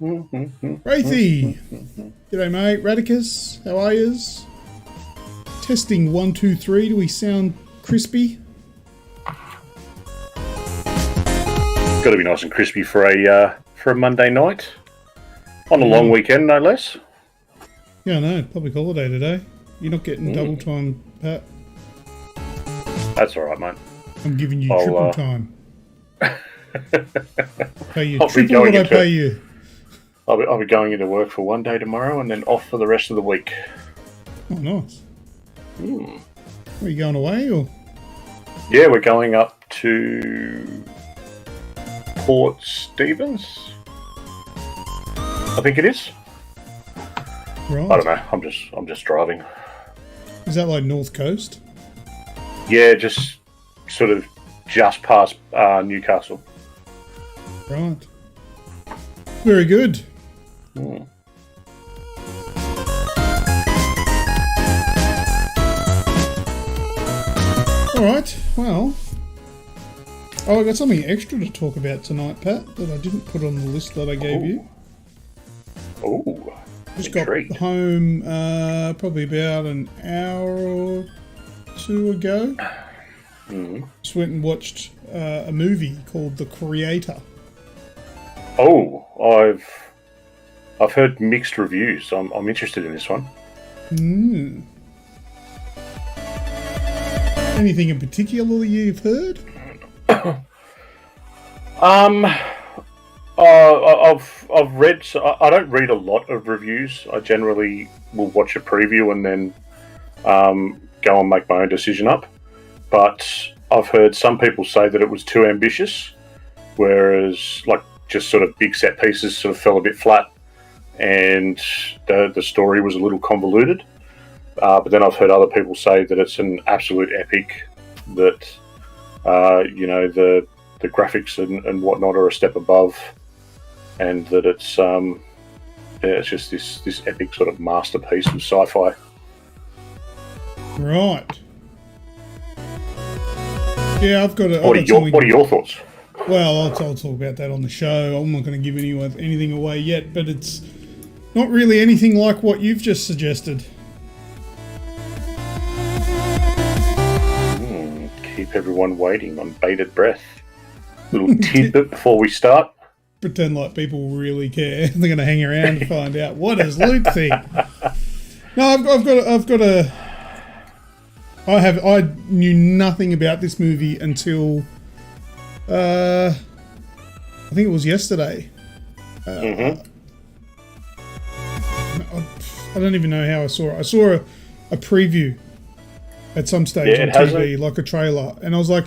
Wraithy! G'day mate, Radicus, how are yous? Testing 1, 2, 3, do we sound crispy? Got to be nice and crispy for a Monday night. On a long weekend, no less. Yeah, I know, public holiday today. You're not getting double time, Pat. That's alright, mate. I'm giving you triple time. Pay you I'll triple what I pay you. I'll be going into work for one day tomorrow and then off for the rest of the week. Oh, nice. Are you going away or? Yeah, we're going up to Port Stephens. I think it is. Right. I don't know. I'm just driving. Is that like North Coast? Yeah, just sort of just past Newcastle. Right. Very good. All right. Well, I got something extra to talk about tonight, Pat, that I didn't put on the list that I gave you. Oh. Just got home probably about an hour or two ago. Just went and watched a movie called The Creator. Oh, I've heard mixed reviews. I'm interested in this one. Anything in particular you've heard? I've read. So I don't read a lot of reviews. I generally will watch a preview and then go and make my own decision up. But I've heard some people say that it was too ambitious, whereas like just sort of big set pieces sort of fell a bit flat, and the story was a little convoluted. But then I've heard other people say that it's an absolute epic. That the graphics and whatnot are a step above, and that it's it's just this epic sort of masterpiece of sci-fi. Right. Yeah, I've got. What are your thoughts? Well, I'll talk about that on the show. I'm not going to give anything away yet, but it's not really anything like what you've just suggested. Keep everyone waiting on bated breath. Little tidbit before we start. Pretend like people really care. They're going to hang around to find out what does Luke think. No, I knew nothing about this movie until I think it was yesterday. I don't even know how I saw it. I saw a preview at some stage on TV, like a trailer, and I was like,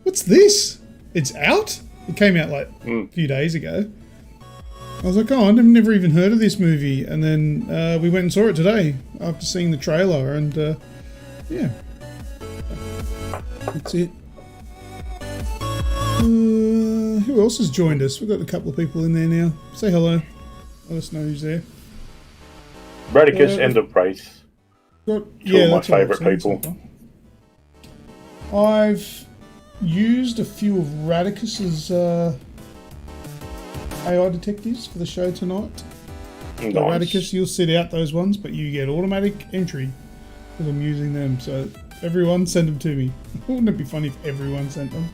"What's this? It's out." It came out like a few days ago. I was like, "Oh, I've never even heard of this movie." And then we went and saw it today after seeing the trailer, and yeah, that's it. Who else has joined us? We've got a couple of people in there now. Say hello. Let us know who's there. Radicus and of Praise. Two of my favourite people. I've used a few of Radicus's AI detectives for the show tonight. Nice. So Radicus, you'll sit out those ones, but you get automatic entry because I'm using them. So everyone, send them to me. Wouldn't it be funny if everyone sent them?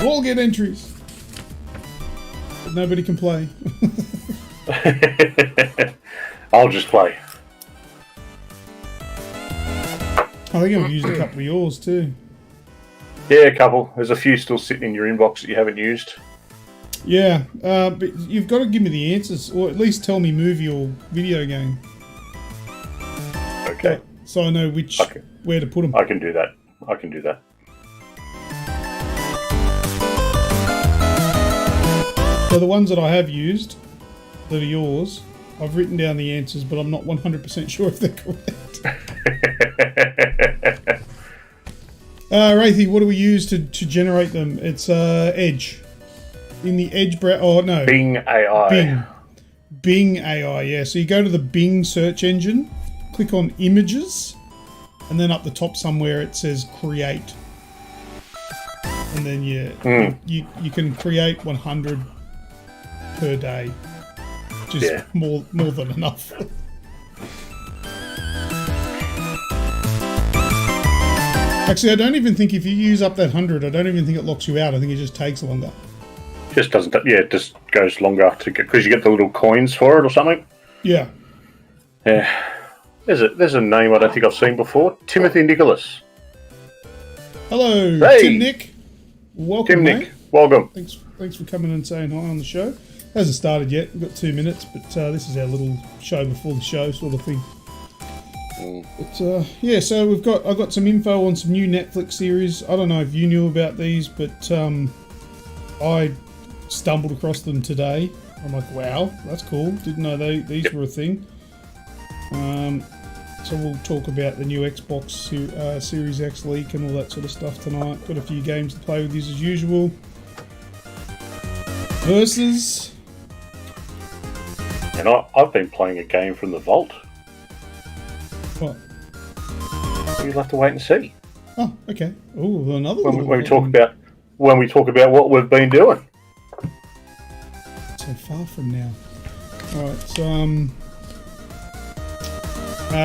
We'll all get entries, but nobody can play. I'll just play. I think I've used a couple of yours too. Yeah, a couple. There's a few still sitting in your inbox that you haven't used. Yeah, but you've got to give me the answers, or at least tell me movie or video game. Okay. So I know where to put them. I can do that. So the ones that I have used, that are yours, I've written down the answers, but I'm not 100% sure if they're correct. Wraithy, what do we use to generate them? It's Edge. In the Edge Bing AI. Bing AI, yeah. So you go to the Bing search engine, click on Images, and then up the top somewhere it says Create. And then you can create 100 per day, which is more than enough. Actually, I don't even think if you use up that 100, I don't even think it locks you out. I think it just takes longer. Just doesn't. Yeah, it just goes longer to get because you get the little coins for it or something. Yeah. Yeah. There's a name I don't think I've seen before. Timothy Nicholas. Hello, hey. Tim Nick. Welcome, Tim mate. Nick. Welcome. Thanks for coming and saying hi on the show. Hasn't started yet. We've got 2 minutes, but this is our little show before the show sort of thing. But so I've got some info on some new Netflix series. I don't know if you knew about these, but I stumbled across them today. I'm like, wow, that's cool. Didn't know these were a thing. So we'll talk about the new Xbox Series X leak and all that sort of stuff tonight. Got a few games to play with these as usual. Versus. And I've been playing a game from the vault. What? You'll have to wait and see. Oh, okay. Oh, another when we talk about what we've been doing. So far from now. All right. So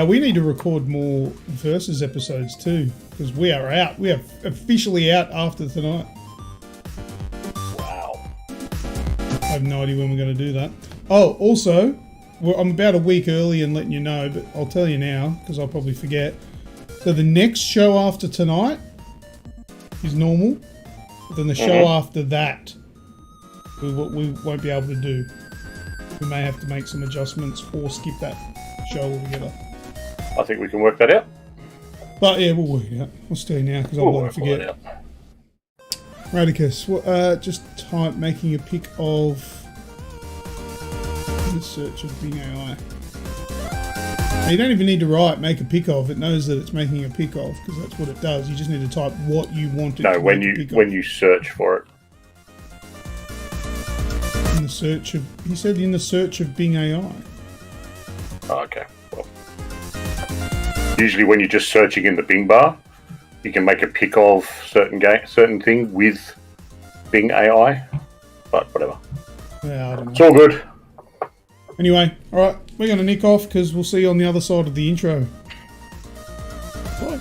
we need to record more Versus episodes too, because we are out. We are officially out after tonight. Wow. I have no idea when we're going to do that. Oh, also. Well, I'm about a week early and letting you know, but I'll tell you now because I'll probably forget. So the next show after tonight is normal, but then the show after that we won't be able to do. We may have to make some adjustments or skip that show altogether. I think we can work that out. But yeah, we'll work it out. We'll stay now because I'll forget. Radicus, just type making a pic of. The search of Bing AI. Now, you don't even need to write make a pic of. It knows that it's making a pic of because that's what it does. You just need to type what you want it to when you search for it. In the search of, he said in the search of Bing AI. Oh, okay. Well, usually when you're just searching in the Bing bar, you can make a pic of certain thing with Bing AI. But whatever. Yeah, I don't know. It's all good. Anyway, alright, we're going to nick off because we'll see you on the other side of the intro. Bye.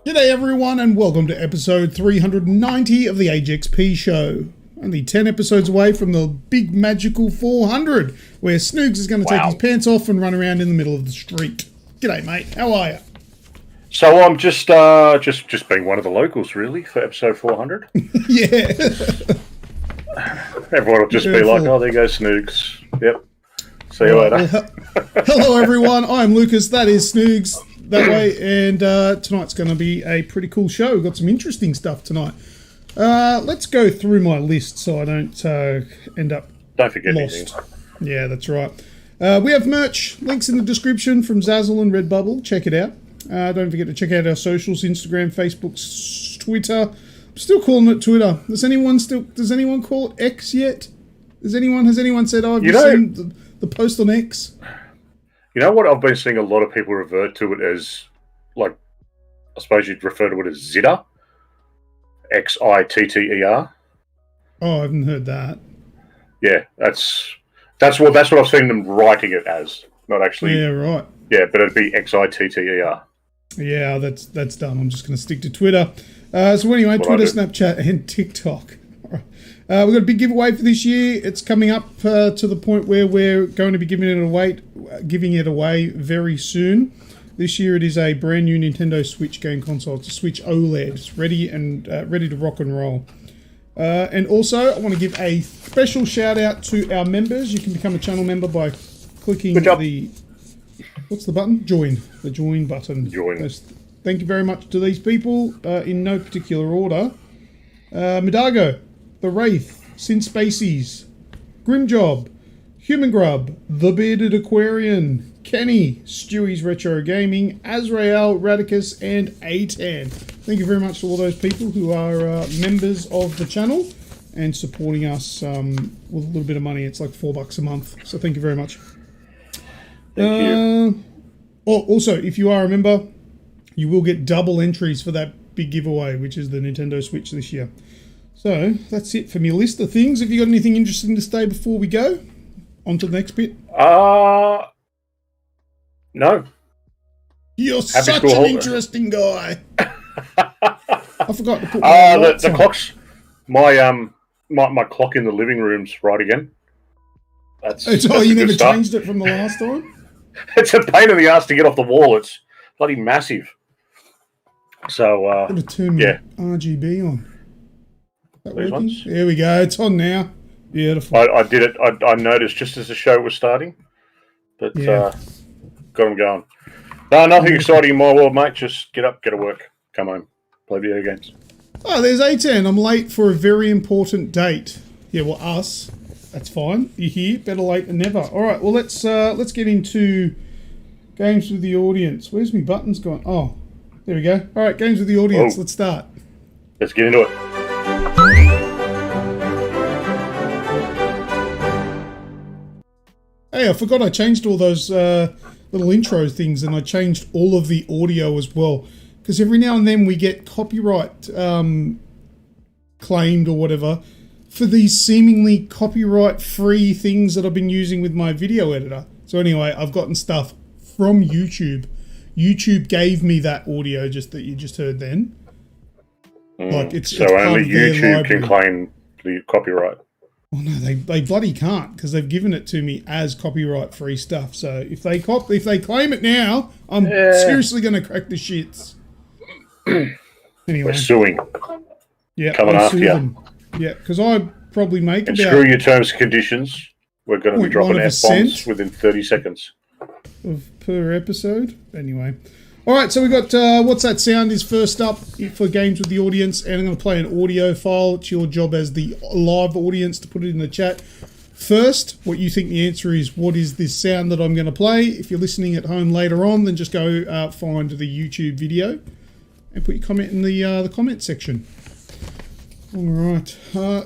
G'day everyone and welcome to episode 390 of the AGExp Show. Only 10 episodes away from the big magical 400 where Snoogs is going to take his pants off and run around in the middle of the street. G'day mate, how are you? So I'm just being one of the locals really for episode 400. Yeah. Everyone will just be like, oh there goes Snoogs. Yep. See you later. Hello everyone, I'm Lucas, that is Snoogs. That way, and tonight's going to be a pretty cool show. We've got some interesting stuff tonight. Let's go through my list so I don't end up don't forget lost. Anything. Yeah, that's right. We have merch. Links in the description from Zazzle and Redbubble. Check it out. Don't forget to check out our socials, Instagram, Facebook, Twitter. I'm still calling it Twitter. Does anyone call it X yet? Has anyone said, oh, have you seen the post on X? You know what? I've been seeing a lot of people revert to it as, like, I suppose you'd refer to it as Zitter. Xitter. Oh, I haven't heard that. Yeah, that's what I've seen them writing it as. Not actually. Yeah, right. Yeah, but it'd be Xitter. Yeah, that's dumb. I'm just going to stick to Twitter. So anyway, Twitter, Snapchat, and TikTok. We've got a big giveaway for this year. It's coming up to the point where we're going to be giving it away very soon. This year it is a brand new Nintendo Switch game console. It's a Switch OLED. It's ready to rock and roll. And also, I want to give a special shout out to our members. You can become a channel member by clicking the... What's the button? Join. The join button. Join. Thank you very much to these people in no particular order. Midago, The Wraith, Sin Spacies, Grimjob, Human Grub, The Bearded Aquarian, Kenny, Stewie's Retro Gaming, Azrael, Radicus, and A10. Thank you very much to all those people who are members of the channel and supporting us with a little bit of money. It's like $4 a month. So thank you very much. Thank you. Also, if you are a member, you will get double entries for that big giveaway, which is the Nintendo Switch this year. So that's it for my list of things. Have you got anything interesting to say before we go on to the next bit? No. You're such an interesting guy. I forgot to put the clocks. My clock in the living room's right again. That's you never changed it from the last time? It's a pain in the ass to get off the wall. It's bloody massive. So got to turn RGB on. That working? There we go. It's on now. Beautiful. I did it. I noticed just as the show was starting, but got them going. No, nothing exciting in my world, mate. Just get up, get to work, come home, play video games. Oh, there's A10. I'm late for a very important date. Yeah, well, us. That's fine. You're here. Better late than never. All right. Well, let's get into games with the audience. Where's my buttons gone? Oh, there we go. All right, games with the audience. Let's start. Let's get into it. Hey, I forgot I changed all those little intro things, and I changed all of the audio as well. Because every now and then we get copyright claimed or whatever for these seemingly copyright-free things that I've been using with my video editor. So anyway, I've gotten stuff from YouTube. YouTube gave me that audio that you just heard then. It's only YouTube can claim the copyright. Oh no, they bloody can't, because they've given it to me as copyright-free stuff. So if they claim it now, I'm seriously going to crack the shits. Anyway, we're suing. Yeah, coming after you. Yeah, because I probably make and about... screw your terms and conditions. We're going to be dropping F-bombs within 30 seconds. Per episode. Anyway. All right, so we got What's That Sound is first up for games with the audience, and I'm going to play an audio file. It's your job as the live audience to put it in the chat. First, what you think the answer is, what is this sound that I'm going to play? If you're listening at home later on, then just go find the YouTube video and put your comment in the comment section. All right.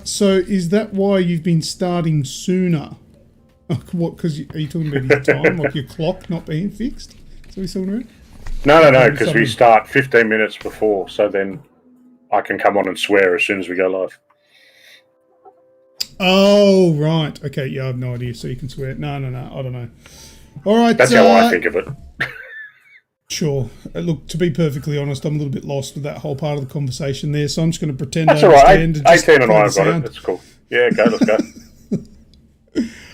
So is that why you've been starting sooner? What? Because are you talking about your time, like your clock not being fixed? Is that what you're talking about? No. Because we start 15 minutes before, so then I can come on and swear as soon as we go live. Oh right. Okay. Yeah, I have no idea. So you can swear. No. I don't know. All right. That's how I think of it. Sure. Look, to be perfectly honest, I'm a little bit lost with that whole part of the conversation there, so I'm just going to pretend that's I understand. That's all right. 18 and I have got it. That's cool. Yeah, let's go.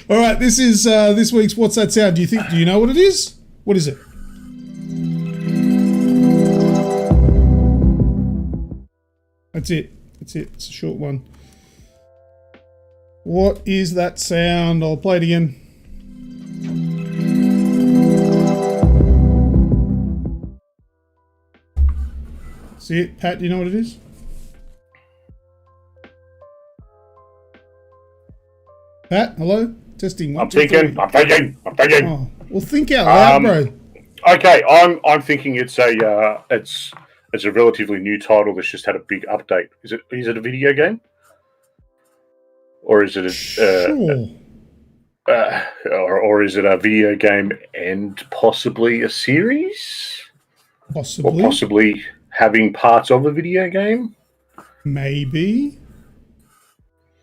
All right, this is this week's What's That Sound? Do you know what it is? What is it? That's it. It's a short one. What is that sound? I'll play it again. See it? Pat, do you know what it is? Pat, hello? Testing. I'm thinking. Oh, well, think out loud, bro. Okay, I'm thinking it's a relatively new title that's just had a big update. Is it a video game? Or is it sure. or is it a video game and possibly a series? Possibly. Or possibly having parts of a video game? Maybe.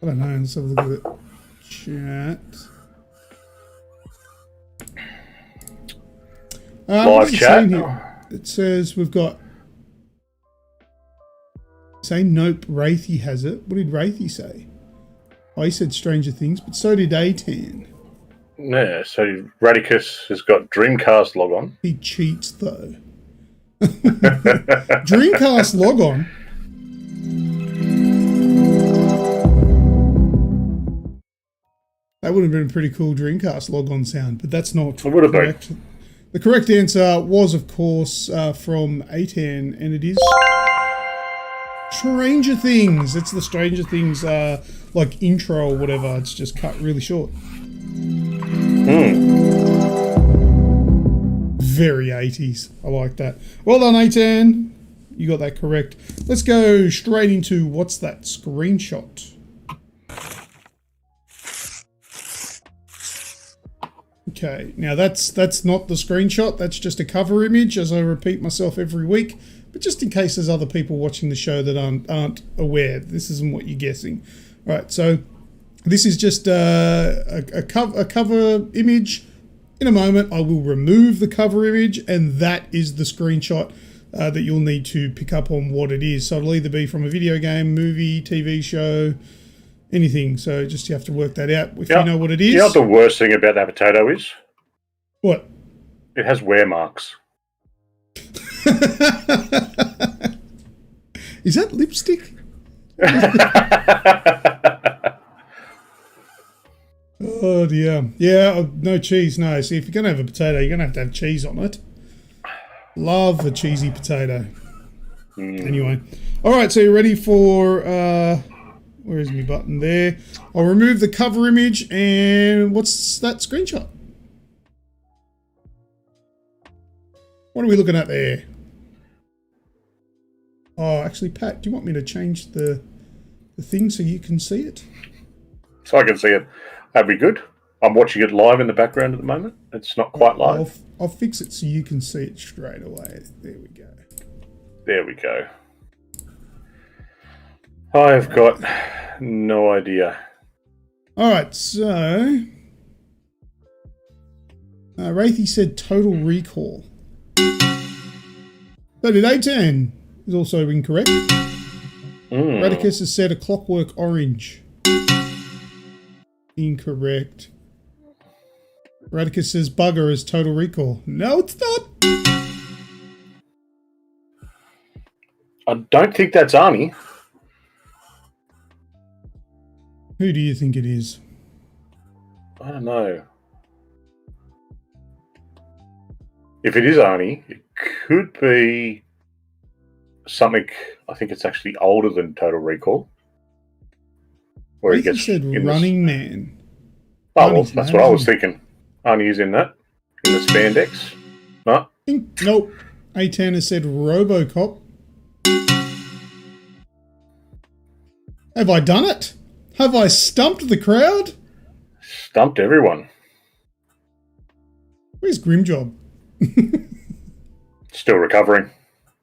I don't know. Let's have a look at it. Chat. Live chat. It says we've got say? Nope, Wraithy has it. What did Wraithy say? Oh, he said Stranger Things, but so did A10. Yeah, so Radicus has got Dreamcast logon. He cheats, though. Dreamcast logon? That would have been a pretty cool Dreamcast logon sound, but that's not it would have correct. Been. The correct answer was, of course, from A10, and it is Stranger Things. It's the Stranger Things, like, intro or whatever. It's just cut really short. Very 80s. I like that. Well done, A10. You got that correct. Let's go straight into what's that screenshot. Okay, now that's not the screenshot. That's just a cover image, as I repeat myself every week. But just in case there's other people watching the show that aren't aware, this isn't what you're guessing. All right, so this is just a cover image. In a moment, I will remove the cover image, and that is the screenshot that you'll need to pick up on what it is. So it'll either be from a video game, movie, TV show, anything. So just you have to work that out if you know what it is. You know what the worst thing about that potato is? What? It has wear marks. Is that lipstick? Oh dear. Yeah, no cheese, no. See, if you're going to have a potato, you're going to have cheese on it. Love a cheesy potato. Anyway. All right, so you're ready for... where is my button there? I'll remove the cover image, and what's that screenshot? What are we looking at there? Oh, actually, Pat, do you want me to change the thing so you can see it? So I can see it. That'd be good. I'm watching it live in the background at the moment. It's not quite live. I'll fix it so you can see it straight away. There we go. There we go. I've got no idea. All right, so... Wraithy said Total Recall. So did A10 is also incorrect. Radicus has said A Clockwork Orange. Incorrect. Radicus says Bugger is Total Recall. No, it's not. I don't think that's Arnie. Who do you think it is? I don't know. If it is Arnie, it could be something. I think it's actually older than Total Recall. Where he gets said Running Man. Oh, well, that's what I was thinking. Arnie is in that. In the spandex. No? Nope. A10 has said RoboCop. Have I done it? Have I stumped the crowd? Stumped everyone. Where's Grimjob? Still recovering.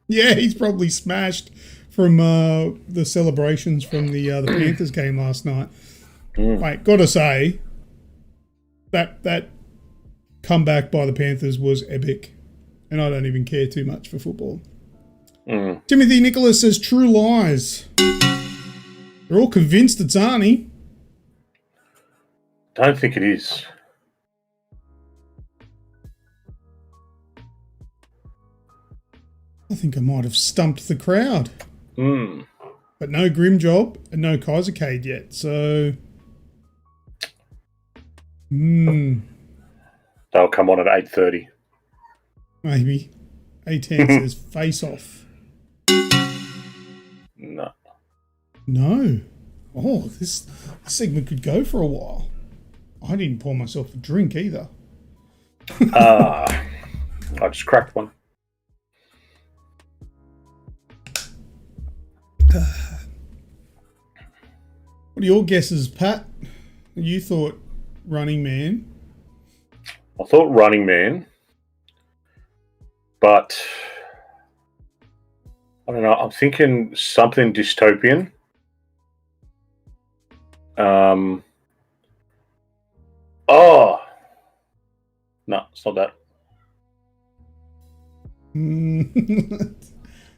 Yeah, he's probably smashed from the celebrations from the Panthers game last night. Mate, gotta say, that comeback by the Panthers was epic. And I don't even care too much for football. Timothy Nicholas says True Lies. They're all convinced it's Arnie. Don't think it is. I think I might have stumped the crowd. But no Grimjob and no Kaisercade yet, so... They'll come on at 8:30. Maybe. A10 says Face Off. No. No. Oh, this segment could go for a while. I didn't pour myself a drink either. I just cracked one. What are your guesses, Pat? You thought Running Man. I thought Running Man, but I don't know. I'm thinking something dystopian. Oh, no, it's not that.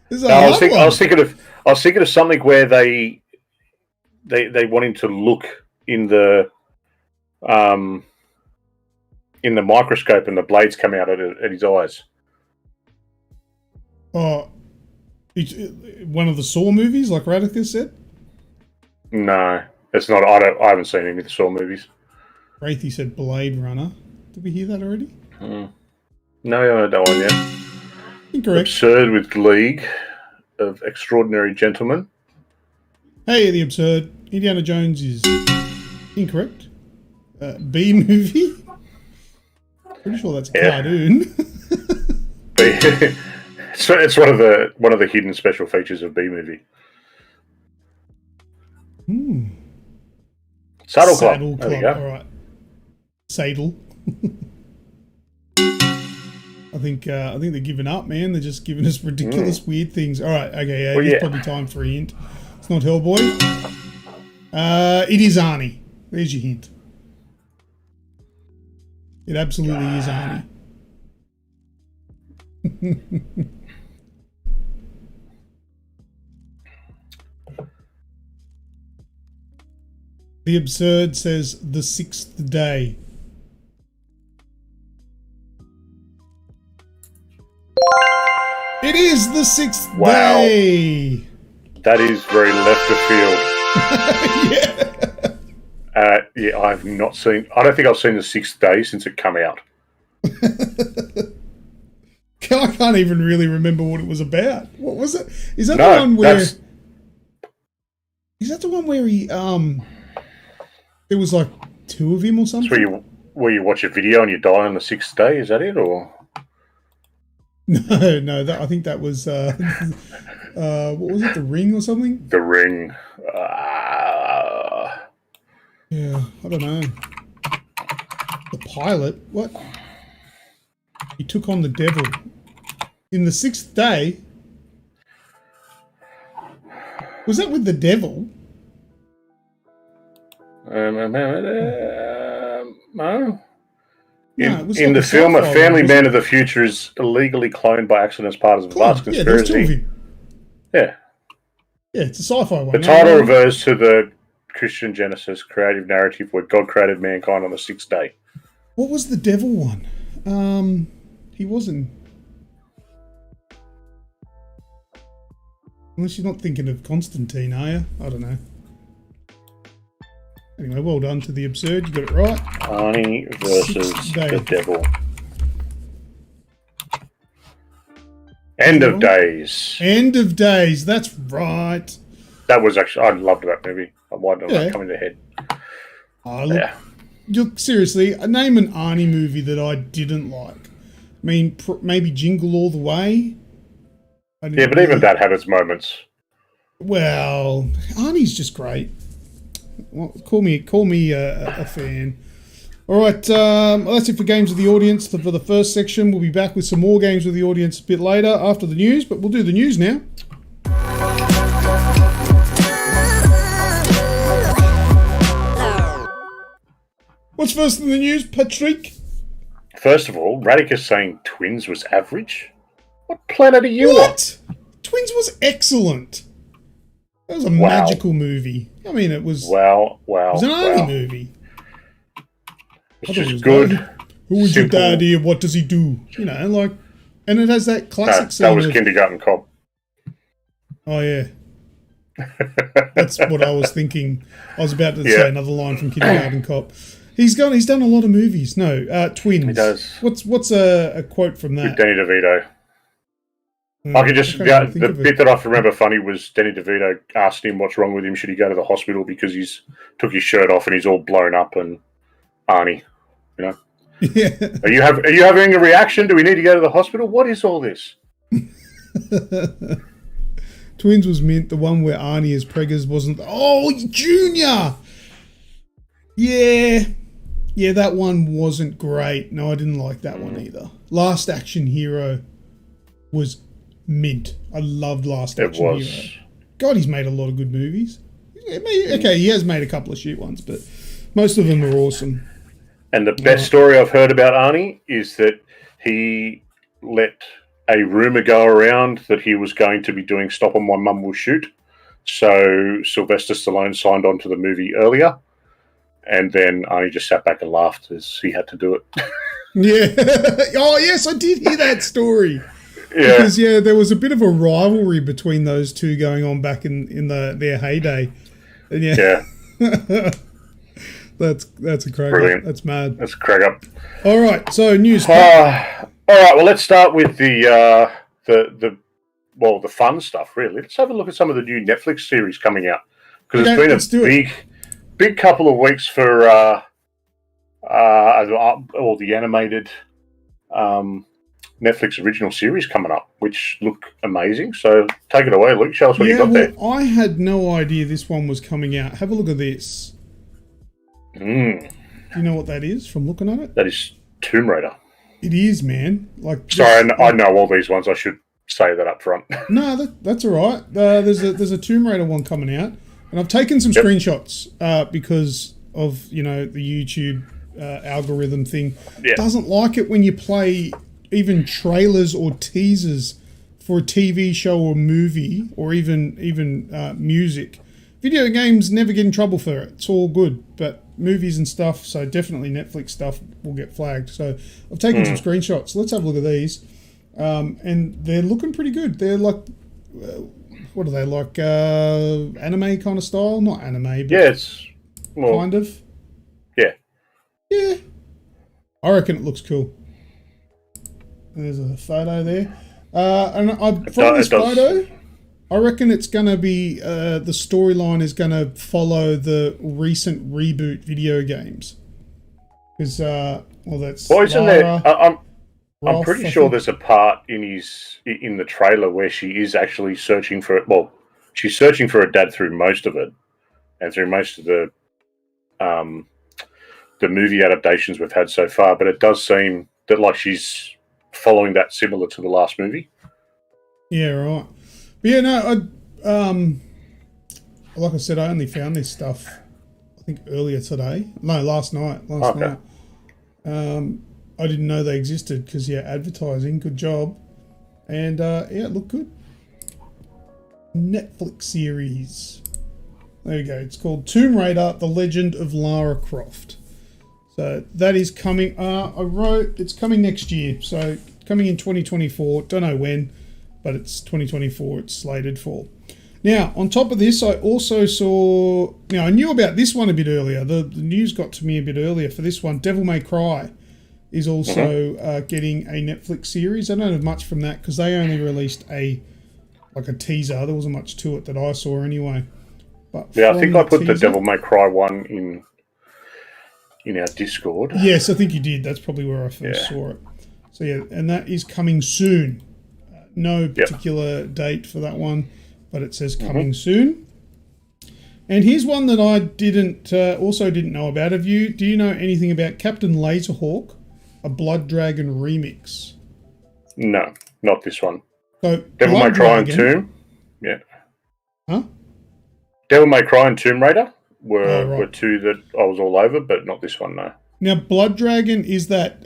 This is No, I was thinking I was thinking of something where they want him to look in the microscope and the blades come out at his eyes. Oh, one of the Saw movies, like Radica said? No, it's not. I haven't seen any of the Saw movies. Wraithy said Blade Runner. Did we hear that already? No, I haven't done one yet. Incorrect. Absurd with League of Extraordinary Gentlemen. Hey, the Absurd. Indiana Jones is incorrect. B movie? Pretty sure that's a cartoon. It's one of the hidden special features of B movie. Saddle Club. There we go. All right. Saddle. I think they're giving up, man. They're just giving us ridiculous, weird things. All right, okay, yeah, it's probably time for a hint. It's not Hellboy. It is Arnie. There's your hint. It absolutely is Arnie. The Absurd says The Sixth Day. It is The Sixth Day. That is very left of field. Yeah. I've not seen. I don't think I've seen The Sixth Day since it came out. I can't even really remember what it was about. What was it? Is that the one where? Is that the one where he there was like two of him or something? It's where you watch a video and you die on the sixth day. Is that it, or? No. I think that was what was it? The Ring or something? The Ring. Yeah, I don't know. The pilot. What? He took on the devil in The Sixth Day. Was that with the devil? No. In the film, a family man of the future is illegally cloned by accident as part of a vast conspiracy. Yeah, there's two of him. Yeah. Yeah, it's a sci-fi one. The title refers to the Christian Genesis creative narrative where God created mankind on the sixth day. What was the devil one? He wasn't. Unless you're not thinking of Constantine, are you? I don't know. Anyway, well done to The Absurd. You got it right. Arnie versus the devil. End of Days. End of Days. That's right. That was actually, I loved that movie. Why did that come into head? Look, seriously, name an Arnie movie that I didn't like. I mean, maybe Jingle All the Way. Yeah, but even that had its moments. Well, Arnie's just great. Well, call me a fan. All right, that's it for Games of the Audience for the first section. We'll be back with some more Games of the Audience a bit later after the news, but we'll do the news now. What's first in the news, Patrick? First of all, Radica's saying Twins was average? What planet are you on? Twins was excellent. That was a magical movie. I mean, it was... It was an Arnie movie. It's just good. Who is your daddy and what does he do? You know, like... And it has that classic scene that was Kindergarten Cop. Oh, yeah. That's what I was thinking. I was about to say another line from Kindergarten Cop. He's done a lot of movies. No, Twins. He does. What's a quote from that? With Danny DeVito. I could just the bit that I remember funny was Danny DeVito asked him what's wrong with him. Should he go to the hospital because he's took his shirt off and he's all blown up and Arnie, you know. Yeah. Are you having a reaction? Do we need to go to the hospital? What is all this? Twins was meant the one where Arnie as Preggers wasn't. Oh, Junior. Yeah, that one wasn't great. No, I didn't like that one either. Last Action Hero was mint. I loved Last Action Hero. God, he's made a lot of good movies. Okay, he has made a couple of shit ones, but most of them are awesome. And the best story I've heard about Arnie is that he let a rumor go around that he was going to be doing Stop and My Mum Will Shoot. So Sylvester Stallone signed on to the movie earlier, and then I just sat back and laughed as he had to do it. Yeah. Oh, yes, I did hear that story. Yeah. Because, there was a bit of a rivalry between those two going on back in their heyday. And yeah. That's a crack Brilliant. Up. That's mad. That's a crack up. All right, so news. All right, well, let's start with the fun stuff, really. Let's have a look at some of the new Netflix series coming out. Because it's been a big couple of weeks for all the animated Netflix original series coming up, which look amazing. So take it away, Luke. Show us what you got there. I had no idea this one was coming out. Have a look at this. Do you know what that is from looking at it? That is Tomb Raider. It is, man. Sorry, I know all these ones. I should say that up front. No, that's all right. There's a Tomb Raider one coming out, and I've taken some screenshots because of the YouTube algorithm thing. Yep. Doesn't like it when you play even trailers or teasers for a TV show or movie or even music. Video games never get in trouble for it. It's all good, but movies and stuff, so definitely Netflix stuff will get flagged. So I've taken some screenshots. Let's have a look at these. And they're looking pretty good. They're like, what are they, like anime kind of style? Not anime, but it's kind of. Yeah. Yeah. I reckon it looks cool. There's a photo there. And from this photo, I reckon it's going to be, the storyline is going to follow the recent reboot video games. Because, that's isn't Lara, there, I'm Rolf, pretty sure there's a part in the trailer where she is actually searching for it. Well, she's searching for her dad through most of it, and through most of the movie adaptations we've had so far. But it does seem that like she's following that similar to the last movie. Yeah, right. But yeah, no, like I said, I only found this stuff I think earlier today. No, last night. Last night. I didn't know they existed because, advertising, good job. And, it looked good. Netflix series. There we go. It's called Tomb Raider, The Legend of Lara Croft. So that is coming. It's coming next year. So coming in 2024. Don't know when, but it's 2024. It's slated for. Now, on top of this, I also saw... Now, I knew about this one a bit earlier. The news got to me a bit earlier for this one. Devil May Cry is also getting a Netflix series. I don't have much from that because they only released a teaser. There wasn't much to it that I saw anyway. But I think I put the Devil May Cry one in our Discord. Yes, I think you did. That's probably where I first saw it. So and that is coming soon. No particular date for that one, but it says coming soon. And here's one that I didn't know about. Do you know anything about Captain Laserhawk, a Blood Dragon remix? No, not this one. So Devil May Cry and Tomb. Yeah. Huh? Devil May Cry and Tomb Raider were two that I was all over, but not this one, no. Now, Blood Dragon is that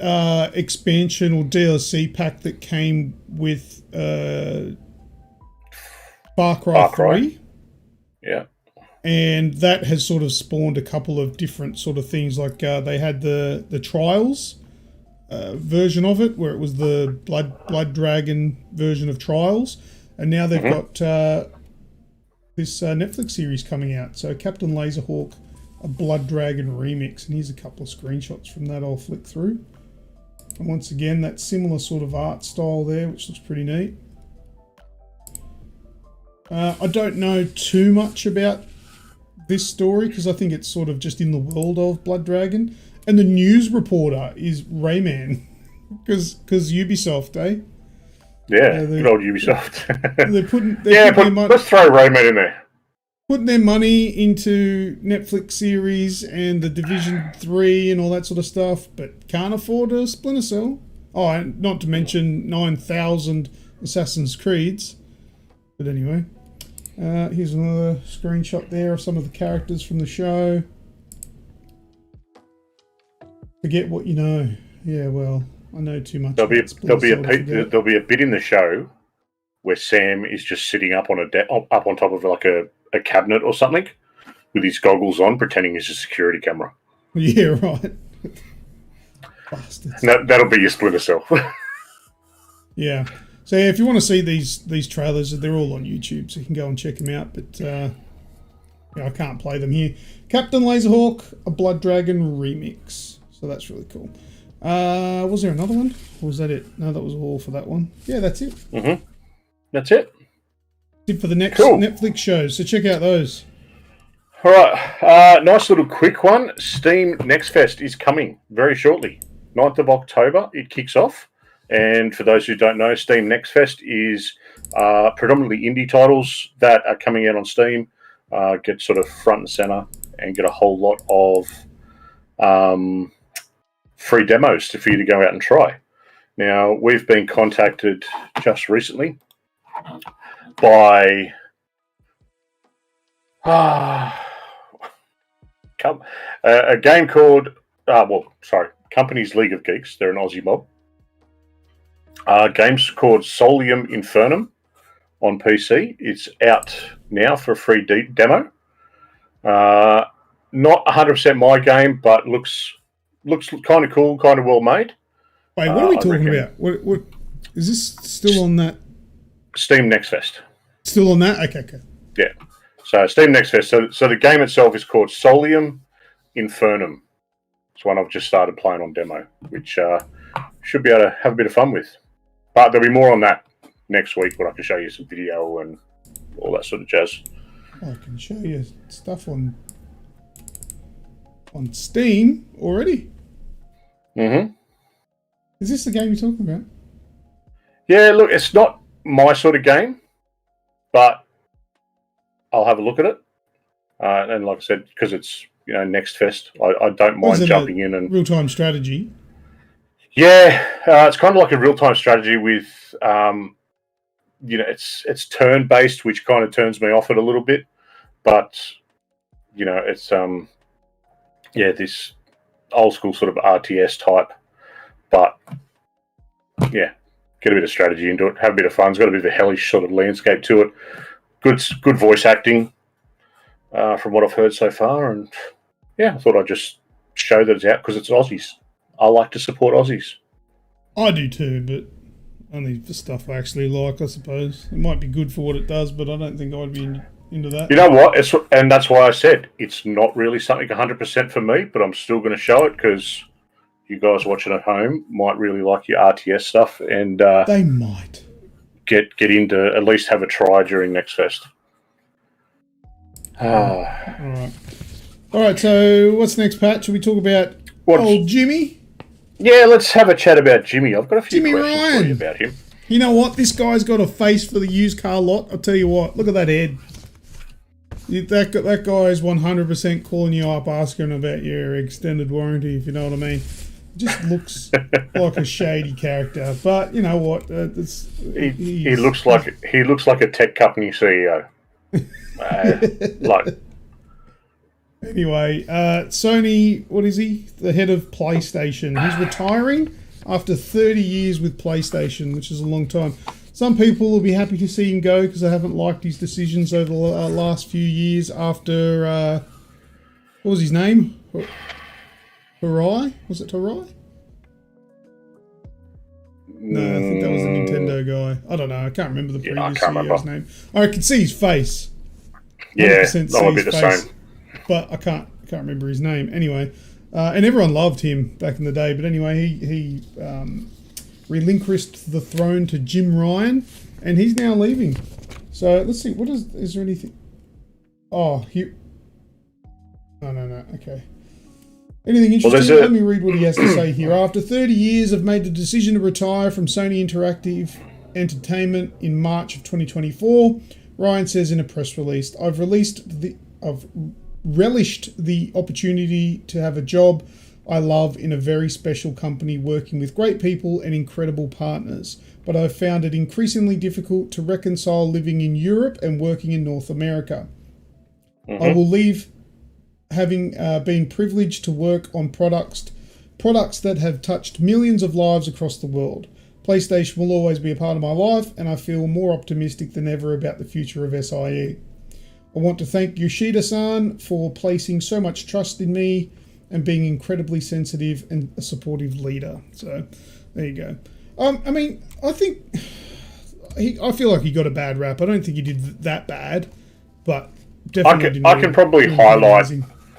expansion or DLC pack that came with Far Cry 3. Yeah. And that has sort of spawned a couple of different sort of things. Like they had the Trials version of it, where it was the Blood Dragon version of Trials. And now they've got this Netflix series coming out. So Captain Laserhawk, a Blood Dragon remix. And here's a couple of screenshots from that I'll flick through. And once again, that similar sort of art style there, which looks pretty neat. I don't know too much about this story because I think it's sort of just in the world of Blood Dragon. And the news reporter is Rayman because Ubisoft, eh? Yeah, good old Ubisoft. Let's throw Rayman in there. Putting their money into Netflix series and the Division 3 and all that sort of stuff, but can't afford a Splinter Cell. Oh, and not to mention 9,000 Assassin's Creeds. But anyway, here's another screenshot there of some of the characters from the show. Forget what you know. Yeah, well, I know too much. There'll be a bit in the show where Sam is just sitting up on up on top of like a cabinet or something with his goggles on, pretending he's a security camera. Yeah, right. Bastards. That'll be your Splinter Cell. Yeah. So yeah, if you want to see these trailers, they're all on YouTube, so you can go and check them out. But yeah, I can't play them here. Captain Laserhawk, a Blood Dragon remix. So that's really cool. Was there another one? Or was that it? No, that was all for that one. Yeah, that's it. Mm-hmm. That's it. That's it for the next Netflix shows. So check out those. All right. Nice little quick one. Steam Next Fest is coming very shortly. 9th of October, it kicks off. And for those who don't know, Steam Next Fest is predominantly indie titles that are coming out on Steam, get sort of front and center, and get a whole lot of free demos for you to go out and try. Now, we've been contacted just recently by a game called, Company's League of Geeks. They're an Aussie mob. Game's called Solium Infernum on PC. It's out now for a free demo. Not 100% my game, but looks kind of cool, kind of well made. Wait, what are we talking about? What is this still on that? Steam Next Fest. Still on that? Okay. Yeah. So Steam Next Fest. So the game itself is called Solium Infernum. It's one I've just started playing on demo, which should be able to have a bit of fun with. But there'll be more on that next week when I can show you some video and all that sort of jazz. I can show you stuff on Steam already. Mm-hmm. Is this the game you're talking about? Yeah, look, it's not my sort of game, but I'll have a look at it. And like I said, because it's Next Fest, I don't mind jumping in and real-time strategy. Yeah, it's kind of like a real-time strategy with, it's turn-based, which kind of turns me off it a little bit. But, it's, this old-school sort of RTS type. But, yeah, get a bit of strategy into it, have a bit of fun. It's got a bit of a hellish sort of landscape to it. Good voice acting, from what I've heard so far. And, yeah, I thought I'd just show that it's out because it's Aussies. I like to support Aussies. I do too, but only for stuff I actually like, I suppose. It might be good for what it does, but I don't think I'd be into that. You know what? And that's why I said it's not really something 100% for me, but I'm still going to show it because you guys watching at home might really like your RTS stuff, and they might get into at least have a try during Next Fest. All right. So what's next, Pat? Should we talk about old Jimmy? Yeah, let's have a chat about Jimmy. I've got a few Jimmy questions Ryan. for you about him. You know what? This guy's got a face for the used car lot. I'll tell you what. Look at that head. That guy is 100% calling you up, asking about your extended warranty, if you know what I mean. Just looks like a shady character. But you know what? He looks like a tech company CEO. Anyway, Sony, what is he? The head of PlayStation. He's retiring after 30 years with PlayStation, which is a long time. Some people will be happy to see him go because they haven't liked his decisions over the last few years after, what was his name? Harai? Was it Harai? No, I think that was the Nintendo guy. I don't know. I can't remember the previous CEO's name. I can see his face. Yeah, that would be the same. But I can't remember his name. Anyway, and everyone loved him back in the day. But anyway, he relinquished the throne to Jim Ryan, and he's now leaving. So let's see. Is there anything? Oh, No. Okay. Anything interesting? Let me read what he has to say here. After 30 years, I've made the decision to retire from Sony Interactive Entertainment in March of 2024. Ryan says in a press release, I've relished the opportunity to have a job I love in a very special company working with great people and incredible partners, but I've found it increasingly difficult to reconcile living in Europe and working in North America. I will leave having been privileged to work on products products that have touched millions of lives across the world. PlayStation will always be a part of my life, and I feel more optimistic than ever about the future of SIE. I want to thank Yoshida-san for placing so much trust in me and being incredibly sensitive and a supportive leader. So, there you go. I mean, I feel like he got a bad rap. I don't think he did that bad, but definitely I can probably highlight.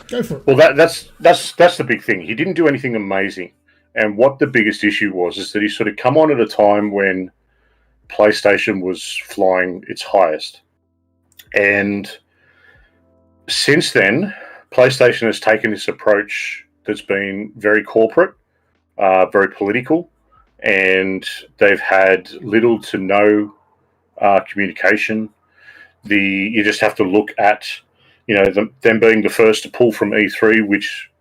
Go for it. Well, that's the big thing. He didn't do anything amazing, and what the biggest issue was is that he sort of come on at a time when PlayStation was flying its highest, and since then, PlayStation has taken this approach that's been very corporate, very political, and they've had little to no communication. You just have to look at, them being the first to pull from E3, which,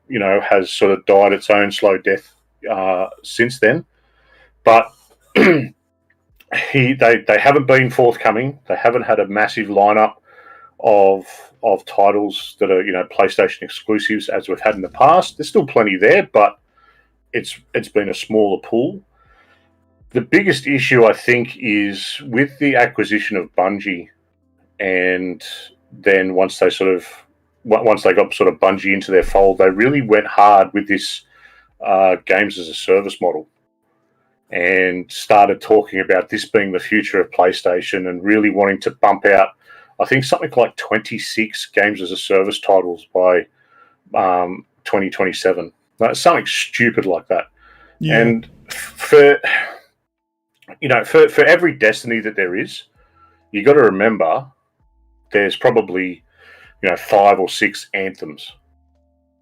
has sort of died its own slow death since then. But they haven't been forthcoming. They haven't had a massive lineup of titles that are, PlayStation exclusives as we've had in the past. There's still plenty there, but it's been a smaller pool. The biggest issue, I think, is with the acquisition of Bungie, and then once they got sort of Bungie into their fold, they really went hard with this games as a service model and started talking about this being the future of PlayStation and really wanting to bump out, I think, something like 26 games as a service titles by 2027. Something stupid like that. Yeah. And for every Destiny that there is, you got to remember there's probably 5 or 6 anthems,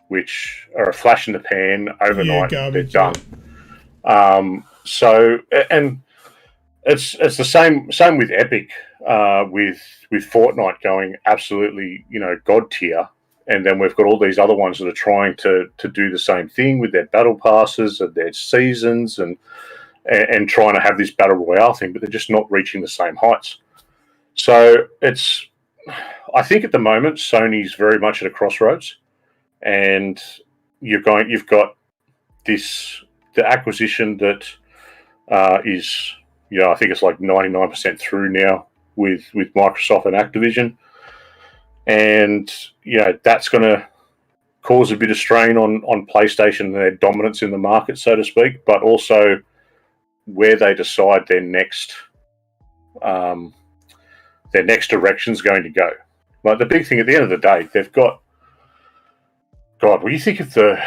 which are a flash in the pan overnight. They're done. So, and it's the same with Epic, with Fortnite going absolutely god tier, and then we've got all these other ones that are trying to do the same thing with their battle passes and their seasons and trying to have this battle royale thing, but they're just not reaching the same heights. So I think at the moment Sony's very much at a crossroads, and you've got the acquisition that is, I think it's like 99% through now with Microsoft and Activision, and that's going to cause a bit of strain on PlayStation and their dominance in the market, so to speak, but also where they decide their next direction is going to go. Like, the big thing at the end of the day, they've got, God, when you think of the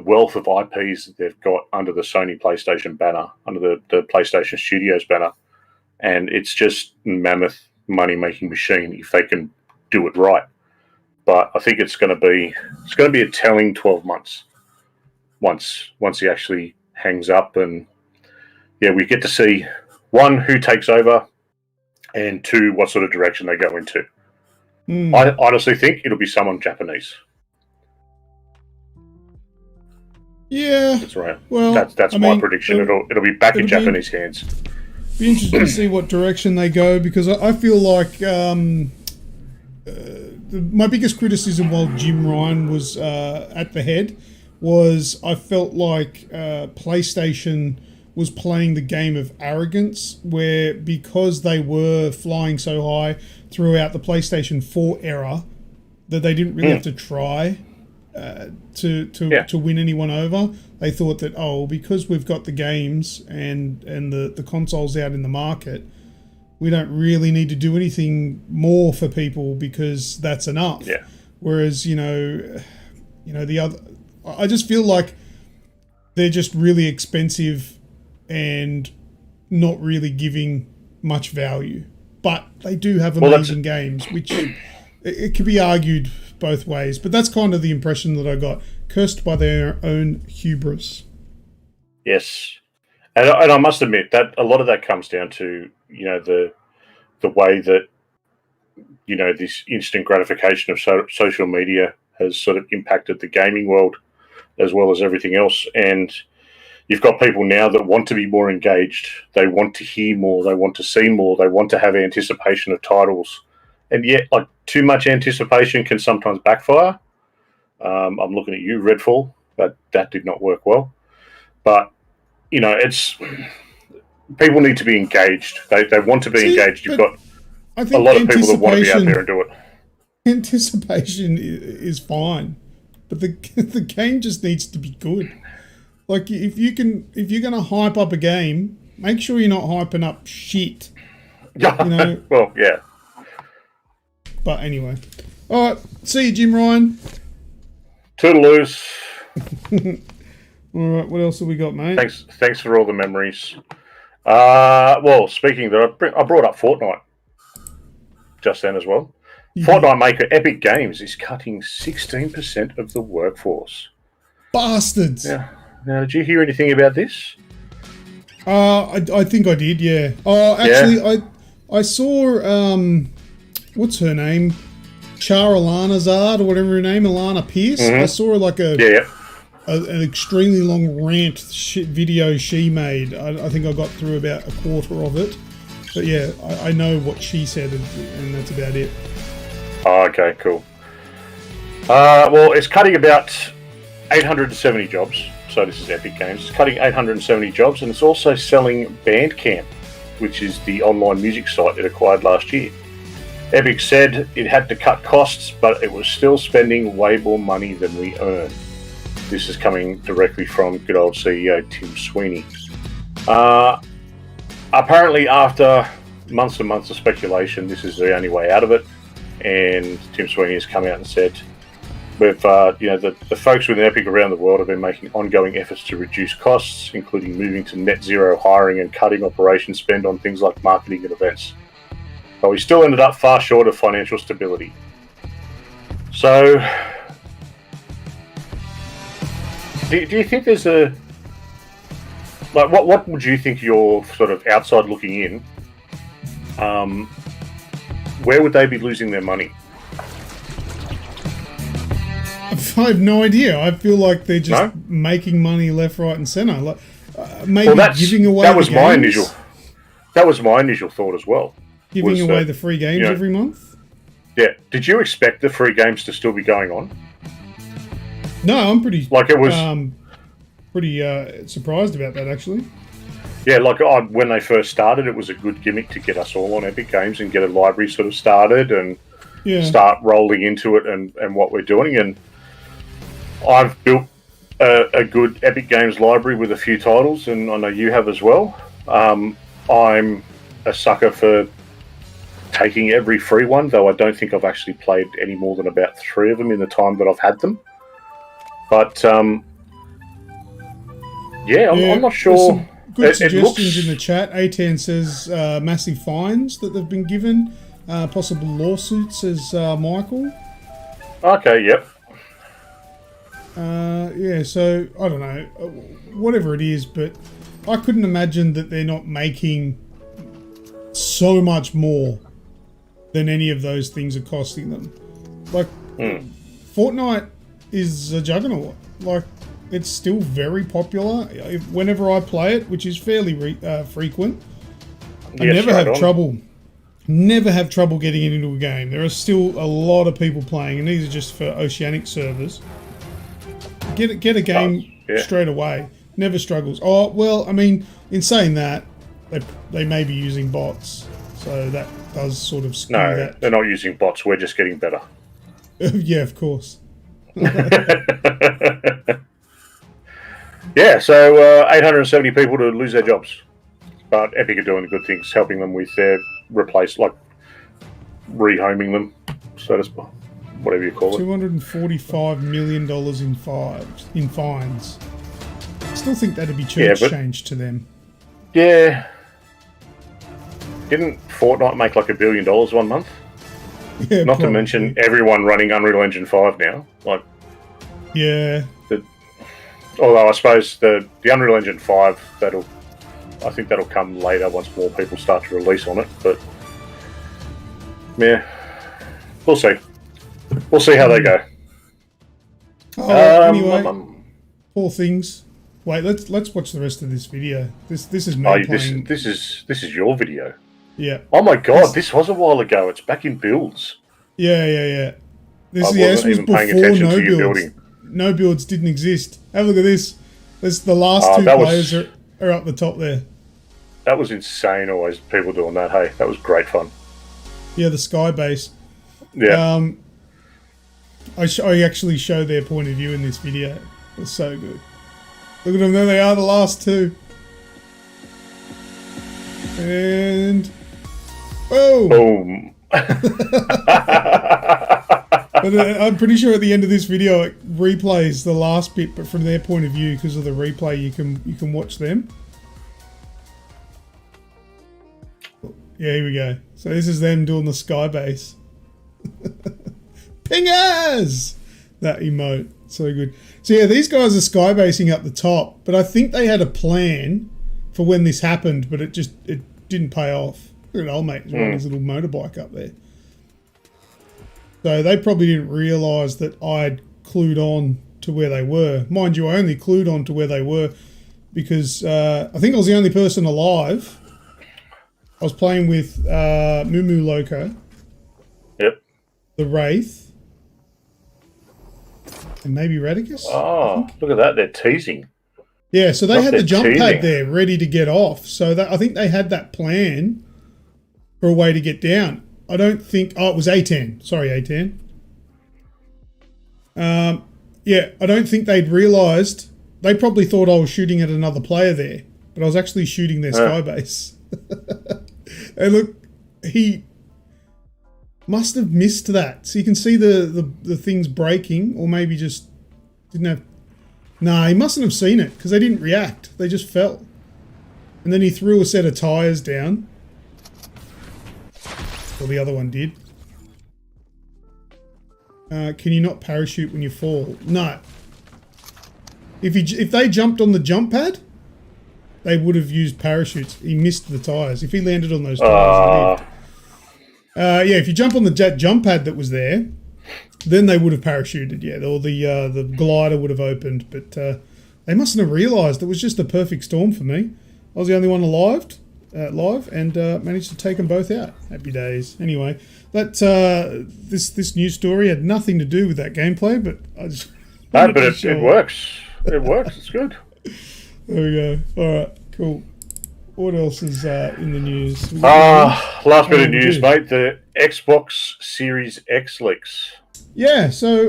wealth of IPs that they've got under the Sony PlayStation banner, under the PlayStation Studios banner, and it's just mammoth money-making machine if they can do it right. But I think it's going to be a telling 12 months once he actually hangs up, and we get to see, one, who takes over, and two, what sort of direction they go into. I honestly think it'll be someone Japanese. Yeah, that's right. Well, that's my prediction. It'll be back in Japanese hands. Be interesting to see what direction they go, because I feel like my biggest criticism while Jim Ryan was at the head was I felt like PlayStation was playing the game of arrogance, where because they were flying so high throughout the PlayStation 4 era that they didn't really have to try to win anyone over. They thought that, because we've got the games and the consoles out in the market, we don't really need to do anything more for people because that's enough. Yeah. Whereas, the other, I just feel like they're just really expensive and not really giving much value. But they do have amazing games, which it could be argued both ways. But that's kind of the impression that I got. Cursed by their own hubris. Yes. And I must admit that a lot of that comes down to, the way that, this instant gratification of social media has sort of impacted the gaming world as well as everything else. And you've got people now that want to be more engaged. They want to hear more. They want to see more. They want to have anticipation of titles. And yet, like, too much anticipation can sometimes backfire. I'm looking at you, Redfall. That did not work well. But, it's people need to be engaged. They want to be engaged. You've got a lot of people that want to be out there and do it. Anticipation is fine, but the game just needs to be good. Like if you're gonna hype up a game, make sure you're not hyping up shit. Well, yeah. But anyway, all right. See you, Jim Ryan. Toodaloos. All right. What else have we got, mate? Thanks for all the memories. Well, speaking of that, I brought up Fortnite just then as well. Fortnite maker Epic Games is cutting 16% of the workforce. Bastards. Yeah. Now, did you hear anything about this? I think I did, yeah. Oh, actually, yeah. I saw, what's her name? Alana Zard, or whatever her name, Alana Pierce. Mm-hmm. I saw like an extremely long rant video she made. I think I got through about a quarter of it. But yeah, I know what she said, and that's about it. Oh, okay, cool. Well, it's cutting about 870 jobs. So this is Epic Games. It's cutting 870 jobs, and it's also selling Bandcamp, which is the online music site it acquired last year. Epic said it had to cut costs, but it was still spending way more money than we earn. This is coming directly from good old CEO Tim Sweeney. Apparently, after months and months of speculation, this is the only way out of it. And Tim Sweeney has come out and said, "We've, the folks within Epic around the world have been making ongoing efforts to reduce costs, including moving to net zero hiring and cutting operation spend on things like marketing and events. But we still ended up far short of financial stability." So, do you think there's a... Like, what would you think you're sort of outside looking in? Where would they be losing their money? I have no idea. I feel like they're just making money left, right, and centre. Like maybe giving away. That was my initial. That was my initial thought as well. Giving away the free games every month. Yeah. Did you expect the free games to still be going on? No, I'm pretty. Like it was. Pretty surprised about that, actually. Yeah, like when they first started, it was a good gimmick to get us all on Epic Games and get a library sort of started and start rolling into it and what we're doing. And I've built a good Epic Games library with a few titles, and I know you have as well. I'm a sucker for taking every free one, though I don't think I've actually played any more than about 3 of them in the time that I've had them. But, I'm not sure. Good suggestions in the chat. A10 says massive fines that they've been given, possible lawsuits, says Michael. Okay, yep. So I don't know, whatever it is, but I couldn't imagine that they're not making so much more than any of those things are costing them. Like, Fortnite is a juggernaut. Like, it's still very popular. Whenever I play it, which is fairly frequent, I never have trouble getting it into a game. There are still a lot of people playing, and these are just for Oceanic servers. Get a game straight away. Never struggles. Oh, well, I mean, in saying that, they may be using bots, so that does sort of skew that. No, they're not using bots. We're just getting better. Yeah, of course. Yeah, so 870 people to lose their jobs. But Epic are doing good things, helping them with their rehoming them, so to speak, whatever you call it. $245 million in fines. I still think that'd be church change to them. Yeah. Didn't Fortnite make like $1 billion one month? Yeah, Not to mention everyone running Unreal Engine 5 now. Yeah. Although I suppose the Unreal Engine 5, I think that'll come later once more people start to release on it. But yeah, we'll see. We'll see how they go. Anyway, poor things. Wait, let's watch the rest of this video. This is me playing. This is your video. Yeah. Oh my god, this was a while ago. It's back in builds. Yeah. This was before no builds. No builds didn't exist. Have a look at this. It's the last two players are up the top there. That was insane. Always people doing that. Hey, that was great fun. Yeah, the sky base. Yeah. I actually show their point of view in this video. It was so good. Look at them. There they are, the last two. And boom. But I'm pretty sure at the end of this video it replays the last bit, but from their point of view, because of the replay, you can watch them. Yeah, here we go. So this is them doing the sky base. Pingers! That emote, so good. So yeah, these guys are sky basing up the top, but I think they had a plan for when this happened, but it didn't pay off. Look at old mate, he's riding his little motorbike up there. So they probably didn't realise that I'd clued on to where they were. Mind you, I only clued on to where they were because I think I was the only person alive. I was playing with Moo Loco. Yep. The Wraith. And maybe Radicus. Oh, look at that. They're teasing. Yeah, so they had the jump pad there ready to get off. So I think they had that plan for a way to get down. I don't think... Oh, it was A10. Sorry, A10. Yeah, I don't think they'd realised... They probably thought I was shooting at another player there, but I was actually shooting their sky base. And look, he must have missed that. So you can see the things breaking, or maybe just didn't have... Nah, he mustn't have seen it, because they didn't react. They just fell. And then he threw a set of tyres down. Well, the other one did. Can you not parachute when you fall? No. If they jumped on the jump pad, they would have used parachutes. He missed the tyres. If he landed on those tyres, yeah, if you jump on the jump pad that was there, then they would have parachuted, yeah, or the glider would have opened. But they mustn't have realised. It was just a perfect storm for me. I was the only one alive, and managed to take them both out. Happy days. Anyway, that this news story had nothing to do with that gameplay, but I just... No, but it works. It works. It's good. There we go. All right, cool. What else is in the news? Last bit of news, mate. The Xbox Series X leaks. Yeah, so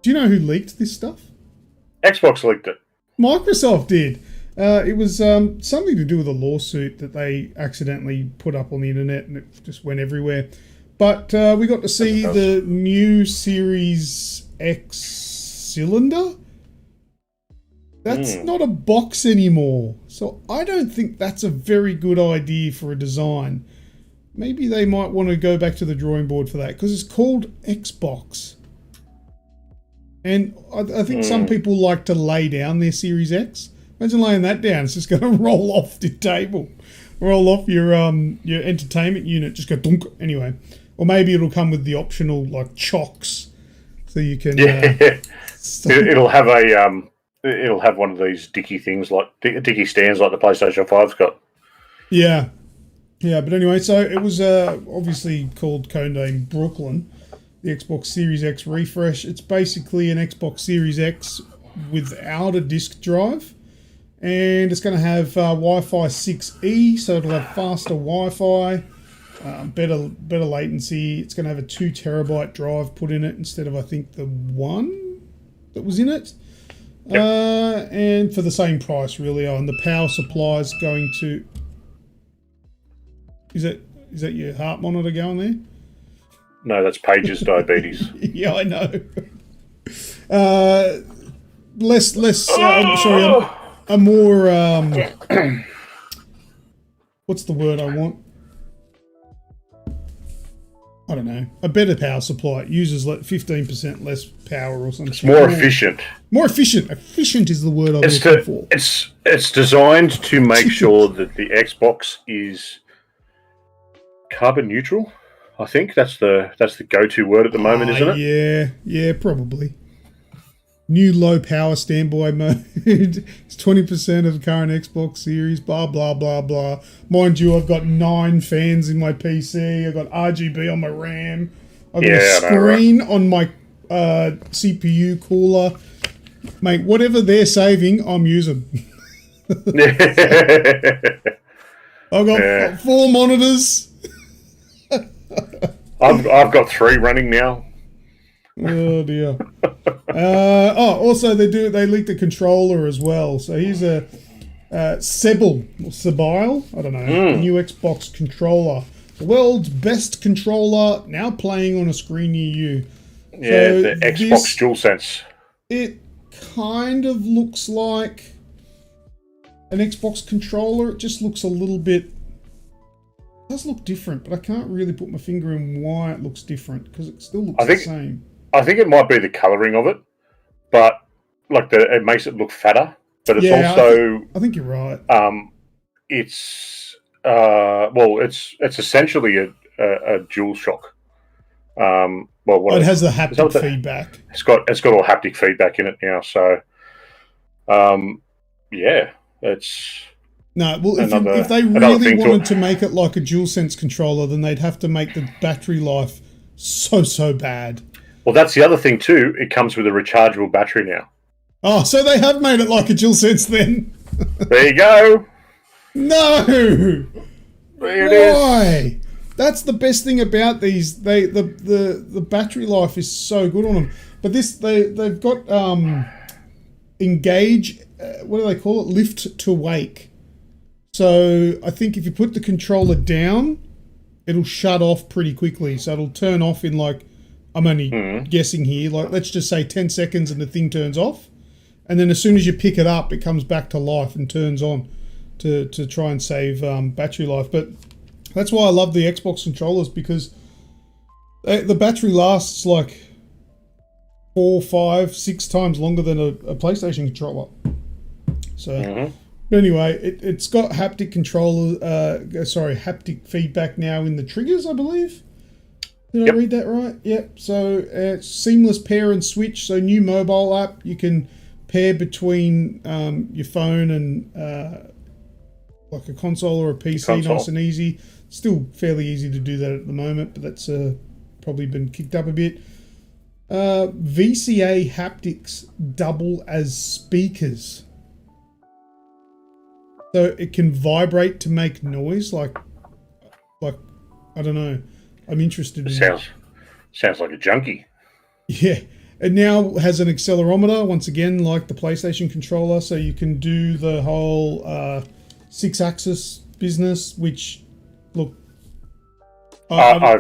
do you know who leaked this stuff? Xbox leaked it. Microsoft did. It was something to do with a lawsuit that they accidentally put up on the internet, and it just went everywhere. But we got to see the new Series X cylinder. That's not a box anymore. So I don't think that's a very good idea for a design. Maybe they might want to go back to the drawing board for that, because it's called Xbox. And I think some people like to lay down their Series X. Imagine laying that down. It's just going to roll off the table. Roll off your entertainment unit. Just go dunk. Anyway. Or maybe it'll come with the optional, like, chocks. So you can... It'll have a... It'll have one of these dicky things, like dicky stands like the PlayStation 5's got. Yeah. Yeah, but anyway, so it was obviously called codename Brooklyn, the Xbox Series X refresh. It's basically an Xbox Series X without a disk drive. And it's going to have Wi-Fi 6E, so it'll have faster Wi-Fi, better latency. It's going to have a 2 terabyte drive put in it instead of, I think, the 1 that was in it. Yep. And for the same price, really. And the power supply is going to... Is that your heart monitor going there? No, that's Paige's diabetes. Yeah, I know. A more... what's the word I want? I don't know. A better power supply. It uses 15% less power or something. It's more efficient. More efficient. Efficient is the word I'm looking for. It's designed to make sure that the Xbox is carbon neutral. I think that's the go-to word at the moment, isn't it? Yeah, probably. New low power standby mode. It's 20% of the current Xbox Series. Blah blah blah blah. Mind you, I've got 9 fans in my PC. I've got RGB on my RAM. I've got a screen on my CPU cooler. Mate, whatever they're saving, I'm using. I've got 4 monitors. I've got 3 running now. Oh dear. Also they leaked the controller as well. So here's a Sebile, I don't know, new Xbox controller. The world's best controller now playing on a screen near you. Yeah, so the Xbox DualSense. It kind of looks like an Xbox controller. It just looks a little bit... It does look different, but I can't really put my finger in why it looks different, because it still looks the same. I think it might be the colouring of it, but it makes it look fatter. But it's also... I think you're right. It's essentially a DualShock. It has the haptic feedback. It's got all haptic feedback in it now, so it's... No, well, if they really wanted to make it like a DualSense controller, then they'd have to make the battery life so bad. Well, that's the other thing too. It comes with a rechargeable battery now. Oh, so they have made it like a DualSense then? There you go. No! There it is. Why? That's the best thing about these. The battery life is so good on them. But they've got engage. What do they call it? Lift to wake. So I think if you put the controller down, it'll shut off pretty quickly. So it'll turn off in I'm only guessing here. Let's just say 10 seconds and the thing turns off, and then as soon as you pick it up, it comes back to life and turns on to try and save battery life. But that's why I love the Xbox controllers, because the battery lasts 4, 5, 6 times longer than a PlayStation controller. So, but anyway, it's got haptic haptic feedback now in the triggers, I believe. Did I read that right? Yep. So seamless pair and switch. So new mobile app, you can pair between your phone and a console or a PC, nice and easy. Still fairly easy to do that at the moment, but that's probably been kicked up a bit. VCA haptics double as speakers. So it can vibrate to make noise, I don't know. I'm interested in Sounds like a junkie. Yeah. It now has an accelerometer, once again, like the PlayStation controller, so you can do the whole 6-axis business, which, look... I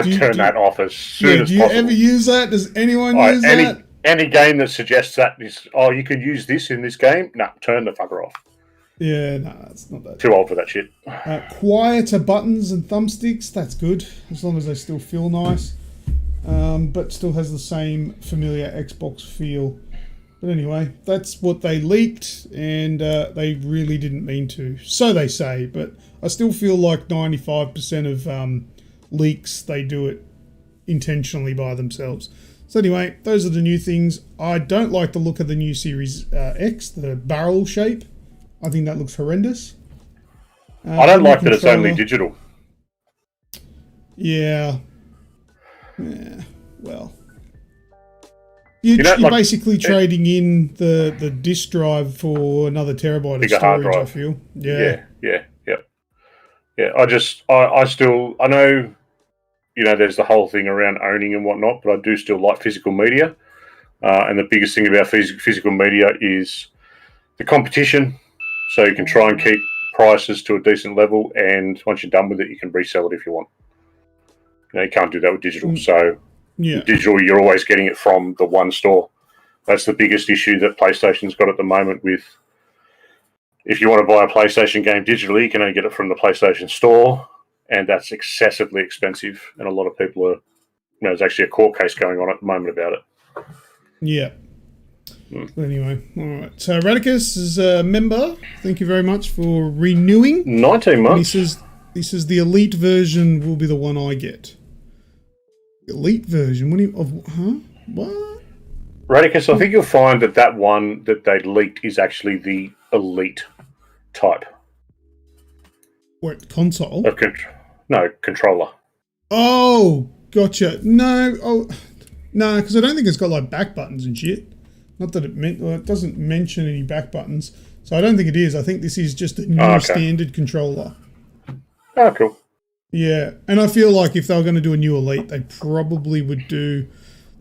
turn that off as soon as possible. Do you ever use that? Does anyone use that? Any game that suggests that is, you can use this in this game, turn the fucker off. Yeah, no, it's not that. Too old for that shit. Quieter buttons and thumbsticks, that's good, as long as they still feel nice. But still has the same familiar Xbox feel. But anyway, that's what they leaked, and they really didn't mean to. So they say, but I still feel like 95% of leaks, they do it intentionally by themselves. So anyway, those are the new things. I don't like the look of the new Series X, the barrel shape. I think that looks horrendous. I don't like that it's only digital. Yeah. Well. You're basically trading in the disk drive for another terabyte of storage, hard drive. I feel. Yeah. I know, there's the whole thing around owning and whatnot, but I do still like physical media. And the biggest thing about physical media is the competition. So you can try and keep prices to a decent level, and once you're done with it, you can resell it if you want. You can't do that with digital. So digital, you're always getting it from the one store. That's the biggest issue that PlayStation's got at the moment with, if you want to buy a PlayStation game digitally, you can only get it from the PlayStation Store, and that's excessively expensive. And a lot of people are, there's actually a court case going on at the moment about it. Yeah. Anyway, all right. So Radicus is a member. Thank you very much for renewing. 19 months. And he says the elite version will be the one I get. Elite version? What? Radicus, I think you'll find that one that they leaked is actually the elite type. What, console? No, controller. Oh, gotcha. No, because I don't think it's got back buttons and shit. Not that it doesn't mention any back buttons. So I don't think it is. I think this is just a new standard controller. Oh, cool. Yeah, and I feel like if they were going to do a new Elite, they probably would do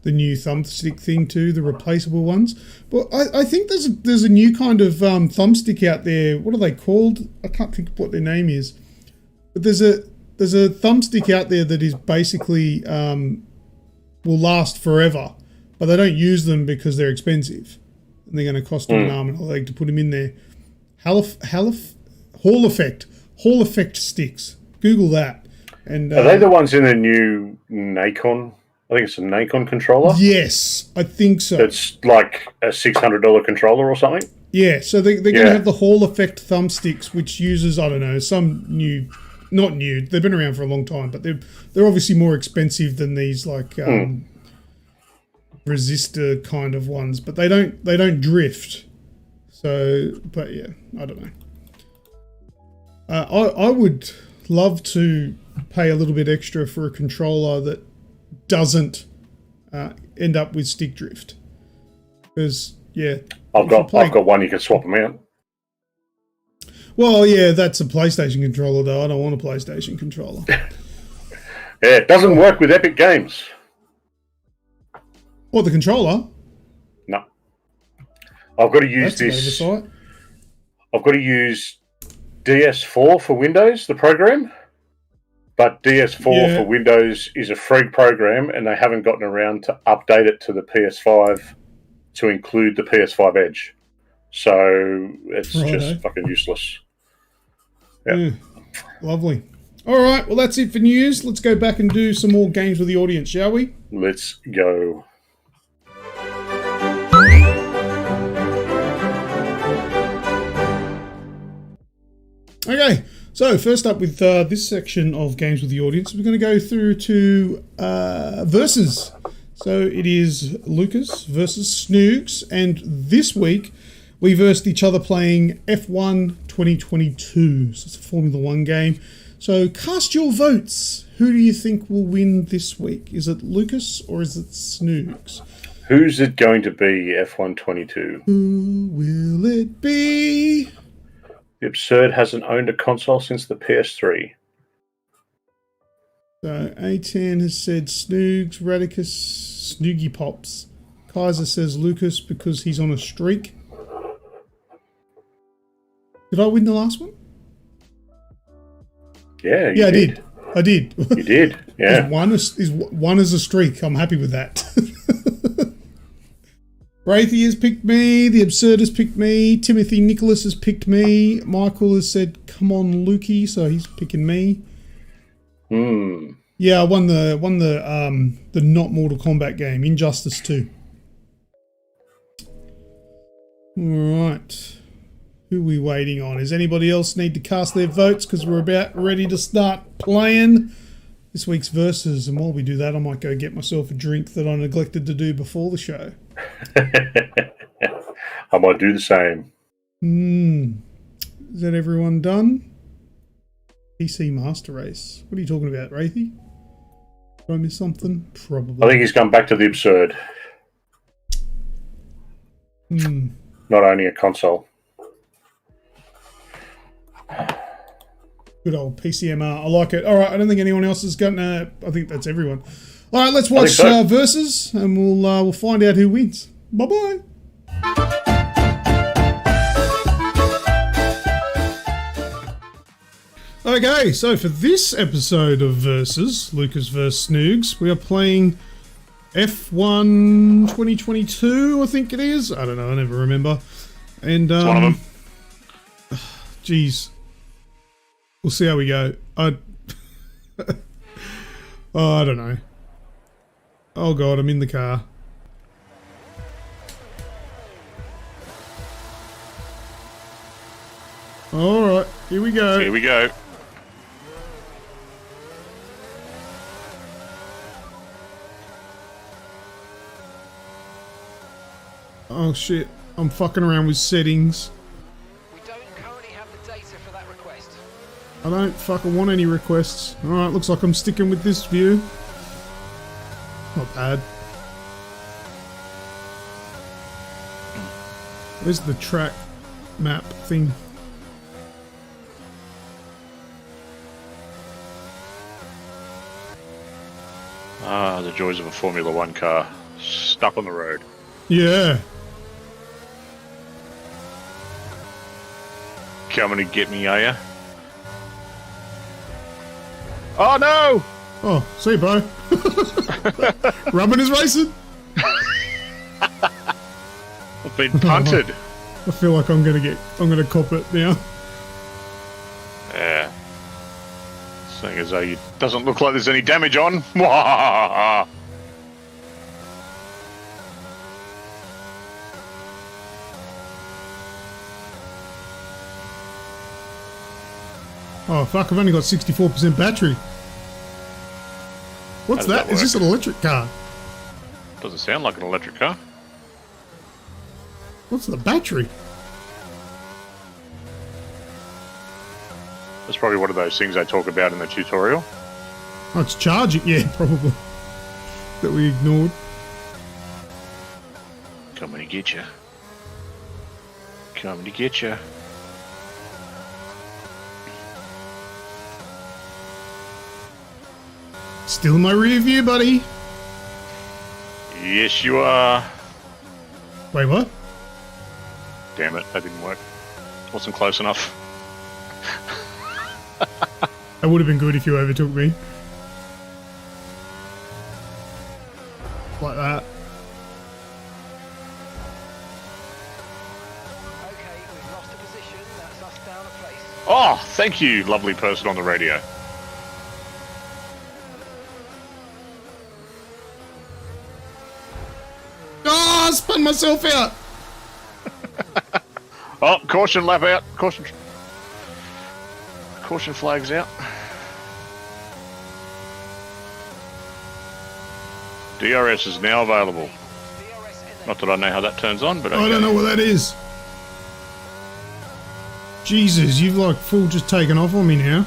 the new thumbstick thing too, the replaceable ones. But I think there's a new kind of thumbstick out there. What are they called? I can't think of what their name is. But there's a thumbstick out there that is basically will last forever, but they don't use them because they're expensive and they're going to cost them an arm and a leg to put them in there. Hall effect sticks. Google that. And are they the ones in the new Nacon? I think it's a Nacon controller. Yes, I think so. It's like a $600 controller or something. Yeah, so they're going to have the Hall effect thumbsticks, which uses, I don't know, some new, not new. They've been around for a long time, but they're obviously more expensive than these like resistor kind of ones. But they don't drift. So, but yeah, I don't know. I would love to pay a little bit extra for a controller that doesn't end up with stick drift, because I've got one you can swap them out. Well, yeah, that's a PlayStation controller though. I don't want a PlayStation controller. Yeah, it doesn't work with Epic Games. What, the controller? No, I've got to use this. Oversight. I've got to use DS4 for Windows, the program. But DS4 for Windows is a free program, and they haven't gotten around to update it to the PS5 to include the PS5 Edge. So it's just fucking useless. Yeah. Lovely. All right, well, that's it for news. Let's go back and do some more games with the audience, shall we? Let's go. Okay. So, first up with this section of Games with the Audience, we're going to go through to Versus. So, it is Lucas versus Snoogs, and this week we versed each other playing F1 2022. So, it's a Formula 1 game. So, cast your votes. Who do you think will win this week? Is it Lucas or is it Snoogs? Who's it going to be, F1 22? Who will it be? The Absurd hasn't owned a console since the PS3. So A10 has said Snoogs, Radicus, Snoogie Pops. Kaiser says Lucas because he's on a streak. Did I win the last one? Yeah, I did. You did, yeah. One is a streak. I'm happy with that. Wraithy has picked me. The Absurd has picked me. Timothy Nicholas has picked me. Michael has said, "Come on, Lukey," so he's picking me. Yeah, I won the not Mortal Kombat game, Injustice 2. All right, who are we waiting on? Does anybody else need to cast their votes? Because we're about ready to start playing this week's Versus. And while we do that, I might go get myself a drink that I neglected to do before the show. I might do the same. Is that everyone done? PC Master Race. What are you talking about, Wraithy? Did I miss something? Probably. I think he's gone back to the Absurd. Not owning a console. Good old PCMR. I like it. All right, I don't think anyone else is going to... I think that's everyone. All right, let's watch Versus, and we'll find out who wins. Bye-bye. Okay, so for this episode of Versus, Lucas vs. Snoogs, we are playing F1 2022, I think it is. I don't know, I never remember. And, it's one of them. Geez. We'll see how we go. I don't know. Oh God, I'm in the car. Alright, here we go. Here we go. Oh shit, I'm fucking around with settings. We don't currently have the data for that request. I don't fucking want any requests. Alright, looks like I'm sticking with this view. Not bad. Where's the track map thing? Ah, the joys of a Formula One car. Stuck on the road. Yeah. Coming to get me, are ya? Oh no! Oh, see you, bro. Rubbing is racing. I've been punted. I feel like I'm gonna cop it now. Yeah. Seeing as though it doesn't look like there's any damage on. Oh fuck, I've only got 64% battery. What's that? Is this an electric car? Doesn't sound like an electric car. What's the battery? That's probably one of those things they talk about in the tutorial. Oh, it's charging. Yeah, probably. That we ignored. Coming to get you. Coming to get you. Still in my rear view, buddy. Yes, you are. Wait, what? Damn it, that didn't work. Wasn't close enough. That would have been good if you overtook me. Like that. Okay, we've lost a position. That's us down a place. Oh, thank you, lovely person on the radio. Oh, I spun myself out. Oh, caution, lap out. Caution. Caution flags out. DRS is now available. Not that I know how that turns on, but okay. I don't know what that is. Jesus, you've like full just taken off on me now.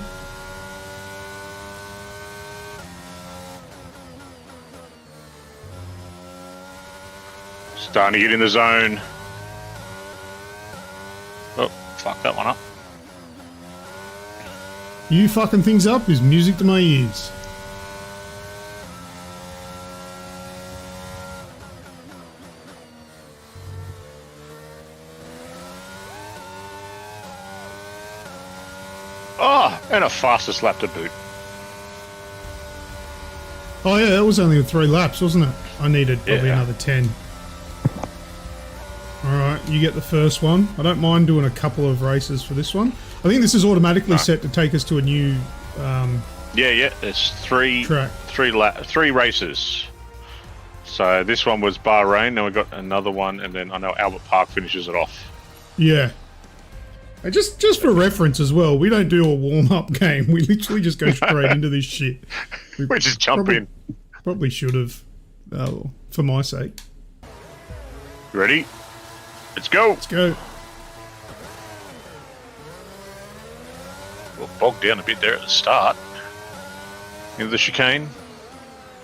Starting to get in the zone. Oh, fuck that one up. You fucking things up is music to my ears. Oh, and a fastest lap to boot. Oh yeah, that was only 3 laps, wasn't it? I needed probably another 10. Alright, you get the first one. I don't mind doing a couple of races for this one. I think this is automatically set to take us to a new Yeah, there's three races. So this one was Bahrain, then we got another one, and then I know Albert Park finishes it off. Yeah. And just for reference as well, we don't do a warm-up game. We literally just go straight into this shit. We just jump in. Probably should have, for my sake. Ready? Let's go. Let's go. We'll bog down a bit there at the start. Into the chicane.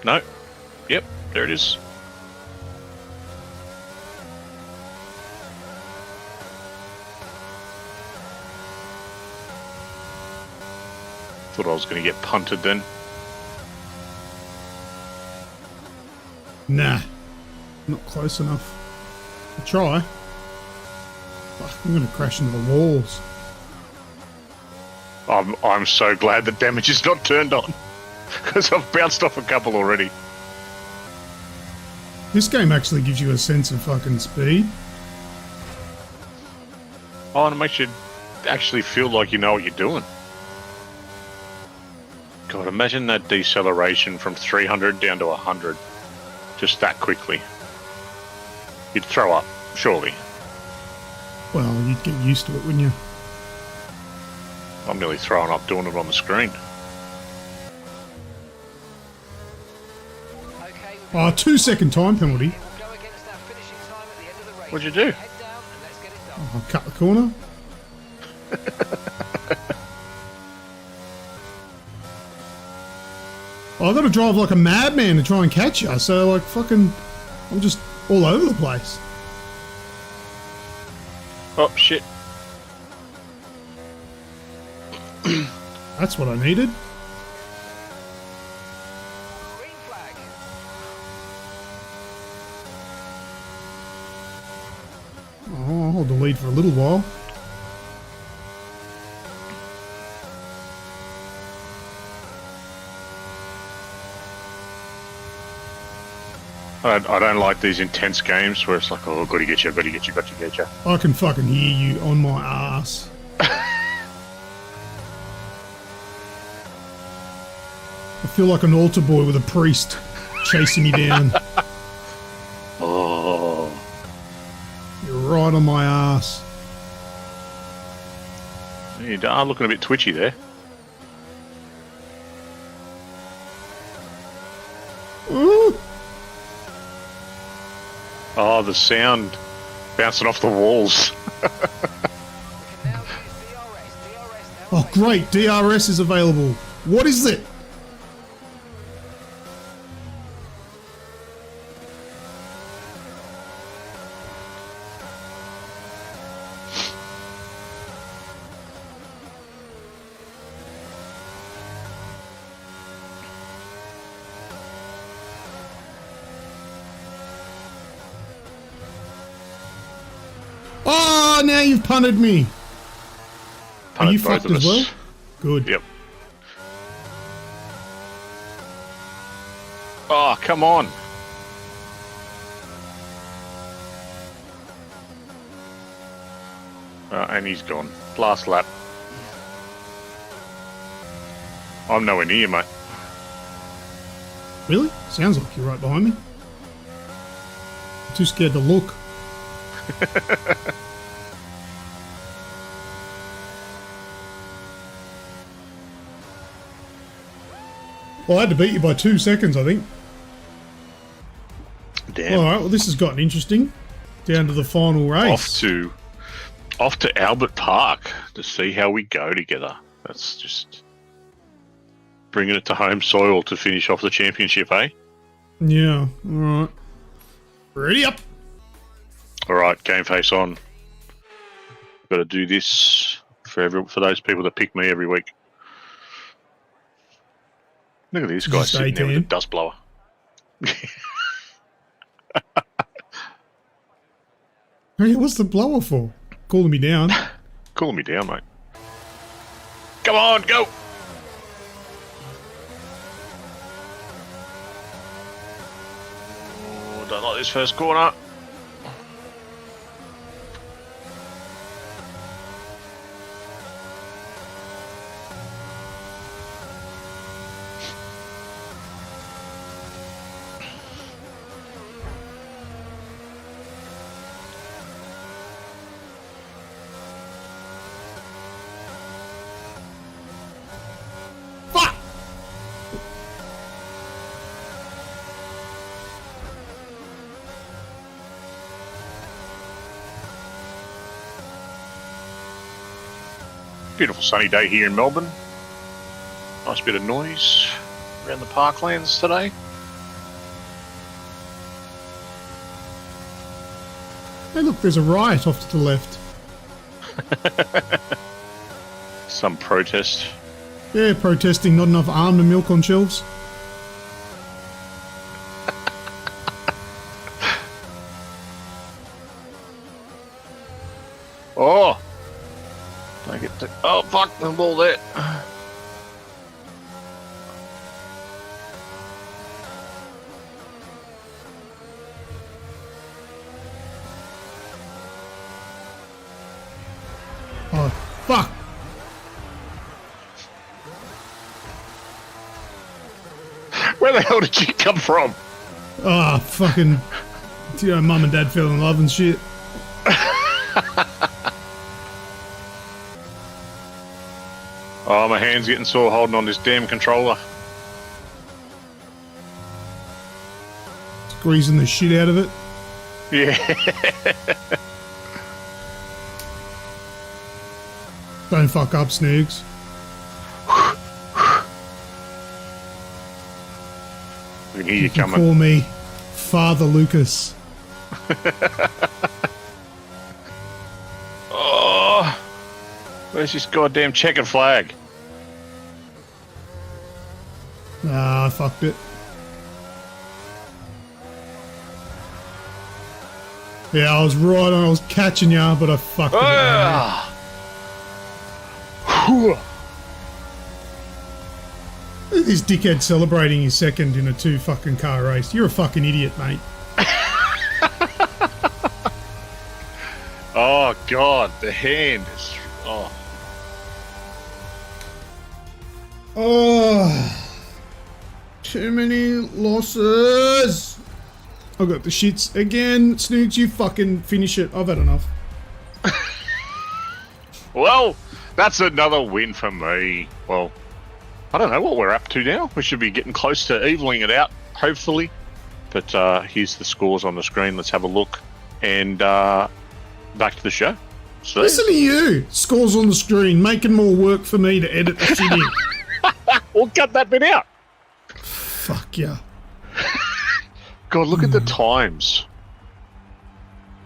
No. Yep, there it is. Thought I was going to get punted then. Nah. Not close enough. I'll try. Fuck, I'm going to crash into the walls. I'm so glad the damage is not turned on. Because I've bounced off a couple already. This game actually gives you a sense of fucking speed. Oh, and it makes you actually feel like you know what you're doing. God, imagine that deceleration from 300 down to 100. Just that quickly. You'd throw up, surely. Well, you'd get used to it, wouldn't you? I'm nearly throwing up doing it on the screen. Okay, Oh, 2-second time penalty. we'll go against our finishing time at the end of the race. What'd you do? Head down and let's get it done. I'll cut the corner. Oh, I've got to drive like a madman to try and catch you, so like fucking, I'm just all over the place. Oh, shit. That's what I needed. Green flag. Oh, I'll hold the lead for a little while. I don't like these intense games where it's like, oh, gotta get you, gotta get you, gotta get you. I can fucking hear you on my ass. I feel like an altar boy with a priest chasing me down. Oh. You're right on my ass. You are looking a bit twitchy there. Ooh. Oh, the sound bouncing off the walls. We can now use DRS. DRS now. Oh, great. DRS is available. What is it? Oh, now you've punted me. Are you Both fucked of as us. well? Good. Yep. Oh, come on. And he's gone. Last lap. I'm nowhere near you, mate. Really? Sounds like you're right behind me. I'm too scared to look. Well, I had to beat you by 2 seconds, I think. Damn. All right. Well, this has gotten interesting. Down to the final race. Off to Albert Park to see how we go together. That's just bringing it to home soil to finish off the championship, eh? Yeah. All right. Ready up. All right, game face on. Got to do this for those people that pick me every week. Look at this guy Just sitting there with a 18. dust blower. Hey, what's the blower for? Calling me down. Calling me down, mate. Come on, go! Oh, don't like this first corner. Fuck! Beautiful sunny day here in Melbourne. Nice bit of noise around the parklands today. Hey, look, there's a riot off to the left. Some protest. Yeah, protesting not enough almond milk on shelves. Oh! Don't get to... Oh, fuck, the ball there. Oh, fuck! Where the hell did you come from? Ah, fucking... You know, mum and dad fell in love and shit. Oh, my hand's getting sore holding on this damn controller. Squeezing the shit out of it. Yeah. Don't fuck up, Snoogs. I can hear you can coming. call me Father Lucas. Where's this goddamn checkered flag? Ah, I fucked it. Yeah, I was right on. I was catching ya, but I fucked it. Look at this dickhead celebrating his second in a 2 fucking car race. You're a fucking idiot, mate. Oh, God. The hand is... Oh. Oh. Too many losses. I got the shits again. Snoogs, you fucking finish it. I've had enough. Well, that's another win for me. Well, I don't know what we're up to now. We should be getting close to evening it out, hopefully. But here's the scores on the screen. Let's have a look. And back to the show. So, listen to you. Scores on the screen, making more work for me to edit the shit in. We'll cut that bit out. Fuck yeah. God, look at the times.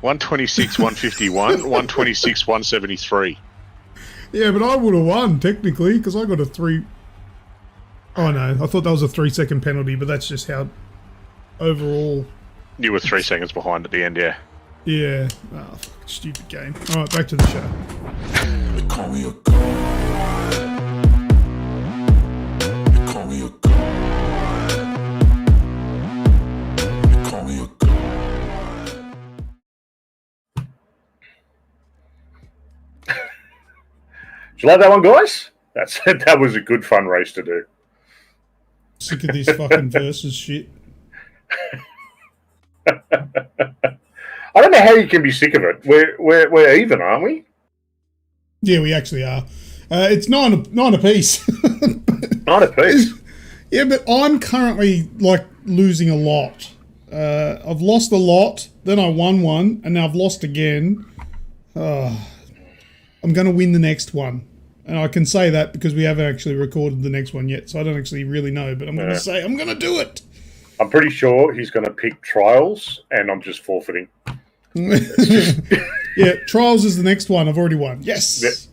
126, 151, 126, 173. Yeah, but I would have won, technically, because I got a 3... Oh, no. I thought that was a 3-second penalty, but that's just how... Overall... You were 3 seconds behind at the end, yeah. Yeah. Oh, fucking stupid game. Alright, back to the show. They call me a god. They call me a god. They call me a god. Did you like that one, guys? That was a good fun race to do. Sick of this fucking versus shit. I don't know how you can be sick of it. We're even, aren't we? Yeah, we actually are. It's nine apiece. 9 apiece. Yeah, but I'm currently like losing a lot. I've lost a lot, then I won one, and now I've lost again. I'm going to win the next one. And I can say that because we haven't actually recorded the next one yet, so I don't actually really know, but I'm going to say I'm going to do it. I'm pretty sure he's going to pick Trials, and I'm just forfeiting. Yeah, Trials is the next one. I've already won. Yes.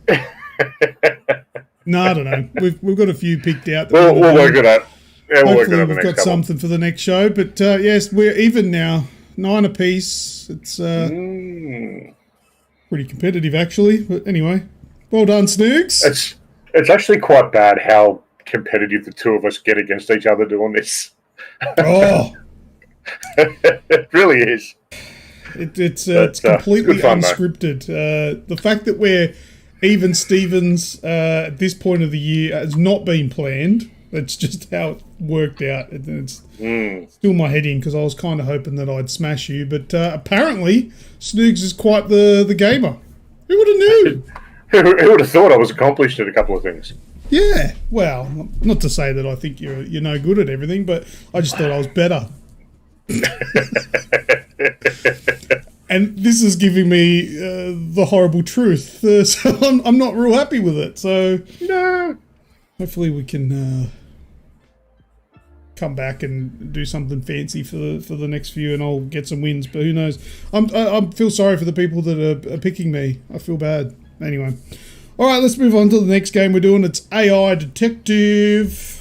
No, I don't know. We've got a few picked out. We'll work it out. Yeah, hopefully we've got something for the next show. But yes, we're even now. 9 apiece. It's pretty competitive, actually. But anyway, well done, Snoogs. It's actually quite bad how competitive the two of us get against each other doing this. Oh, it really is. It's completely fun, unscripted. The fact that we're even Stevens at this point of the year has not been planned. It's just how it worked out. It's still my head in because I was kind of hoping that I'd smash you, but apparently Snoogs is quite the gamer. Who would have knew? Who would have thought I was accomplished at a couple of things? Yeah, well, not to say that I think you're no good at everything, but I just thought I was better. And this is giving me the horrible truth, so I'm not real happy with it. So no, hopefully we can come back and do something fancy for the next few, and I'll get some wins. But who knows? I feel sorry for the people that are picking me. I feel bad. Anyway, all right, let's move on to the next game we're doing. It's AI Detective.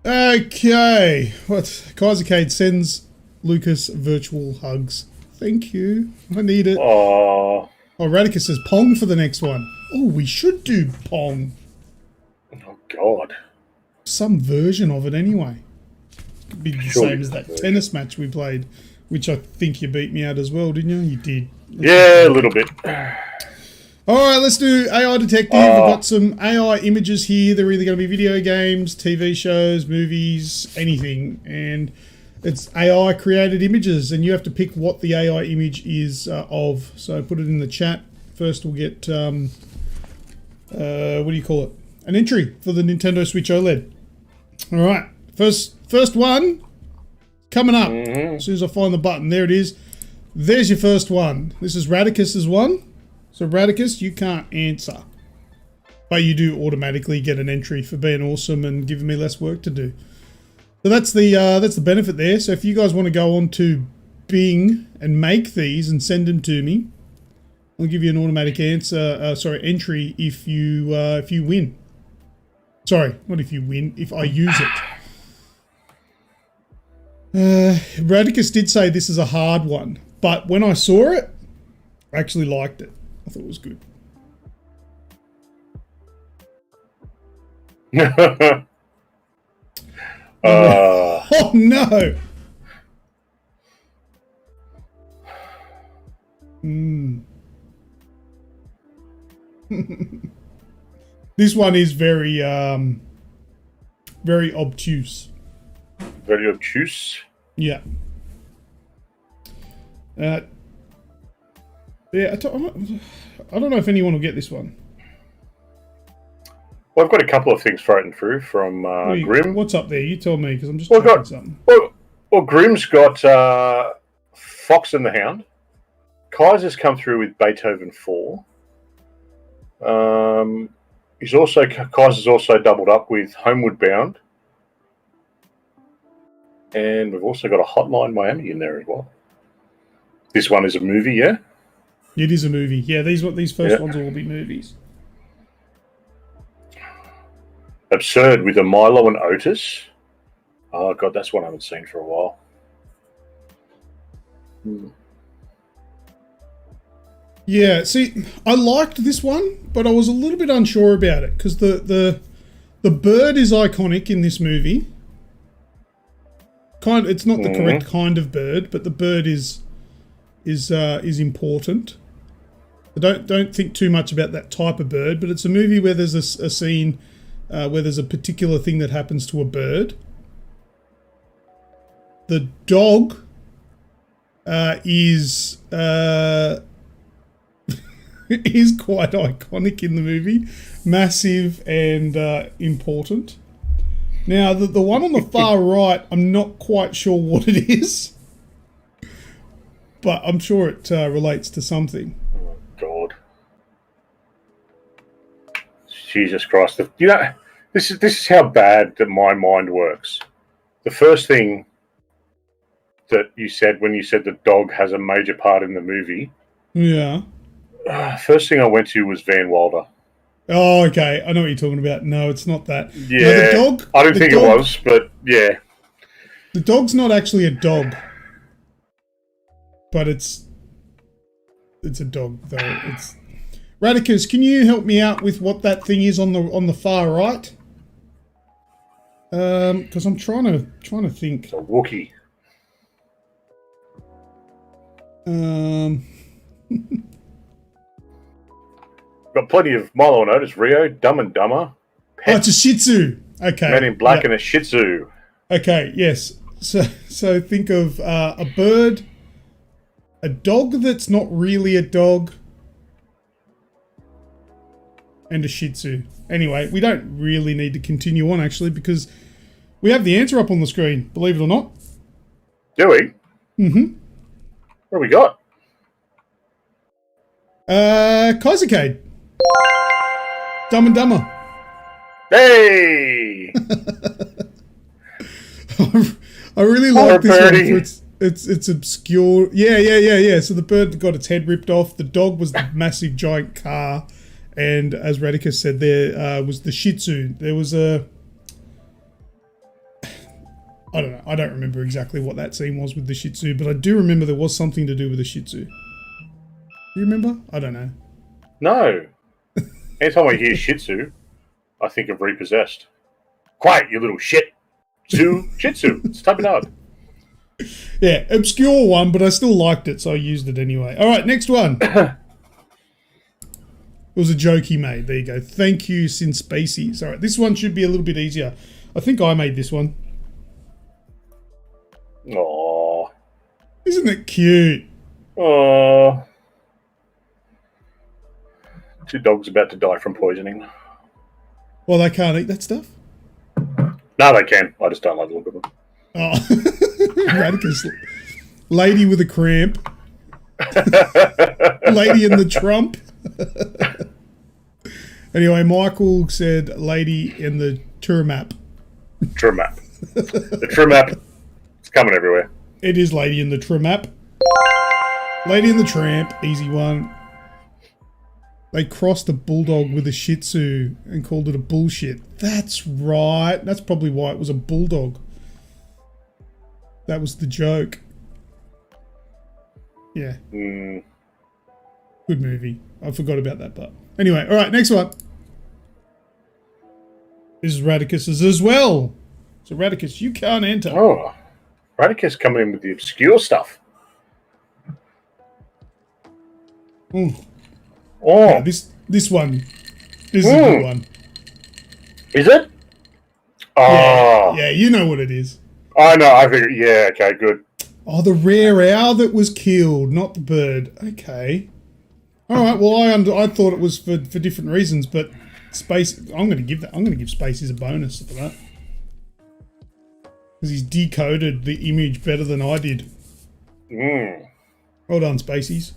Okay, what? Kaisercade sends Lucas virtual hugs. Thank you. I need it. Oh, Radicus says Pong for the next one. Oh, we should do Pong. Oh God. Some version of it anyway. Could be the Surely same as that tennis match we played, which I think you beat me at as well, didn't you? You did. Yeah, a little bit. All right, let's do AI Detective. I've got some AI images here. They're either going to be video games, TV shows, movies, anything. And it's AI created images, and you have to pick what the AI image is of. So put it in the chat. First we'll get, what do you call it? An entry for the Nintendo Switch OLED. All right, first one coming up. As soon as I find the button, there it is. There's your first one. This is Radicus's one. So Radicus, you can't answer, but you do automatically get an entry for being awesome and giving me less work to do. So that's the benefit there. So if you guys want to go on to Bing and make these and send them to me. I'll give you an automatic entry if you win. Sorry, not if you win, if I use it. Radicus did say this is a hard one, but when I saw it, I actually liked it. I thought it was good. Oh no! This one is very very obtuse. Very obtuse? Yeah. Yeah, I don't know if anyone will get this one. Well, I've got a couple of things floating through from Grim. What's up there? You tell me, because I'm just checking something. Well, Grim's got Fox and the Hound. Kaiser's come through with Beethoven 4. Kaiser's also doubled up with Homeward Bound. And we've also got a Hotline Miami in there as well. This one is a movie, yeah? It is a movie. Yeah, these first ones will all be movies. Absurd with a Milo and Otis. Oh, God, that's one I haven't seen for a while. Yeah, see, I liked this one, but I was a little bit unsure about it because the bird is iconic in this movie. It's not the correct kind of bird, but the bird is important. I don't think too much about that type of bird, but it's a movie where there's a scene where there's a particular thing that happens to a bird. The dog is is quite iconic in the movie, massive and important. Now, the one on the far right, I'm not quite sure what it is, but I'm sure it relates to something. Oh, God. Jesus Christ. You know, this is how bad that my mind works. The first thing that you said when you said the dog has a major part in the movie. Yeah. First thing I went to was Van Wilder. Oh, okay. I know what you're talking about. No, it's not that. Yeah. No, the dog, I don't think it was, but yeah. The dog's not actually a dog. But it's a dog, though. It's Radicus, can you help me out with what that thing is on the far right? Because I'm trying to think. It's a Wookiee. Got plenty of Milo and Otis, Rio, Dumb and Dumber. Oh, it's a Shih Tzu. Okay. Man in Black and a Shih Tzu. Okay, yes. So think of a bird, a dog that's not really a dog, and a Shih Tzu. Anyway, we don't really need to continue on, actually, because we have the answer up on the screen, believe it or not. Do we? Mm-hmm. What have we got? Kaisercade. Dumb and Dumber. Hey! I really like this one. It's obscure. Yeah. So the bird got its head ripped off. The dog was the massive giant car. And as Radicus said, there was the Shih Tzu. There was a... I don't know. I don't remember exactly what that scene was with the Shih Tzu, but I do remember there was something to do with the Shih Tzu. Do you remember? I don't know. No. Anytime I hear Shih Tzu, I think of Repossessed. Quiet, you little shit. Shih Tzu. It's typing hard. Yeah, obscure one, but I still liked it, so I used it anyway. All right, next one. It was a joke he made. There you go. Thank you, Sin Spacies. All right, this one should be a little bit easier. I think I made this one. Aww. Isn't it cute? Aww. Two dogs about to die from poisoning. Well, they can't eat that stuff? No, they can. I just don't like the look of them. Oh. Radicus. Lady with a cramp. Lady in the trump. Anyway, Michael said lady in the Turmap. Turmap. The Turmap. It's coming everywhere. It is Lady and the Tramp. Lady and the Tramp, easy one. They crossed a bulldog with a Shih Tzu and called it a bullshit. That's right. That's probably why it was a bulldog. That was the joke. Yeah. Good movie. I forgot about that part. Anyway, all right, next one. This is Radicus's as well. So Radicus, you can't enter. Oh, Radicus coming in with the obscure stuff. Ooh. Oh, Yeah, this one. This is a good one. Is it? Oh, Yeah, you know what it is. I know. I figured. Yeah. Okay. Good. Oh, the rare owl that was killed, not the bird. Okay. All right. Well, I thought it was for different reasons, but Space. I'm going to give Spaces a bonus for that because he's decoded the image better than I did. Well done, Spacies.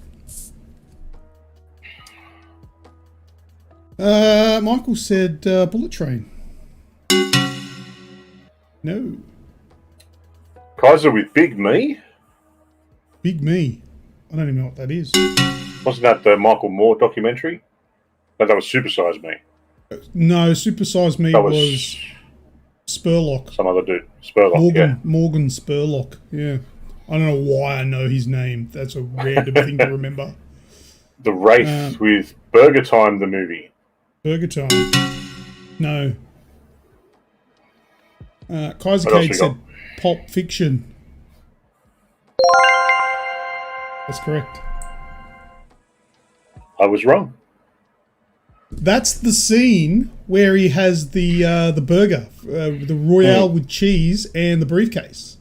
Michael said Bullet Train. No. Kaiser with Big Me. Big Me. I don't even know what that is. Wasn't that the Michael Moore documentary? No, that was Supersize Me. No, Super Size Me That was Spurlock. Some other dude. Spurlock, Morgan Spurlock. Yeah. I don't know why I know his name. That's a random thing to remember. The Wraith with Burger Time, the movie. Burger Time. No. Kaiser Cade said Pulp Fiction. That's correct. I was wrong. That's the scene where he has the burger, the Royale with cheese and the briefcase.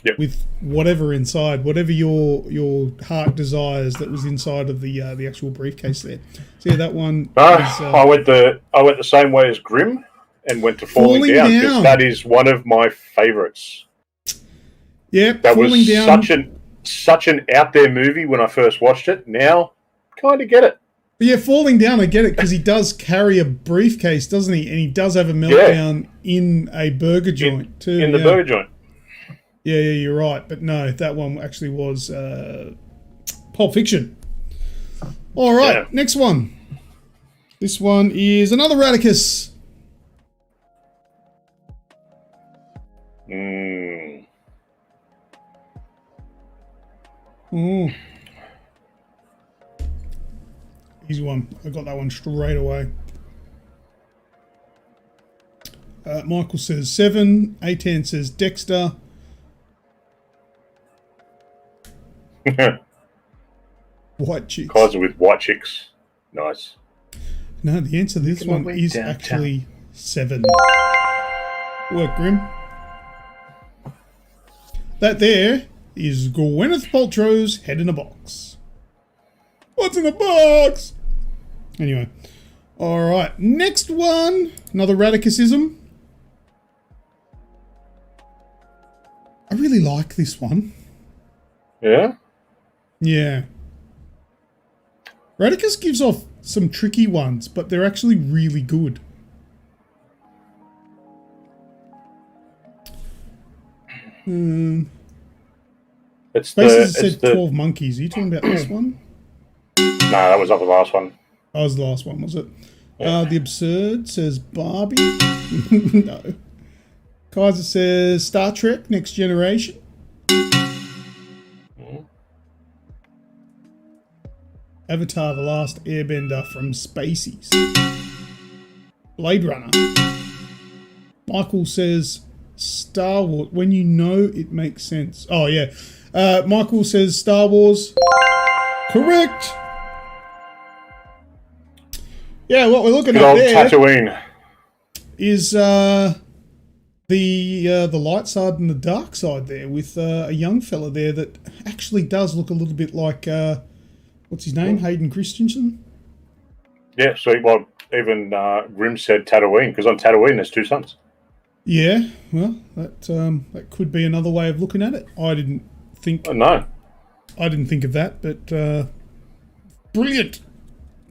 Yep. With whatever inside, whatever your heart desires that was inside of the actual briefcase there. So yeah, that one. I went the same way as Grimm and went to Falling Down because that is one of my favourites. Yeah, that was such an out there movie when I first watched it. Now, kind of get it. But yeah, Falling Down, I get it because he does carry a briefcase, doesn't he? And he does have a meltdown in a burger joint too. In the burger joint. Yeah, you're right. But no, that one actually was Pulp Fiction. All right, next one. This one is another Radicus. Easy one. I got that one straight away. Michael says 7. Atan says Dexter. White chicks. Kaiser with white chicks. Nice. No, the answer to this one is actually 7. Work, Grim. That there is Gwyneth Paltrow's Head in a Box. What's in the box? Anyway. Alright, next one. Another Radicusism. I really like this one. Yeah? Yeah. Radicus gives off some tricky ones, but they're actually really good. It's said 12 Monkeys. Are you talking about this one? No, that was not the last one. That was the last one, was it? Yeah. The Absurd says Barbie. No. Kaiser says Star Trek Next Generation. Avatar The Last Airbender from Spacies. Blade Runner. Michael says Star Wars. When you know it makes sense. Oh, yeah. Michael says Star Wars. Correct. Yeah, what we're looking at there Tatooine is the light side and the dark side there with a young fella there that actually does look a little bit like what's his name? Hayden Christensen? Yeah, so well, even Grimm said Tatooine, because on Tatooine there's 2 suns. Yeah, well, that could be another way of looking at it. I didn't think... No. I didn't think of that, but brilliant.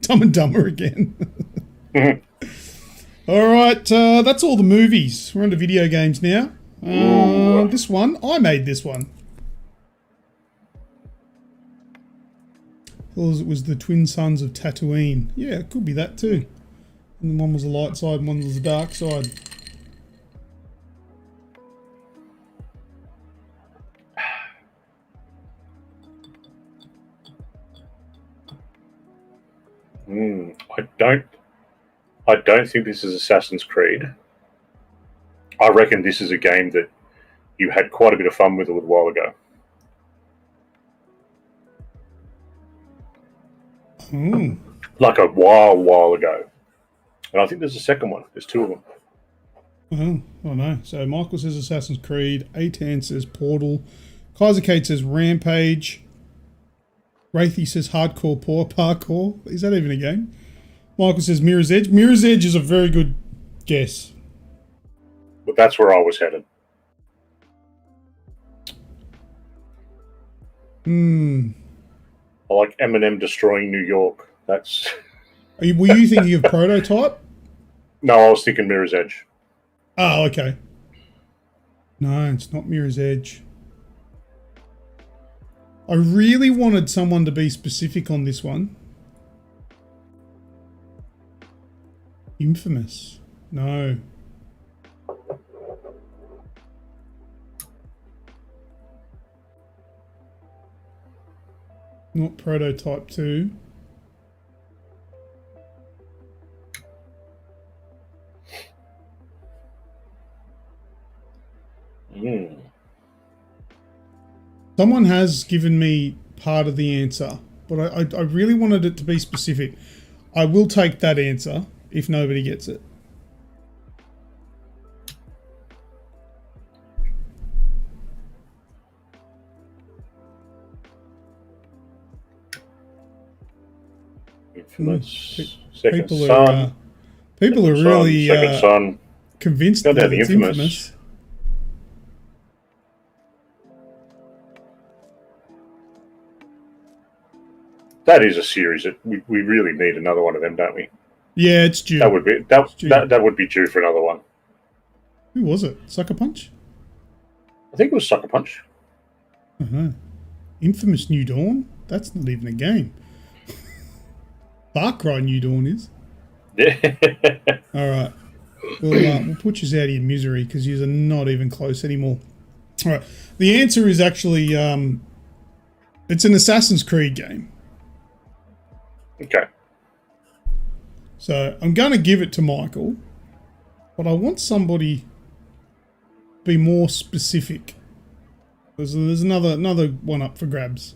Dumb and Dumber again. All right, that's all the movies. We're on to video games now. This one, I made this one. Or it was the twin sons of Tatooine. Yeah, it could be that too. And one was the light side and one was the dark side. I don't think this is Assassin's Creed. I reckon this is a game that you had quite a bit of fun with a little while ago. Like a while ago. And I think there's a second one. There's two of them. Oh no. So Michael says Assassin's Creed. Atan says Portal. Kaiser Kate says Rampage. Wraithy says Hardcore Poor Parkour. Is that even a game? Michael says Mirror's Edge. Mirror's Edge is a very good guess. But that's where I was headed. I like Eminem destroying New York. That's. Were you thinking of Prototype? No, I was thinking Mirror's Edge. Oh, okay. No, it's not Mirror's Edge. I really wanted someone to be specific on this one. Infamous. No. Not Prototype 2. Someone has given me part of the answer, but I really wanted it to be specific. I will take that answer if nobody gets it. Infamous. Second Son. People are really Second Son. Convinced that it's infamous. That is a series that we really need another one of them, don't we? Yeah, it's due. That would be due for another one. Who was it? Sucker Punch? I think it was Sucker Punch. Infamous New Dawn? That's not even a game. Far Cry New Dawn is. Yeah. All right. We'll put you out of your misery because you're not even close anymore. All right. The answer is actually it's an Assassin's Creed game. Okay. So I'm going to give it to Michael, but I want somebody to be more specific. There's another one up for grabs.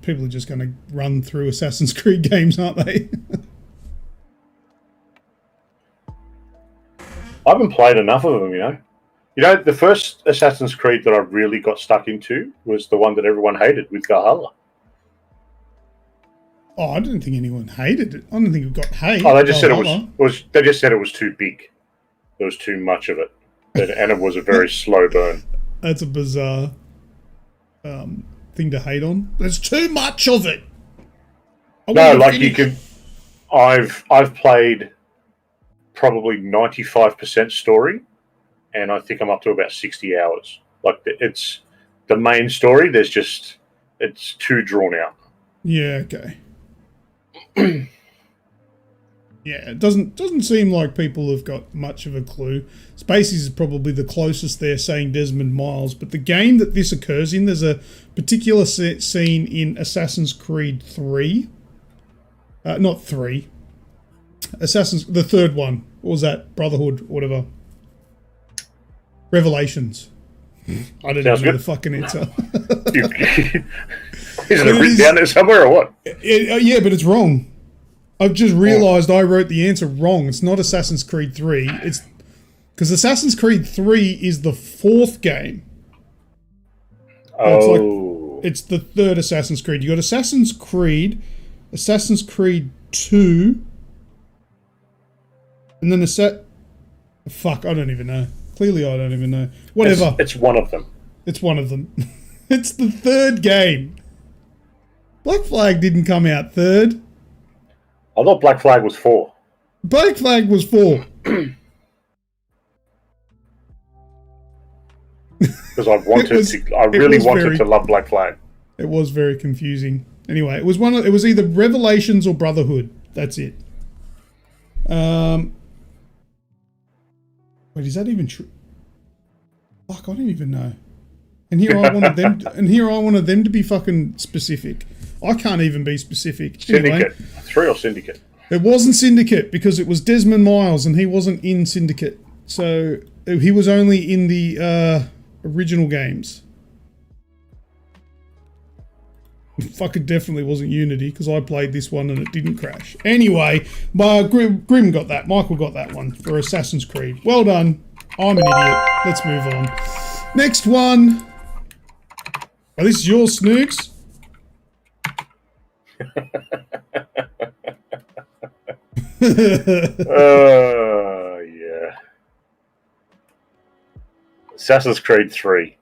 People are just going to run through Assassin's Creed games, aren't they? I haven't played enough of them, you know. You know, the first Assassin's Creed that I really got stuck into was the one that everyone hated with Valhalla. Oh, I didn't think anyone hated it. I don't think it got hate. Oh, they just said it was. They just said it was too big. There was too much of it, and it was a very slow burn. That's a bizarre thing to hate on. There's too much of it. No, like you can. I've played probably 95% story, and I think I'm up to about 60 hours. Like it's the main story. It's too drawn out. Yeah. Okay. Yeah, it doesn't seem like people have got much of a clue. Spaces is probably the closest they're saying Desmond Miles, but the game that this occurs in, there's a particular scene in Assassin's Creed 3. Not 3. The third one. What was that? Brotherhood, or whatever. Revelations. I don't know the fucking answer. Isn't it written down there somewhere or what? Yeah, but it's wrong. I've just realised I wrote the answer wrong. It's not Assassin's Creed 3. It's because Assassin's Creed 3 is the fourth game. Oh. It's the third Assassin's Creed. You got Assassin's Creed 2, and then fuck, I don't even know. Clearly, I don't even know. Whatever. It's one of them. It's one of them. It's the third game. Black Flag didn't come out third. I thought Black Flag was 4. Black Flag was 4. Because I really wanted to love Black Flag. It was very confusing. Anyway, it was it was either Revelations or Brotherhood. That's it. Wait, is that even true? Fuck, I don't even know. And here I wanted them. And here I wanted them to be fucking specific. I can't even be specific. Syndicate. Anyway, 3 or Syndicate? it wasn't Syndicate because it was Desmond Miles and he wasn't in Syndicate. So he was only in the original games. Fucking definitely wasn't Unity because I played this one and it didn't crash. Anyway, Grim got that. Michael got that one for Assassin's Creed. Well done. I'm an idiot. Let's move on. Next one. Oh, this is yours, Snoogs. Yeah. Assassin's Creed 3.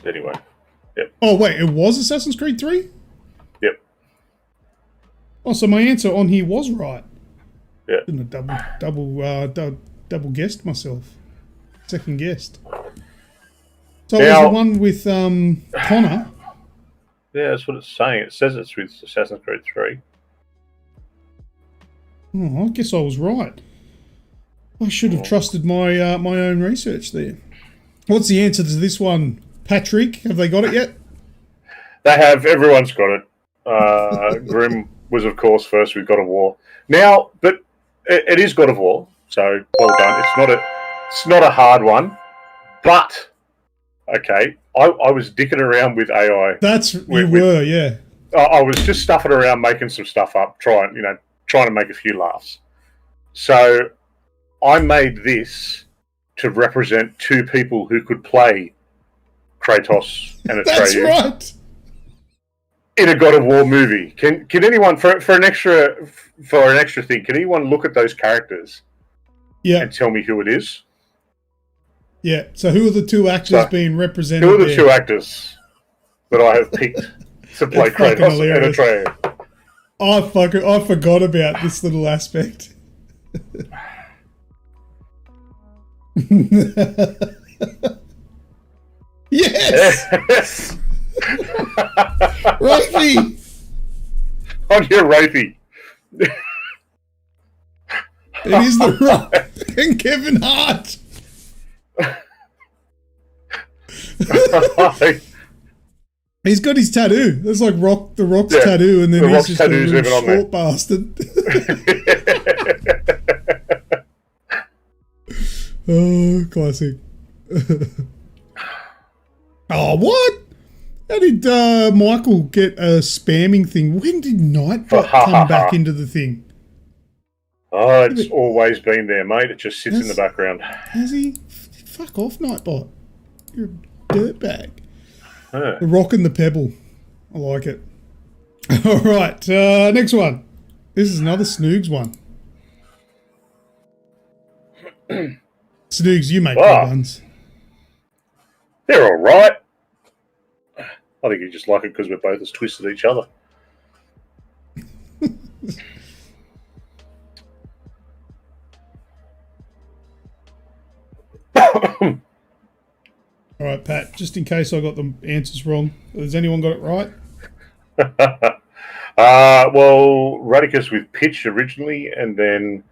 Anyway. Yep. Oh, wait, it was Assassin's Creed 3? Yep. Oh, so my answer on here was right. Yeah. Didn't I double guessed myself. Second guessed. So it was the one with Connor. Yeah, that's what it's saying. It says it's with Assassin's Creed 3. Oh, I guess I was right. I should have trusted my my own research there. What's the answer to this one, Patrick? Have they got it yet? They have. Everyone's got it. Grim was, of course, first with God of War. Now, but it is God of War, so well done. It's not a hard one, but okay. I was dicking around with AI. Yeah. I was just stuffing around, making some stuff up, trying to make a few laughs. So I made this to represent two people who could play Kratos and Atreus. That's right. In a God of War movie. Can anyone for an extra thing? Can anyone look at those characters? Yeah. And tell me who it is? Yeah. So who are the two actors being represented? Who are the two actors that I have picked to play Kratos and Atreus? I forgot about this little aspect. Yes. Rafie. On your Rafie. It is The Rock and Kevin Hart. He's got his tattoo. That's like The Rock's tattoo, and then he's just a little short bastard. Oh, classic. Oh, what? How did Michael get a spamming thing? When did Nightbot come back into the thing? Oh, it's always been there, mate. It just sits in the background. Has he? Fuck off, Nightbot. You're a dirtbag. Huh. The Rock and the Pebble. I like it. All right, next one. This is another Snoogs one. Snoogs, you make good ones. They're all right. I think you just like it because we're both as twisted each other. All right, Pat, just in case I got the answers wrong, has anyone got it right? Well, Radicus with Pitch originally, and then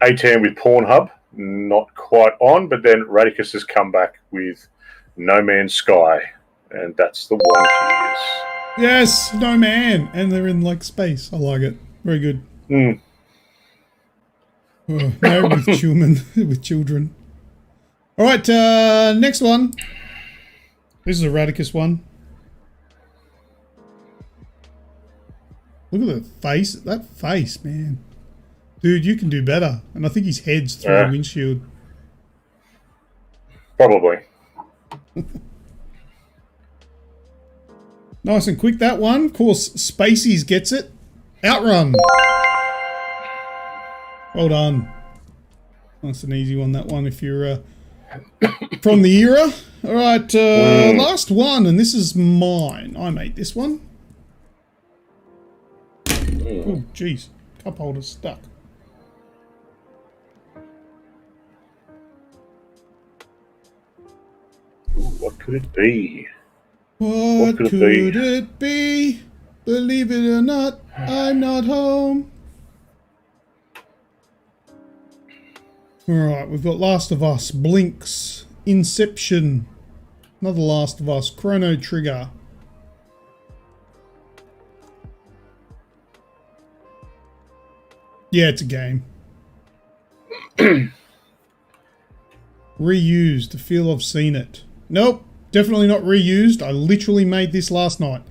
A-Tan with Pornhub. Not quite on, but then Radicus has come back with No Man's Sky, and that's the one he is. Yes, No Man, and they're in like space. I like it. Very good. Mm. Oh, married with children. All right, next one. This is a Radicus one. Look at the face. That face, man. Dude, you can do better. And I think his head's through the windshield. Probably. Nice and quick, that one. Of course, Spaceys gets it. Outrun. Well done. Nice and easy one, that one, if you're from the era. All right, last one, and this is mine. I made this one. Oh, jeez. Cup holder's stuck. What could it be? What could it be? Believe it or not, I'm not home. Alright, we've got Last of Us, Blinks, Inception, another Last of Us, Chrono Trigger. Yeah, it's a game. Reused, I feel I've seen it. Nope, definitely not reused. I literally made this last night.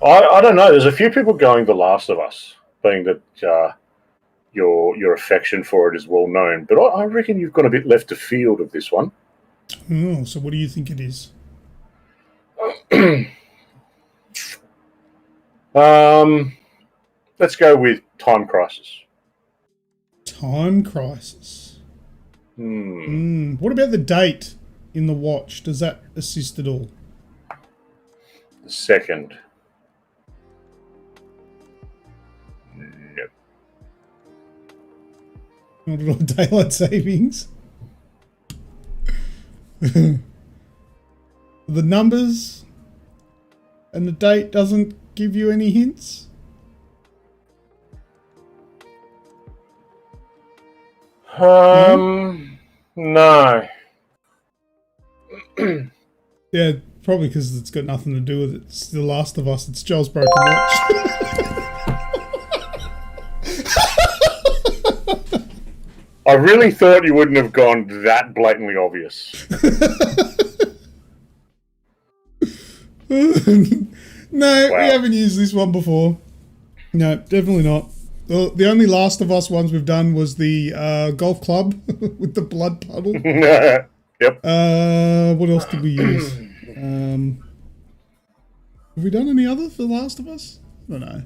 I don't know. There's a few people going The Last of Us, being that your affection for it is well known. But I reckon you've got a bit left of field of this one. Oh, so what do you think it is? Let's go with Time Crisis. Time Crisis. What about the date in the watch? Does that assist at all? The second. Nope. Not at all. Daylight savings. The numbers and the date doesn't give you any hints? No. Yeah, probably because it's got nothing to do with it. It's The Last of Us. It's Joel's broken watch. I really thought you wouldn't have gone that blatantly obvious. No, we haven't used this one before. No, definitely not. The only Last of Us ones we've done was the golf club with the blood puddle. Yep. What else did we use? Have we done any other for The Last of Us? I don't know.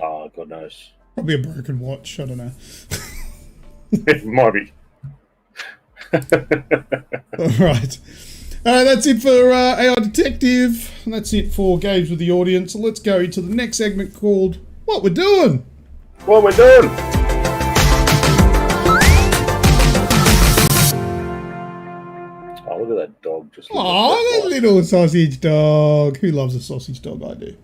Oh, God knows. Probably a broken watch. I don't know. It might be. All right. That's it for AI Detective. And that's it for Games with the Audience. So let's go into the next segment called What We're Doing. What we're doing. Oh, look at that dog. Just Oh, that little sausage dog. Who loves a sausage dog? I do.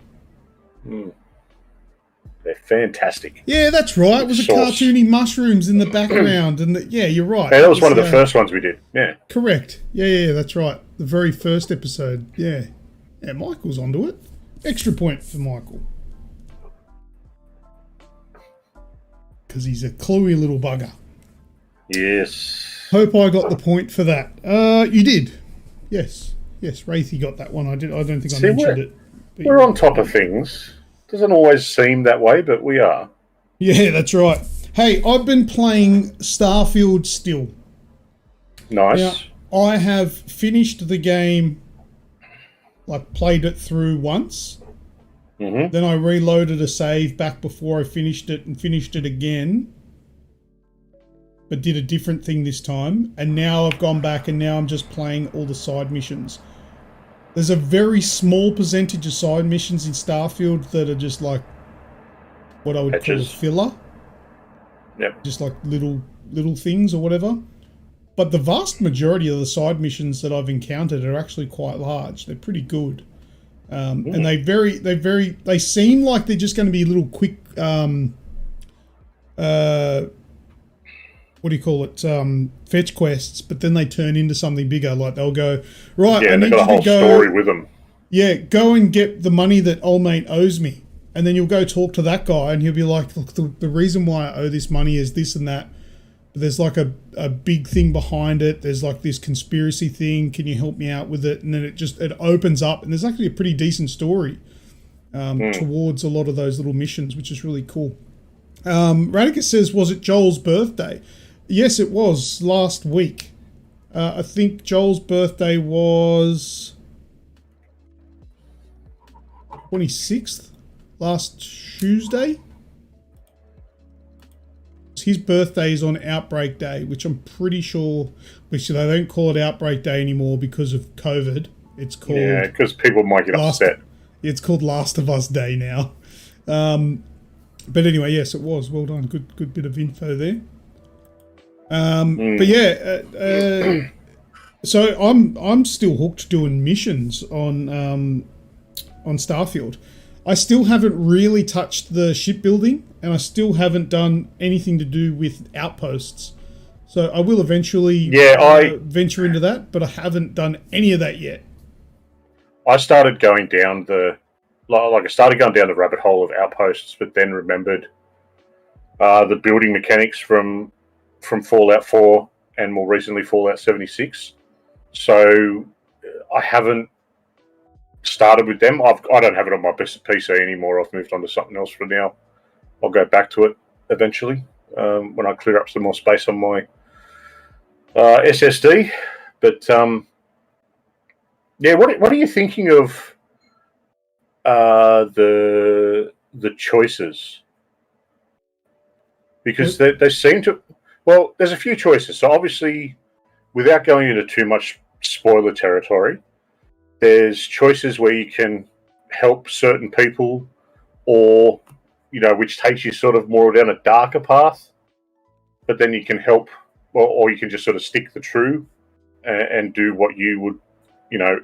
They're fantastic. Yeah, that's right. It was a cartoony mushrooms in the background. And yeah, you're right. Yeah, that was one of the first ones we did. Yeah. Correct. Yeah, that's right. The very first episode. Yeah. Yeah, Michael's onto it. Extra point for Michael. Because he's a cluey little bugger. Yes. Hope I got the point for that. You did. Yes. Yes, Wraithy got that one. I don't think I mentioned it. We're on top of things. Doesn't always seem that way, but we are. Yeah, that's right. Hey, I've been playing Starfield still. Nice. Now, I have finished the game, like played it through once. Mm-hmm. Then I reloaded a save back before I finished it and finished it again. But did a different thing this time. And now I've gone back and now I'm just playing all the side missions. There's a very small percentage of side missions in Starfield that are just like what I would call a filler. Yep. Just like little things or whatever. But the vast majority of the side missions that I've encountered are actually quite large. They're pretty good. And they seem like they're just going to be little quick what do you call it? Fetch quests, but then they turn into something bigger. Like they'll go, right, yeah, I need they've got a whole story with them. Yeah, go and get the money that old mate owes me. And then you'll go talk to that guy and he'll be like, look, the reason why I owe this money is this and that. But there's like a big thing behind it. There's like this conspiracy thing. Can you help me out with it? And then it opens up and there's actually a pretty decent story towards a lot of those little missions, which is really cool. Radicus says, was it Joel's birthday? Yes, it was last week. I think Joel's birthday was 26th, last Tuesday. His birthday is on Outbreak Day, which I'm pretty sure, which they don't call it Outbreak Day anymore because of COVID. It's called... Yeah, because people might get upset. It's called Last of Us Day now. But anyway, yes, it was. Well done. Good bit of info there. But yeah, so I'm still hooked doing missions on Starfield. I still haven't really touched the shipbuilding, and I still haven't done anything to do with outposts. So I will eventually venture into that, but I haven't done any of that yet. I started going down the rabbit hole of outposts, but then remembered the building mechanics from Fallout 4 and more recently Fallout 76. So I haven't started with them. I don't have it on my PC anymore. I've moved on to something else for now. I'll go back to it eventually when I clear up some more space on my SSD. But yeah, what are you thinking of the choices? Because they seem to. Well, there's a few choices. So obviously, without going into too much spoiler territory, there's choices where you can help certain people, or which takes you sort of more down a darker path. But then you can help, or you can just sort of stick the true and do what you would,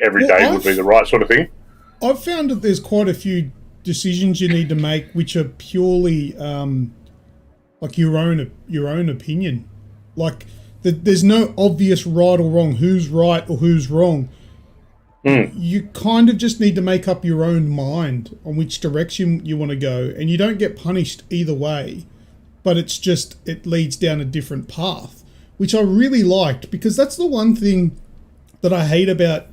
every day would be the right sort of thing. I've found that there's quite a few decisions you need to make which are purely like your own opinion. Like there's no obvious right or wrong, who's right or who's wrong. You kind of just need to make up your own mind on which direction you want to go, and you don't get punished either way, but it leads down a different path, which I really liked, because that's the one thing that I hate about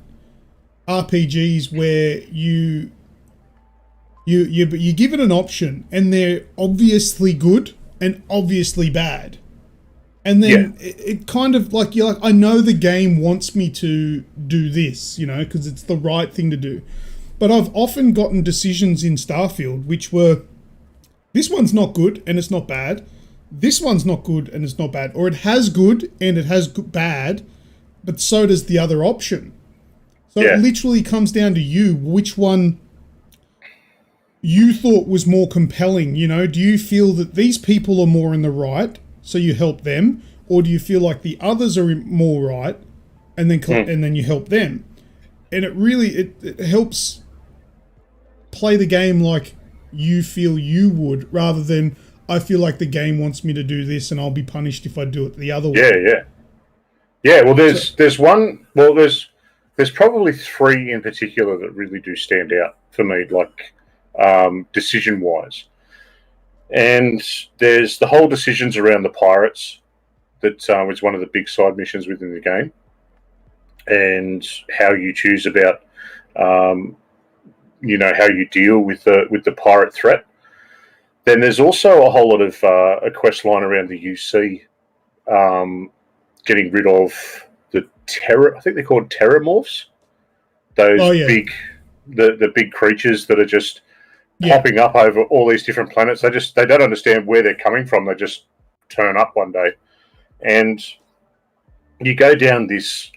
RPGs where you give it an option and they're obviously good and obviously bad. And then it kind of like, you're like, I know the game wants me to do this, because it's the right thing to do. But I've often gotten decisions in Starfield which were, this one's not good and it's not bad. This one's not good and it's not bad. Or it has good and it has bad, but so does the other option. So it literally comes down to you, which one you thought was more compelling. Do you feel that these people are more in the right, so you help them, or do you feel like the others are more right, and then you help them? And it really it helps play the game like you feel you would, rather than I feel like the game wants me to do this and I'll be punished if I do it the other way. Yeah. Well, there's one. Well, there's probably three in particular that really do stand out for me, like decision wise. And there's the whole decisions around the pirates that was one of the big side missions within the game, and how you choose about, how you deal with the pirate threat. Then there's also a whole lot of a quest line around the UC, getting rid of the I think they're called terramorphs. Those the big creatures that are just popping up over all these different planets. They don't understand where they're coming from. They just turn up one day, and you go down this.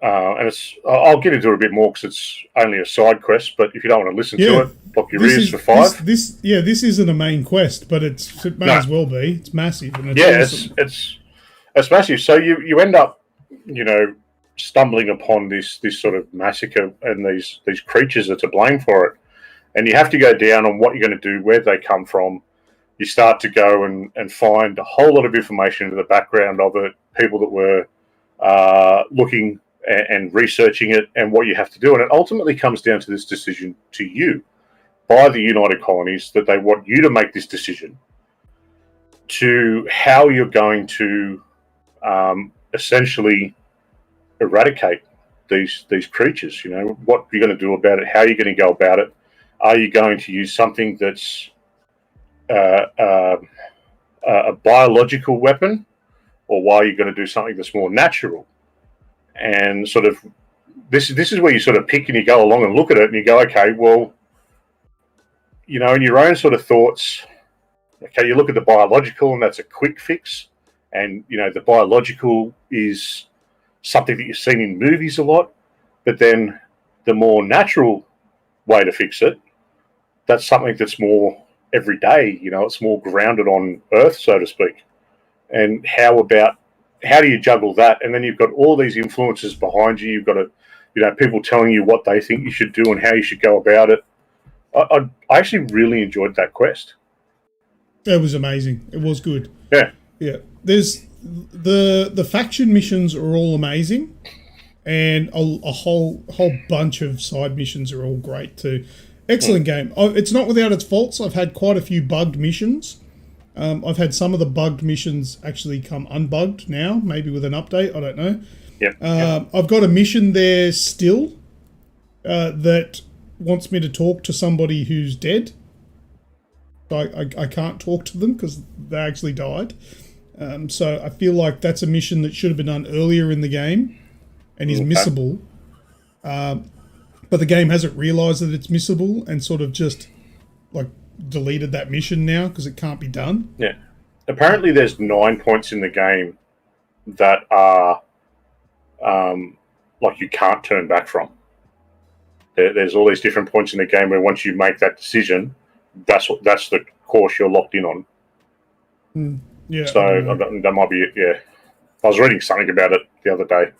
And I'll get into it a bit more because it's only a side quest. But if you don't want to listen to it, block your ears for 5. This isn't a main quest, but it may as well be. It's massive. And awesome. It's massive. So you end up, stumbling upon this sort of massacre, and these creatures are to blame for it. And you have to go down on what you're going to do, where they come from. You start to go and find a whole lot of information into the background of it, people that were looking and researching it, and what you have to do. And it ultimately comes down to this decision to you by the United Colonies, that they want you to make this decision to how you're going to essentially eradicate these creatures. What you're going to do about it, how you're going to go about it. Are you going to use something that's a biological weapon, or why are you going to do something that's more natural? And sort of this is where you sort of pick and you go along and look at it and you go, okay, well, in your own sort of thoughts, okay, you look at the biological and that's a quick fix. And, the biological is something that you've seen in movies a lot. But then the more natural way to fix it, that's something that's more every day. It's more grounded on Earth, so to speak. And how do you juggle that? And then you've got all these influences behind you. You've got people telling you what they think you should do and how you should go about it. I actually really enjoyed that quest. It was amazing. It was good. Yeah. Yeah. There's the faction missions are all amazing, and a whole bunch of side missions are all great too. Excellent game. It's not without its faults. I've had quite a few bugged missions. I've had some of the bugged missions actually come unbugged now, maybe with an update. I don't know. Yep. I've got a mission there still that wants me to talk to somebody who's dead. I can't talk to them because they actually died. So I feel like that's a mission that should have been done earlier in the game and is missable. But the game hasn't realised that it's missable and sort of just like deleted that mission now because it can't be done. Yeah. Apparently there's 9 points in the game that are like you can't turn back from. There's all these different points in the game where once you make that decision, that's the course you're locked in on. Yeah. So that might be it. Yeah. I was reading something about it the other day.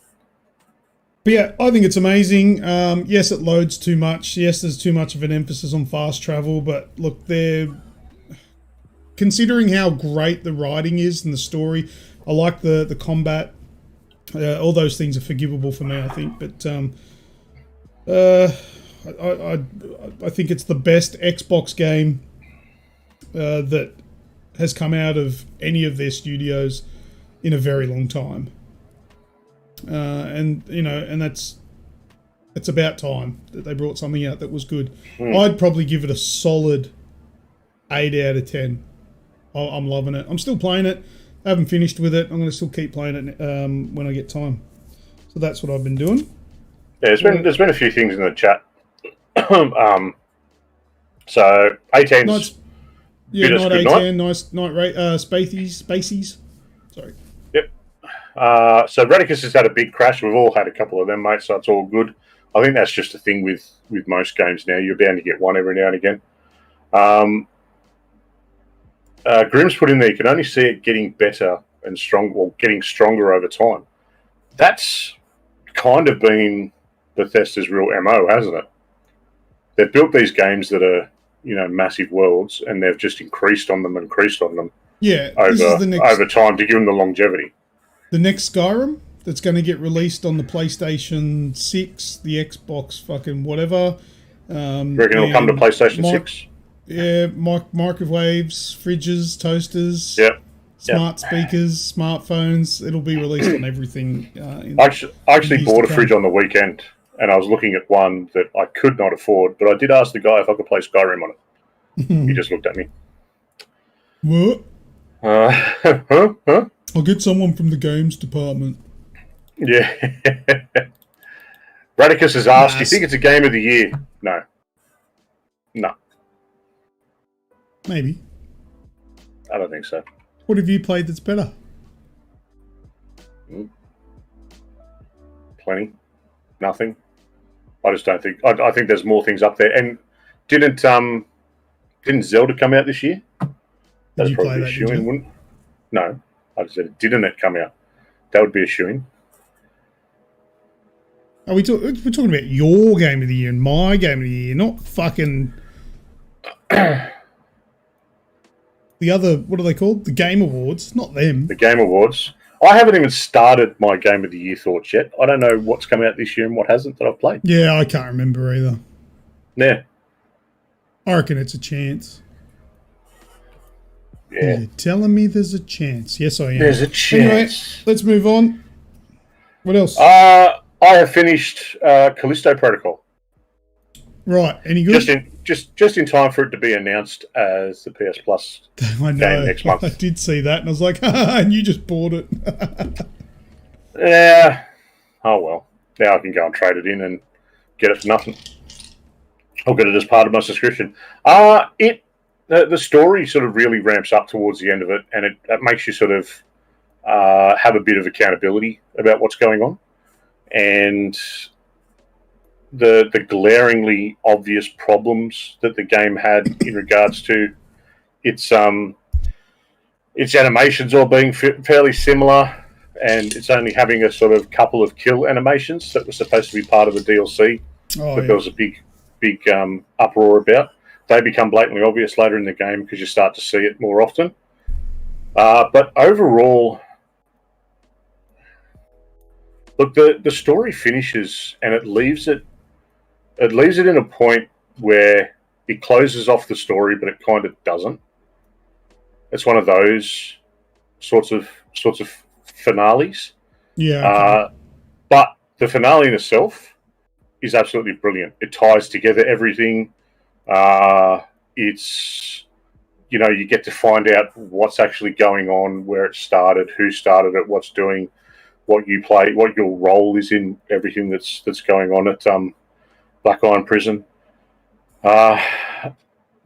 But yeah, I think it's amazing. Yes, it loads too much. Yes, there's too much of an emphasis on fast travel. But look, considering how great the writing is and the story, I like the combat. All those things are forgivable for me, I think. But I think it's the best Xbox game that has come out of any of their studios in a very long time. And it's about time that they brought something out that was good. I'd probably give it a solid 8 out of 10. I'm loving it. I'm still playing it. I haven't finished with it. I'm going to still keep playing it when I get time. So that's what I've been doing. Yeah, there's been a few things in the chat. So 18's nice, yeah, night 18, nice night rate. Spacies. Sorry. Yep. So Redicus has had a big crash. We've all had a couple of them, mate. So it's all good. I think that's just a thing with most games now. You're bound to get one every now and again. Grim's put in there. You can only see it getting better and getting stronger over time. That's kind of been Bethesda's real MO, hasn't it? They've built these games that are, massive worlds, and they've just increased on them. Yeah, over time to give them the longevity. The next Skyrim that's going to get released on the PlayStation 6, the Xbox fucking whatever. Reckon it'll come to PlayStation 6? Yeah, microwaves, fridges, toasters. Yep. Smart speakers, smartphones. It'll be released on everything. I actually bought a fridge on the weekend, and I was looking at one that I could not afford, but I did ask the guy if I could play Skyrim on it. He just looked at me. What? Huh? I'll get someone from the games department. Yeah. Radicus has asked, do you think it's a game of the year? No. Maybe. I don't think so. What have you played that's better? Plenty. Nothing. I just don't think... I think there's more things up there. And didn't Zelda come out this year? That's probably a shoo-in, wouldn't it? No. I just said, didn't it come out? That would be a shoo-in. We're talking about your game of the year and my game of the year, not fucking... The other, what are they called? The Game Awards, not them. The Game Awards. I haven't even started my Game of the Year thoughts yet. I don't know what's come out this year and what hasn't that I've played. Yeah, I can't remember either. Yeah. I reckon it's a chance. Yeah. You're telling me there's a chance. Yes, I am. There's a chance. Anyway, let's move on. What else? I have finished Callisto Protocol. Right. Any good? Just in time for it to be announced as the PS Plus game next month. I did see that, and I was like, and you just bought it. Yeah. Oh, well. Now I can go and trade it in and get it for nothing. I'll get it as part of my subscription. The story sort of really ramps up towards the end of it, and it makes you sort of have a bit of accountability about what's going on. And the glaringly obvious problems that the game had in regards to its its animations all being fairly similar, and it's only having a sort of couple of kill animations that were supposed to be part of the DLC that there was a big uproar about. They become blatantly obvious later in the game because you start to see it more often. But overall, look, the story finishes and it leaves it in a point where it closes off the story, but it kind of doesn't. It's one of those sorts of finales. Yeah. But the finale in itself is absolutely brilliant. It ties together everything. It's, you get to find out what's actually going on, where it started, who started it, what's doing, what you play, what your role is in everything that's going on at Black Iron Prison.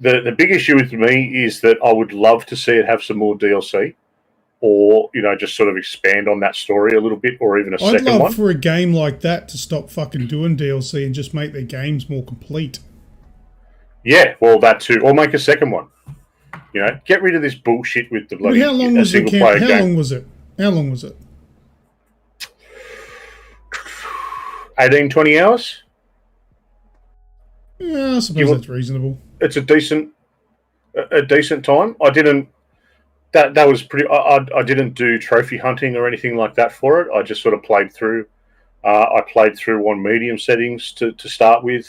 The big issue with me is that I would love to see it have some more DLC, or just sort of expand on that story a little bit, or even a second one. I'd love for a game like that to stop fucking doing DLC and just make their games more complete. Yeah, well, that too, or make a second one. Get rid of this bullshit with the bloody single player game. How long was it? How long was it? 18, 20 hours. Yeah, I suppose that's reasonable. It's a decent time. I didn't. That was pretty. I didn't do trophy hunting or anything like that for it. I just sort of played through. I played through on medium settings to start with.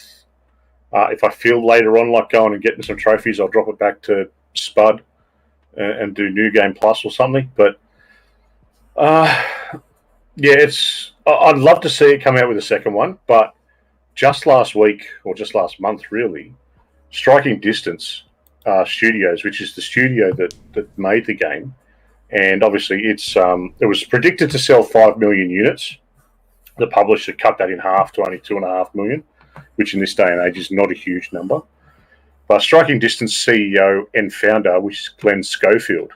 If I feel later on like going and getting some trophies, I'll drop it back to Spud and do New Game Plus or something. But it's. I'd love to see it come out with a second one, but just last week or just last month, really, Striking Distance Studios, which is the studio that made the game, and obviously it was predicted to sell 5 million units. The publisher cut that in half to only 2.5 million, which in this day and age is not a huge number. But Striking Distance CEO and founder, which is Glenn Schofield.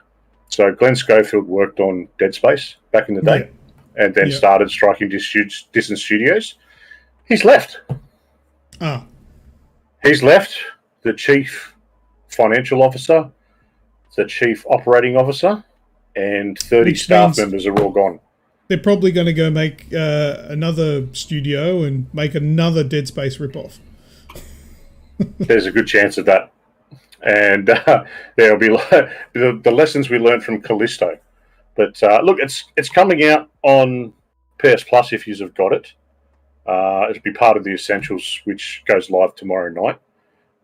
So Glenn Schofield worked on Dead Space back in the day, and then started Striking Distance Studios. He's left. Ah. He's left. The chief financial officer, the chief operating officer, and 30 staff members are all gone. They're probably going to go make another studio and make another Dead Space ripoff. There's a good chance of that. And there'll be the lessons we learned from Callisto. But look, it's coming out on PS Plus if you have got it. It'll be part of the Essentials, which goes live tomorrow night.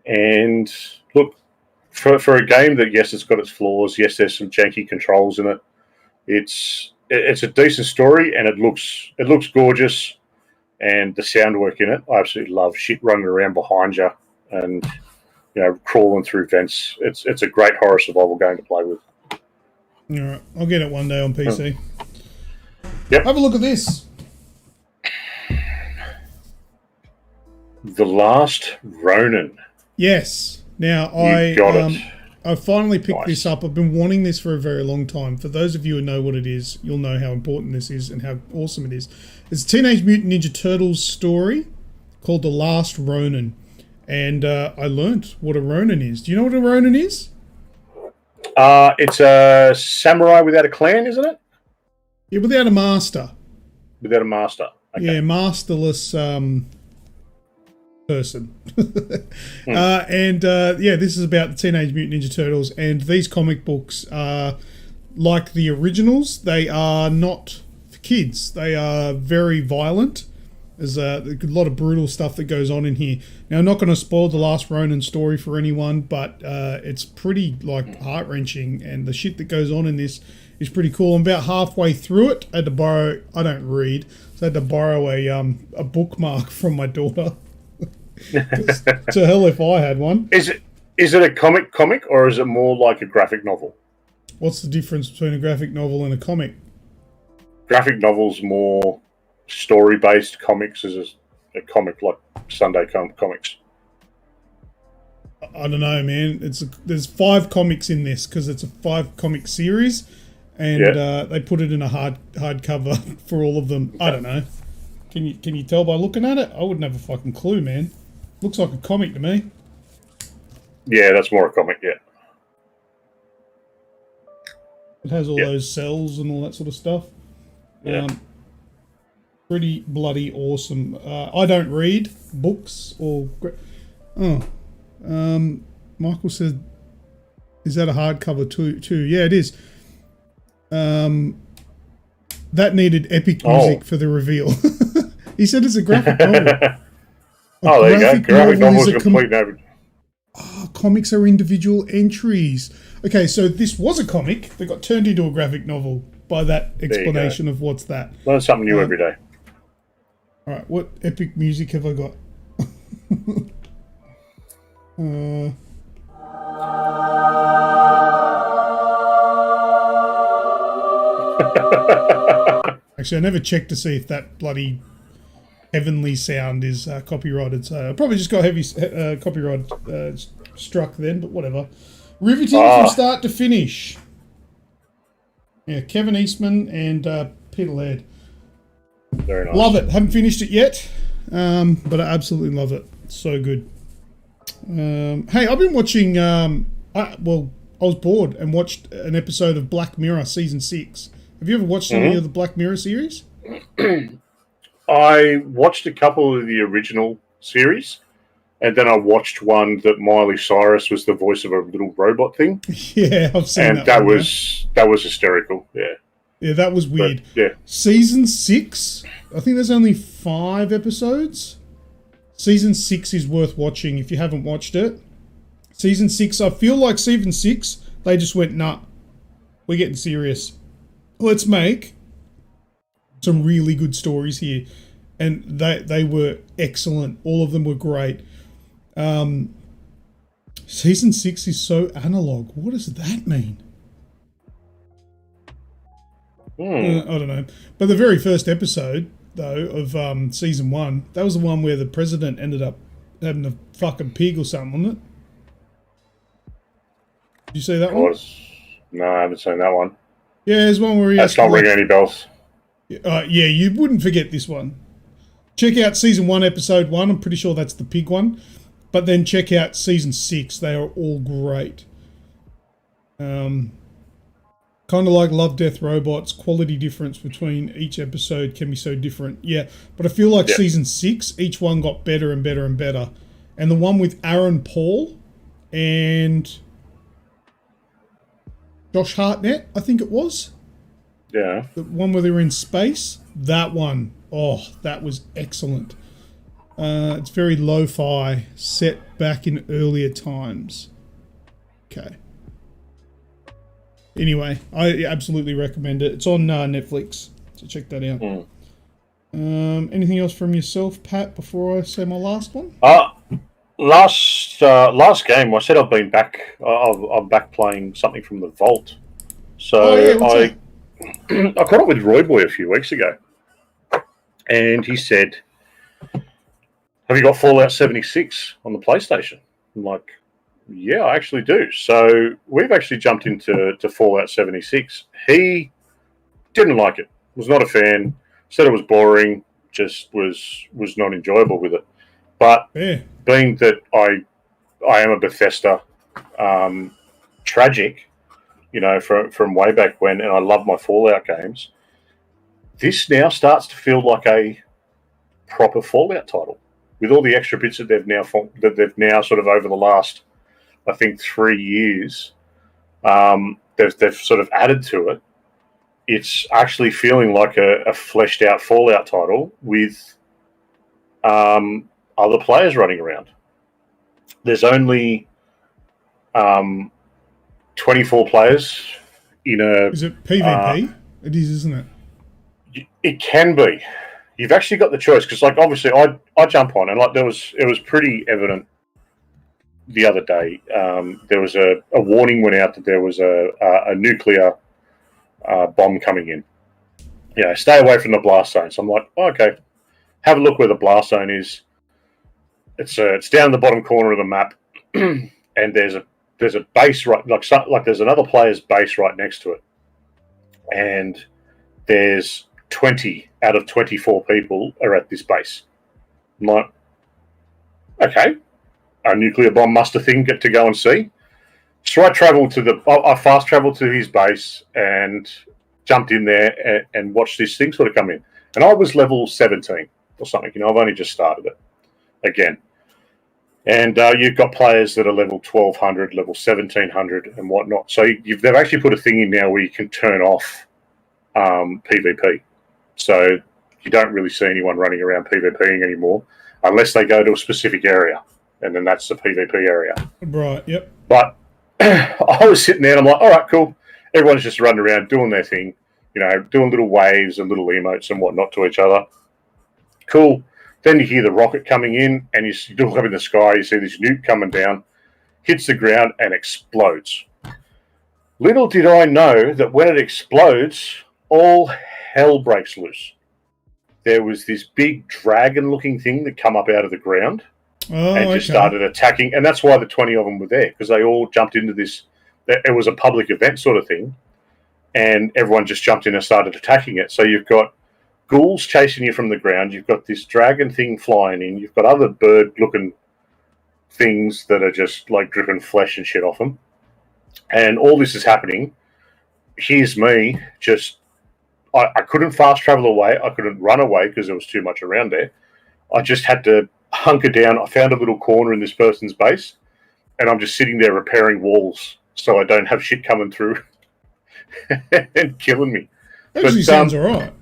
And look, for a game that, yes, it's got its flaws. Yes, there's some janky controls in it. It's a decent story, and it looks gorgeous. And the sound work in it, I absolutely love. Shit running around behind you, and crawling through vents. It's a great horror survival game to play with. All right, I'll get it one day on PC. Yep. Have a look at this. The Last Ronin. Yes. Now I finally picked this up. I've been wanting this for a very long time. For those of you who know what it is, you'll know how important this is and how awesome it is. It's a Teenage Mutant Ninja Turtles story called The Last Ronin. And I learnt what a Ronin is. Do you know what a Ronin is? It's a samurai without a clan, isn't it? Yeah, without a master. Without a master. Okay. Yeah, masterless person. This is about the Teenage Mutant Ninja Turtles, and these comic books are like the originals. They are not for kids. They are very violent. There's a lot of brutal stuff that goes on in here. Now, I'm not going to spoil the Last Ronin story for anyone, but it's pretty heart-wrenching, and the shit that goes on in this is pretty cool. I'm about halfway through it. I don't read, so I had to borrow a bookmark from my daughter. To hell if I had one. Is it a comic, or is it more like a graphic novel? What's the difference between a graphic novel and a comic? Graphic novel's more story-based. Comics is a comic like Sunday comics. I don't know, man. There's 5 comics in this because it's a 5 comic series, and they put it in a hardcover for all of them. I don't know. Can you tell by looking at it? I wouldn't have a fucking clue, man. Looks like a comic to me. Yeah, that's more a comic, yeah. It has all those cells and all that sort of stuff. Yeah. Pretty bloody awesome. I don't read books or... Michael said, is that a hardcover too? Yeah, it is. That needed epic music for the reveal. He said it's a graphic novel. There you go. Graphic novel is a complete average. Comics are individual entries. Okay, so this was a comic that got turned into a graphic novel by that explanation of what's that. Learn something new every day. All right, what epic music have I got? Actually, I never checked to see if that bloody heavenly sound is copyrighted, so I probably just got heavy copyright struck then, but whatever. Riveting from start to finish. Yeah, Kevin Eastman and Peter Laird. Very nice. Love it. Haven't finished it yet, but I absolutely love it. So good. Hey, I've been watching... I was bored and watched an episode of Black Mirror Season 6. Have you ever watched any of the Black Mirror series? I watched a couple of the original series, and then I watched one that Miley Cyrus was the voice of a little robot thing. Yeah, I've seen that. And that was hysterical. Yeah. Yeah, that was weird. But, yeah. Season 6, I think there's only 5 episodes. Season 6 is worth watching if you haven't watched it. Season 6, I feel like Season 6, they just went, nah, we're getting serious. Let's make some really good stories here. And they were excellent. All of them were great. Season 6 is so analog. What does that mean? I don't know. But the very first episode, though, of Season 1, that was the one where the president ended up having a fucking pig or something, wasn't it? Did you see that one? No, I haven't seen that one. Yeah, there's one where he... That's not ringing any bells. Yeah, you wouldn't forget this one. Check out Season 1, Episode 1. I'm pretty sure that's the pig one. But then check out Season 6. They are all great. Kind of like Love, Death, Robots. Quality difference between each episode can be so different. Yeah, but I feel like Season 6, each one got better and better and better. And the one with Aaron Paul and Josh Hartnett, I think it was. Yeah. The one where they were in space. That one. Oh, that was excellent. It's very lo-fi, set back in earlier times. Okay. Anyway, I absolutely recommend it. It's on Netflix, so check that out. Anything else from yourself, Pat, before I say my last one? Last game, I said I've been back. I'm back playing something from the Vault. So I caught up with Roy Boy a few weeks ago, and he said, "Have you got Fallout 76 on the PlayStation?" I'm like, "Yeah, I actually do." So we've actually jumped into Fallout 76. He didn't like it. Was not a fan. Said it was boring. Just was not enjoyable with it. But being that I am a Bethesda tragic, from way back when, and I love my Fallout games, this now starts to feel like a proper Fallout title with all the extra bits that they've now sort of over the last, I think, 3 years, they've sort of added to it. It's actually feeling like a fleshed out Fallout title with other players running around. There's only 24 players in a... Is it PvP? It is, isn't it? It can be. You've actually got the choice, because obviously I jump on, and it was pretty evident the other day. There was a warning went out that there was a nuclear bomb coming in. Stay away from the blast zone. So I'm like, okay, have a look where the blast zone is. It's down in the bottom corner of the map, and there's a base right, like there's another player's base right next to it, and there's 20 out of 24 people are at this base. I'm like, okay, a nuclear bomb must a thing get to go and see. So I fast traveled to his base and jumped in there and watched this thing sort of come in. And I was level 17 or something. I've only just started it again. And you've got players that are level 1200, level 1700 and whatnot. So they've actually put a thing in now where you can turn off PvP. So you don't really see anyone running around PvPing anymore unless they go to a specific area. And then that's the PvP area. Right, yep. But I was sitting there and I'm like, all right, cool. Everyone's just running around doing their thing, doing little waves and little emotes and whatnot to each other. Cool. Then you hear the rocket coming in and you look up in the sky, you see this nuke coming down, hits the ground and explodes. Little did I know that when it explodes, all hell breaks loose. There was this big dragon-looking thing that come up out of the ground. And just started attacking. And that's why the 20 of them were there, because they all jumped into this. It was a public event sort of thing. And everyone just jumped in and started attacking it. So you've got ghouls chasing you from the ground. You've got this dragon thing flying in. You've got other bird-looking things that are just like dripping flesh and shit off them. And all this is happening. Here's me just... I couldn't fast travel away. I couldn't run away because there was too much around there. I just had to hunker down. I found a little corner in this person's base, and I'm just sitting there repairing walls so I don't have shit coming through and killing me. Actually, sounds alright.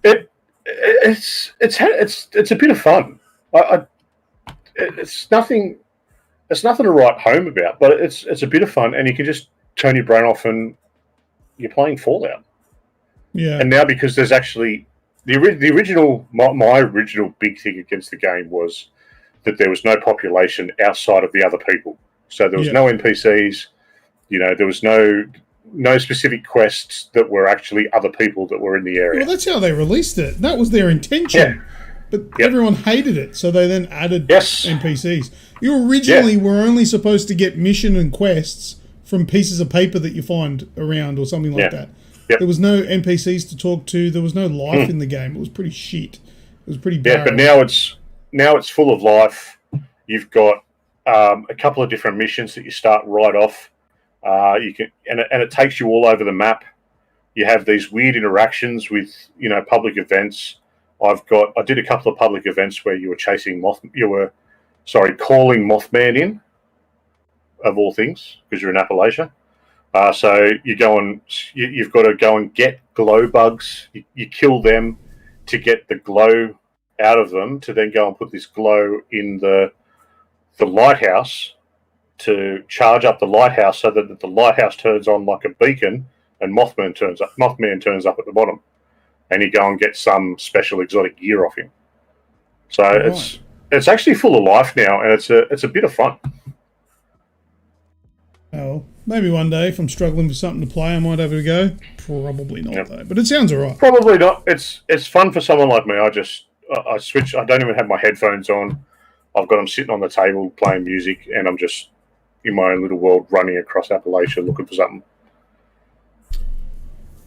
It's a bit of fun. It's nothing to write home about, but it's a bit of fun, and you can just turn your brain off, and you're playing Fallout. Yeah. And now because there's actually the original, my original big thing against the game was that there was no population outside of the other people. So there was no NPCs, there was no specific quests that were actually other people that were in the area. Well, that's how they released it. That was their intention. Yeah. But everyone hated it, so they then added NPCs. You originally were only supposed to get mission and quests from pieces of paper that you find around or something like that. Yep. There was no NPCs to talk to. There was no life in the game. It was pretty shit. It was pretty barren. Yeah, but now it's full of life. You've got a couple of different missions that you start right off. You can and it takes you all over the map. You have these weird interactions with public events. I did a couple of public events where you were calling Mothman in, of all things, because you're in Appalachia. So you've got to go and get glow bugs. You kill them to get the glow out of them, to then go and put this glow in the lighthouse to charge up the lighthouse, so that the lighthouse turns on like a beacon, and Mothman turns up at the bottom, and you go and get some special exotic gear off him. So it's actually full of life now, and it's a bit of fun. Oh, maybe one day if I'm struggling for something to play, I might have a go. Probably not though, but it sounds alright. Probably not. It's fun for someone like me. I switch. I don't even have my headphones on. I've got them sitting on the table playing music, and I'm just in my own little world running across Appalachia looking for something.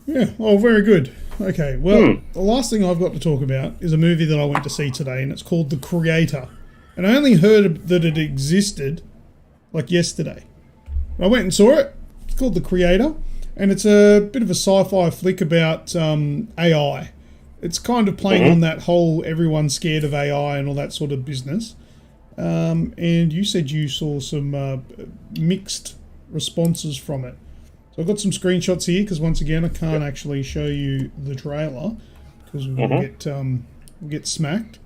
Yeah. Oh, very good. Okay. Well, the last thing I've got to talk about is a movie that I went to see today, and it's called The Creator. And I only heard that it existed like yesterday. I went and saw it. It's called The Creator, and it's a bit of a sci-fi flick about AI. It's kind of playing on that whole everyone's scared of AI and all that sort of business. And you said you saw some mixed responses from it. So I've got some screenshots here because once again I can't actually show you the trailer because we'll get smacked.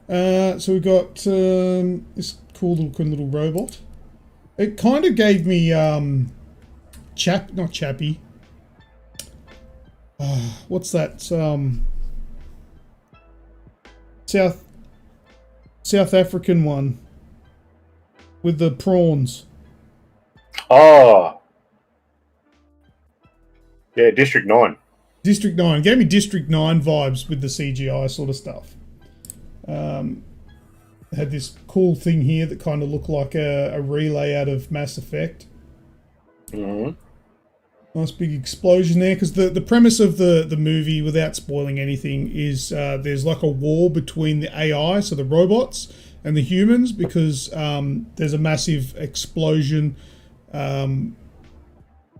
So we've got this cool looking little robot. It kind of gave me not Chappie. What's that? South African one with the prawns. Oh, yeah, District 9. District 9 gave me District 9 vibes with the CGI sort of stuff. Had this cool thing here that kind of looked like a relay out of Mass Effect. Nice big explosion there, because the premise of the movie, without spoiling anything, is there's like a war between the AI, so the robots, and the humans, because there's a massive explosion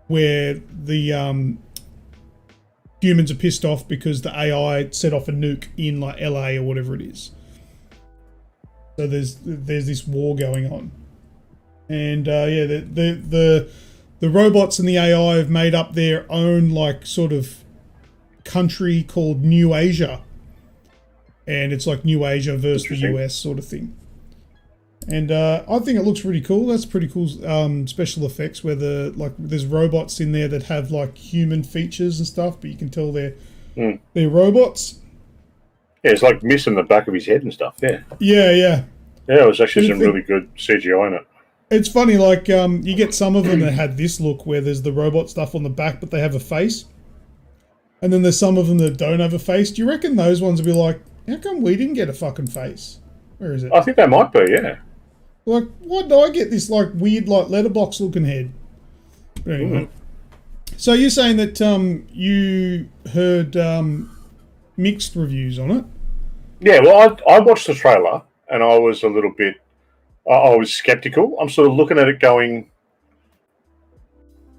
where the humans are pissed off because the AI set off a nuke in like LA or whatever it is. So there's this war going on, and yeah, the robots and the AI have made up their own like sort of country called New Asia, and it's like New Asia versus the US sort of thing. And I think it looks pretty cool. That's pretty cool special effects where there's robots in there that have like human features and stuff, but you can tell they're robots. Yeah, it's like missing the back of his head and stuff. Yeah. Yeah. Yeah, it was actually some really good CGI in it. It's funny, like you get some of them that had this look where there's the robot stuff on the back, but they have a face, and then there's some of them that don't have a face. Do you reckon those ones will be like, how come we didn't get a fucking face? Where is it? I think they might be. Yeah. Like, why do I get this like weird like letterbox looking head? But anyway, so you're saying that you heard mixed reviews on it? Yeah. Well, I watched the trailer and I was a little bit. I was skeptical. I'm sort of looking at it going.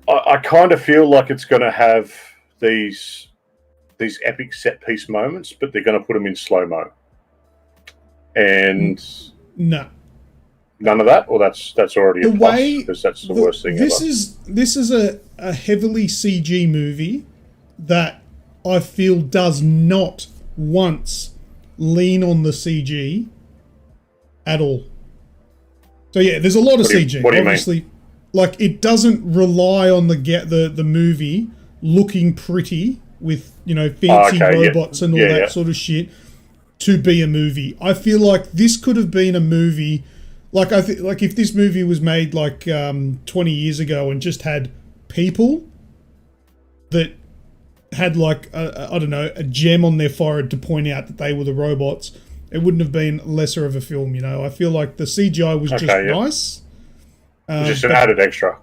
I kind of feel like it's going to have these epic set piece moments, but they're going to put them in slow mo. And no. None of that, or that's already a plus, because that's the worst thing this ever. This is a heavily CG movie that I feel does not once lean on the CG at all. So yeah, there's a lot of CG. What do you obviously mean? Like it doesn't rely on the movie looking pretty with, you know, fancy robots and all that sort of shit to be a movie. I feel like this could have been a movie. Like like if this movie was made like 20 years ago and just had people that had like I don't know, a gem on their forehead to point out that they were the robots, it wouldn't have been lesser of a film. You know, I feel like the CGI was just nice. Just an added extra.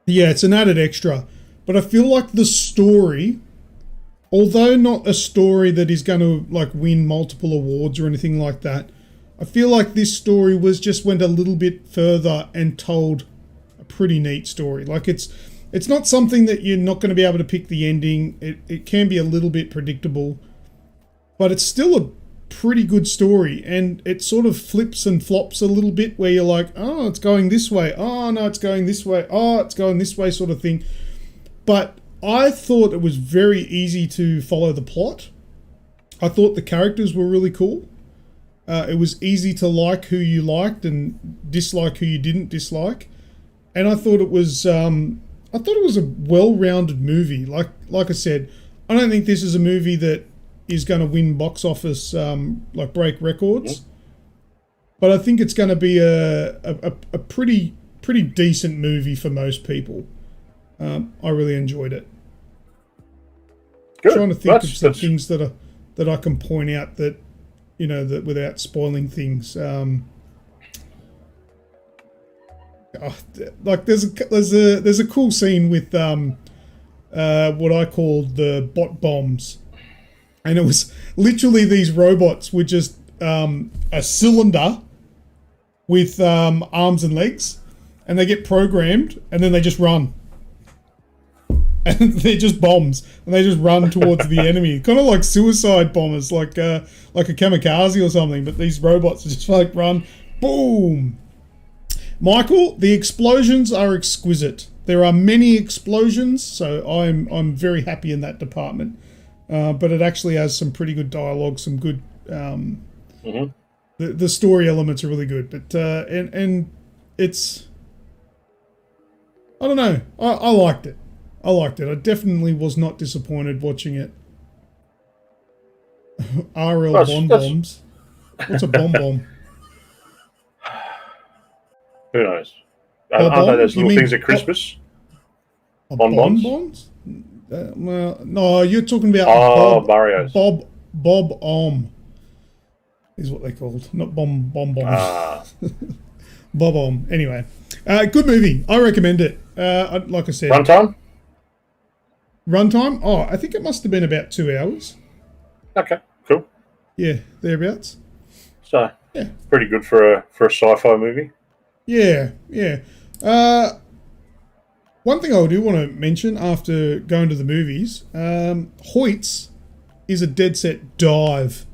Yeah, it's an added extra. But I feel like the story, although not a story that is going to like win multiple awards or anything like that, I feel like this story went a little bit further and told a pretty neat story. Like it's not something that you're not going to be able to pick the ending. It can be a little bit predictable, but it's still a pretty good story, and it sort of flips and flops a little bit where you're like, oh, it's going this way. Oh, no, it's going this way. Oh, it's going this way sort of thing. But I thought it was very easy to follow the plot. I thought the characters were really cool. It was easy to like who you liked and dislike who you didn't dislike, and I thought it was a well-rounded movie. Like I said, I don't think this is a movie that is going to win box office like break records, but I think it's going to be a pretty decent movie for most people. I really enjoyed it. Good. I'm trying to think of some things that I can point out that, you know, that without spoiling things. Like there's a cool scene with what I call the bot bombs, and it was literally these robots were just a cylinder with arms and legs, and they get programmed, and then they just run. And they're just bombs, and they just run towards the enemy, kind of like suicide bombers, like a kamikaze or something. But these robots just like run, boom. Michael, the explosions are exquisite. There are many explosions, so I'm very happy in that department. But it actually has some pretty good dialogue, some good. The story elements are really good, but and it's. I don't know. I liked it. I definitely was not disappointed watching it. RL bombs. What's a bomb? Who knows? Aren't they those little things at Christmas? Bonbons? Well, no, you're talking about Mario's. Bob Om is what they're called, not bomb. Bob Om. Anyway, good movie. I recommend it. Like I said, Runtime? Oh, I think it must have been about 2 hours. Okay, cool. Yeah, thereabouts. So, pretty good for a sci-fi movie. Yeah. One thing I do want to mention after going to the movies, Hoyt's is a dead set dive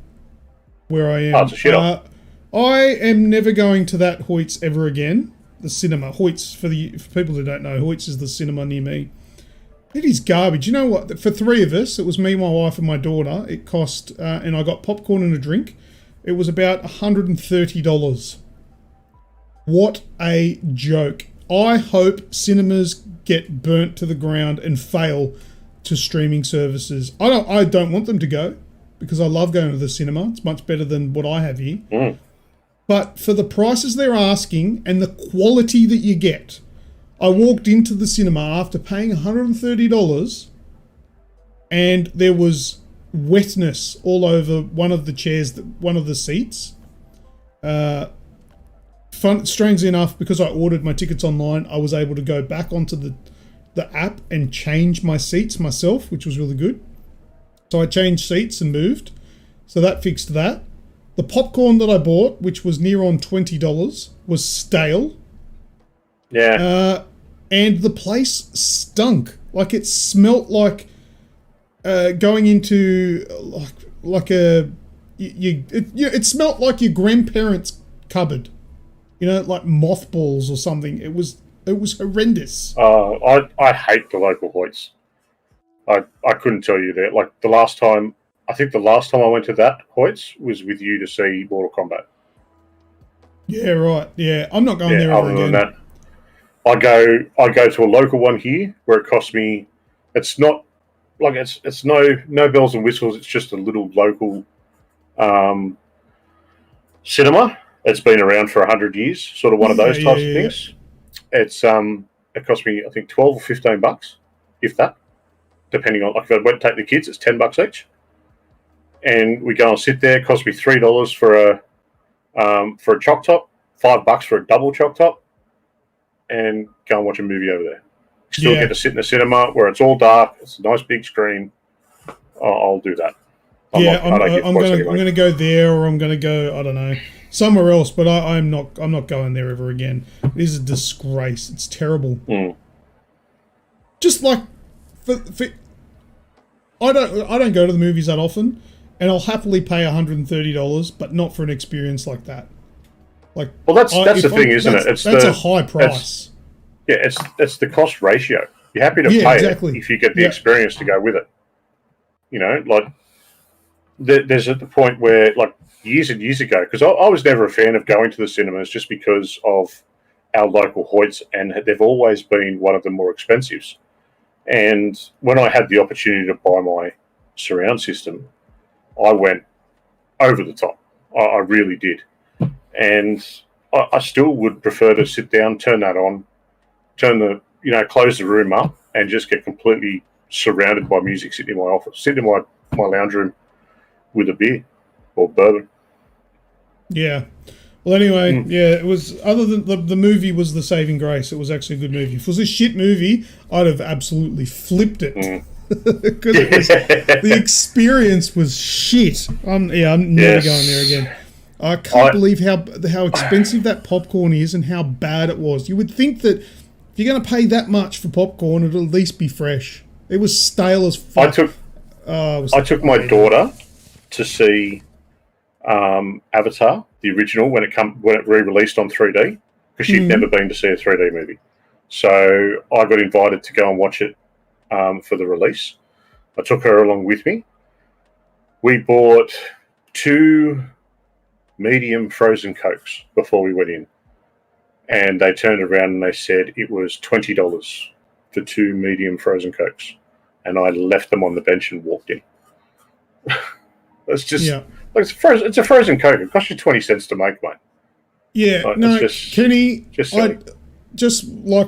where I am. Oh, it's a shit up. I am never going to that Hoyt's ever again. The cinema. Hoyt's, for people who don't know, Hoyt's is the cinema near me. It is garbage. You know what? For 3 of us, it was me, my wife, and my daughter. It cost, and I got popcorn and a drink. It was about $130. What a joke. I hope cinemas get burnt to the ground and fail to streaming services. I don't want them to go because I love going to the cinema. It's much better than what I have here. Mm. But for the prices they're asking and the quality that you get, I walked into the cinema after paying $130 and there was wetness all over one of the chairs, one of the seats. Strangely enough, because I ordered my tickets online, I was able to go back onto the app and change my seats myself, which was really good. So I changed seats and moved. So that fixed that. The popcorn that I bought, which was near on $20, was stale. Yeah. And the place stunk. Like it smelt like going into it smelt like your grandparents' cupboard. You know, like mothballs or something. It was horrendous. I hate the local Hoyts. I couldn't tell you that. Like I think the last time I went to that Hoyts was with you to see Mortal Kombat. Yeah, right. Yeah, I'm not going there ever again. Than that, I go to a local one here where it costs me. It's not like it's no bells and whistles. It's just a little local cinema. It's been around for 100 years, sort of one of those types of things. It's it cost me, I think, $12 or $15, if that, depending on, like, if I went to take the kids, it's $10 each. And we go and sit there. It cost me $3 for a choc top, $5 for a double choc top, and go and watch a movie over there. Still get to sit in the cinema where it's all dark. It's a nice big screen. I'll do that. I'm going to go there, or I'm going to go, I don't know, somewhere else. But I'm not going there ever again. It is a disgrace. It's terrible. Mm. Just like I don't go to the movies that often, and I'll happily pay $130, but not for an experience like that. Like, well, that's the thing, isn't it? That's a high price. It's the cost ratio. You're happy to pay it if you get the experience to go with it. You know, like there's at the point where, like, years and years ago, because I was never a fan of going to the cinemas just because of our local Hoyts, and they've always been one of the more expensives. And when I had the opportunity to buy my surround system, I went over the top. I really did. And I still would prefer to sit down, turn that on, close the room up, and just get completely surrounded by music, sit in my office, sit in my lounge room with a beer or bourbon. Yeah. Well, anyway, it was, other than the movie was the saving grace. It was actually a good movie. If it was a shit movie, I'd have absolutely flipped it. Because the experience was shit. I'm never going there again. I can't believe how expensive that popcorn is and how bad it was. You would think that if you're going to pay that much for popcorn, it'll at least be fresh. It was stale as fuck. I took my daughter to see Avatar, the original, when it re-released on 3D, because she'd never been to see a 3D movie. So I got invited to go and watch it for the release. I took her along with me. We bought 2 medium frozen Cokes before we went in. And they turned around and they said it was $20 for 2 medium frozen Cokes. And I left them on the bench and walked in. It's just... Yeah. Like, it's a frozen Coke. It costs you 20 cents to make, mate. Yeah, like, no, Kenny, just like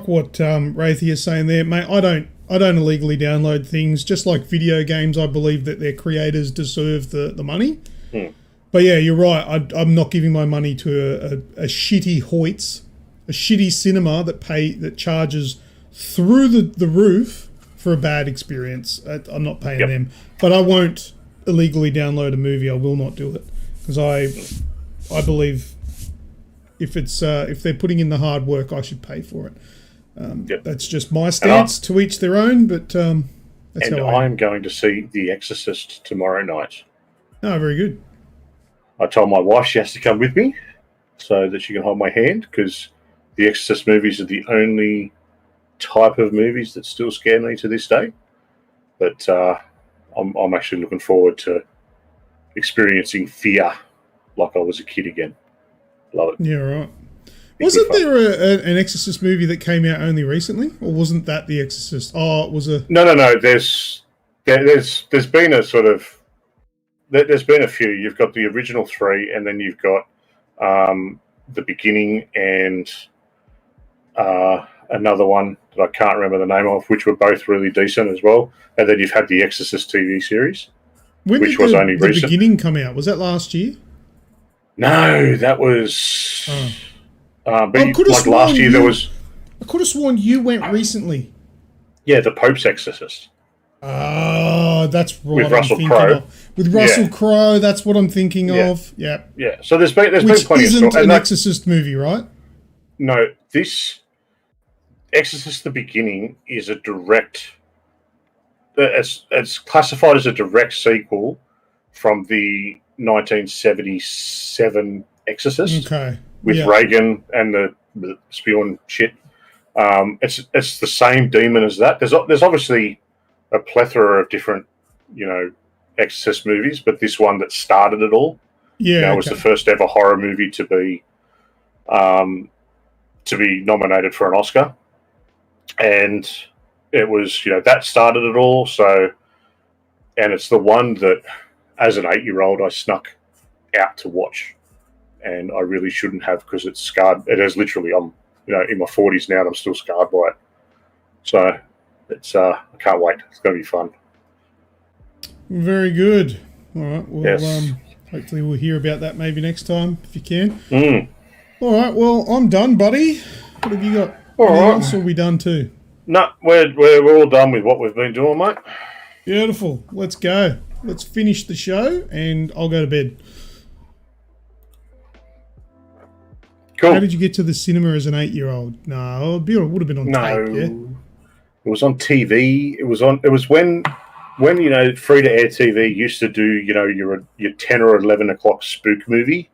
what Wraithy is saying there, mate, I don't illegally download things. Just like video games, I believe that their creators deserve the money. But yeah, you're right. I'm not giving my money to a shitty Hoyts, a shitty cinema that charges through the roof for a bad experience. I'm not paying them. But I won't illegally download a movie. I will not do it because I believe if they're putting in the hard work, I should pay for it. That's just my stance. To each their own, but that's how I'm going to see The Exorcist tomorrow night. Oh, very good. I told my wife she has to come with me so that she can hold my hand, because the Exorcist movies are the only type of movies that still scare me to this day. But I'm actually looking forward to experiencing fear like I was a kid again. Love it. Yeah, right. Wasn't there an Exorcist movie that came out only recently, or wasn't that The Exorcist? Oh, it was a... No. There's been a sort of... There's been a few. You've got the original three, and then you've got The Beginning and another one that I can't remember the name of, which were both really decent as well. And then you've had the Exorcist TV series, which was only recent. The Beginning come out? Was that last year? No, that was... but last year there was... I could have sworn you went recently. Yeah, The Pope's Exorcist. Oh, that's right. With Russell Crowe. With Russell Crowe, that's what I'm thinking of. Yeah. Yeah. So there's been plenty of stories. Which isn't an Exorcist movie, right? No, this Exorcist: The Beginning is a direct. It's classified as a direct sequel from the 1977 Exorcist. Okay. With Reagan and the spewing shit. It's the same demon as that. There's obviously a plethora of different, Exorcist movies, but this one that started it all, was the first ever horror movie to be nominated for an Oscar, and it was that started it all. So, and it's the one that, as an 8-year-old, I snuck out to watch, and I really shouldn't have, because it's scarred. It is literally. I'm in my 40s now, and I'm still scarred by it. So. It's I can't wait. It's going to be fun. Very good. All right. Well, yes. Hopefully we'll hear about that maybe next time if you can. All right. Well, I'm done, buddy. What have you got? All right. Else, or are we done too? No, we're all done with what we've been doing, mate. Beautiful. Let's go. Let's finish the show, and I'll go to bed. Cool. How did you get to the cinema as an 8-year-old? No, it would have been on tape. Yeah. It was on TV. It was when free to air TV used to do your 10 or 11 o'clock spook movie.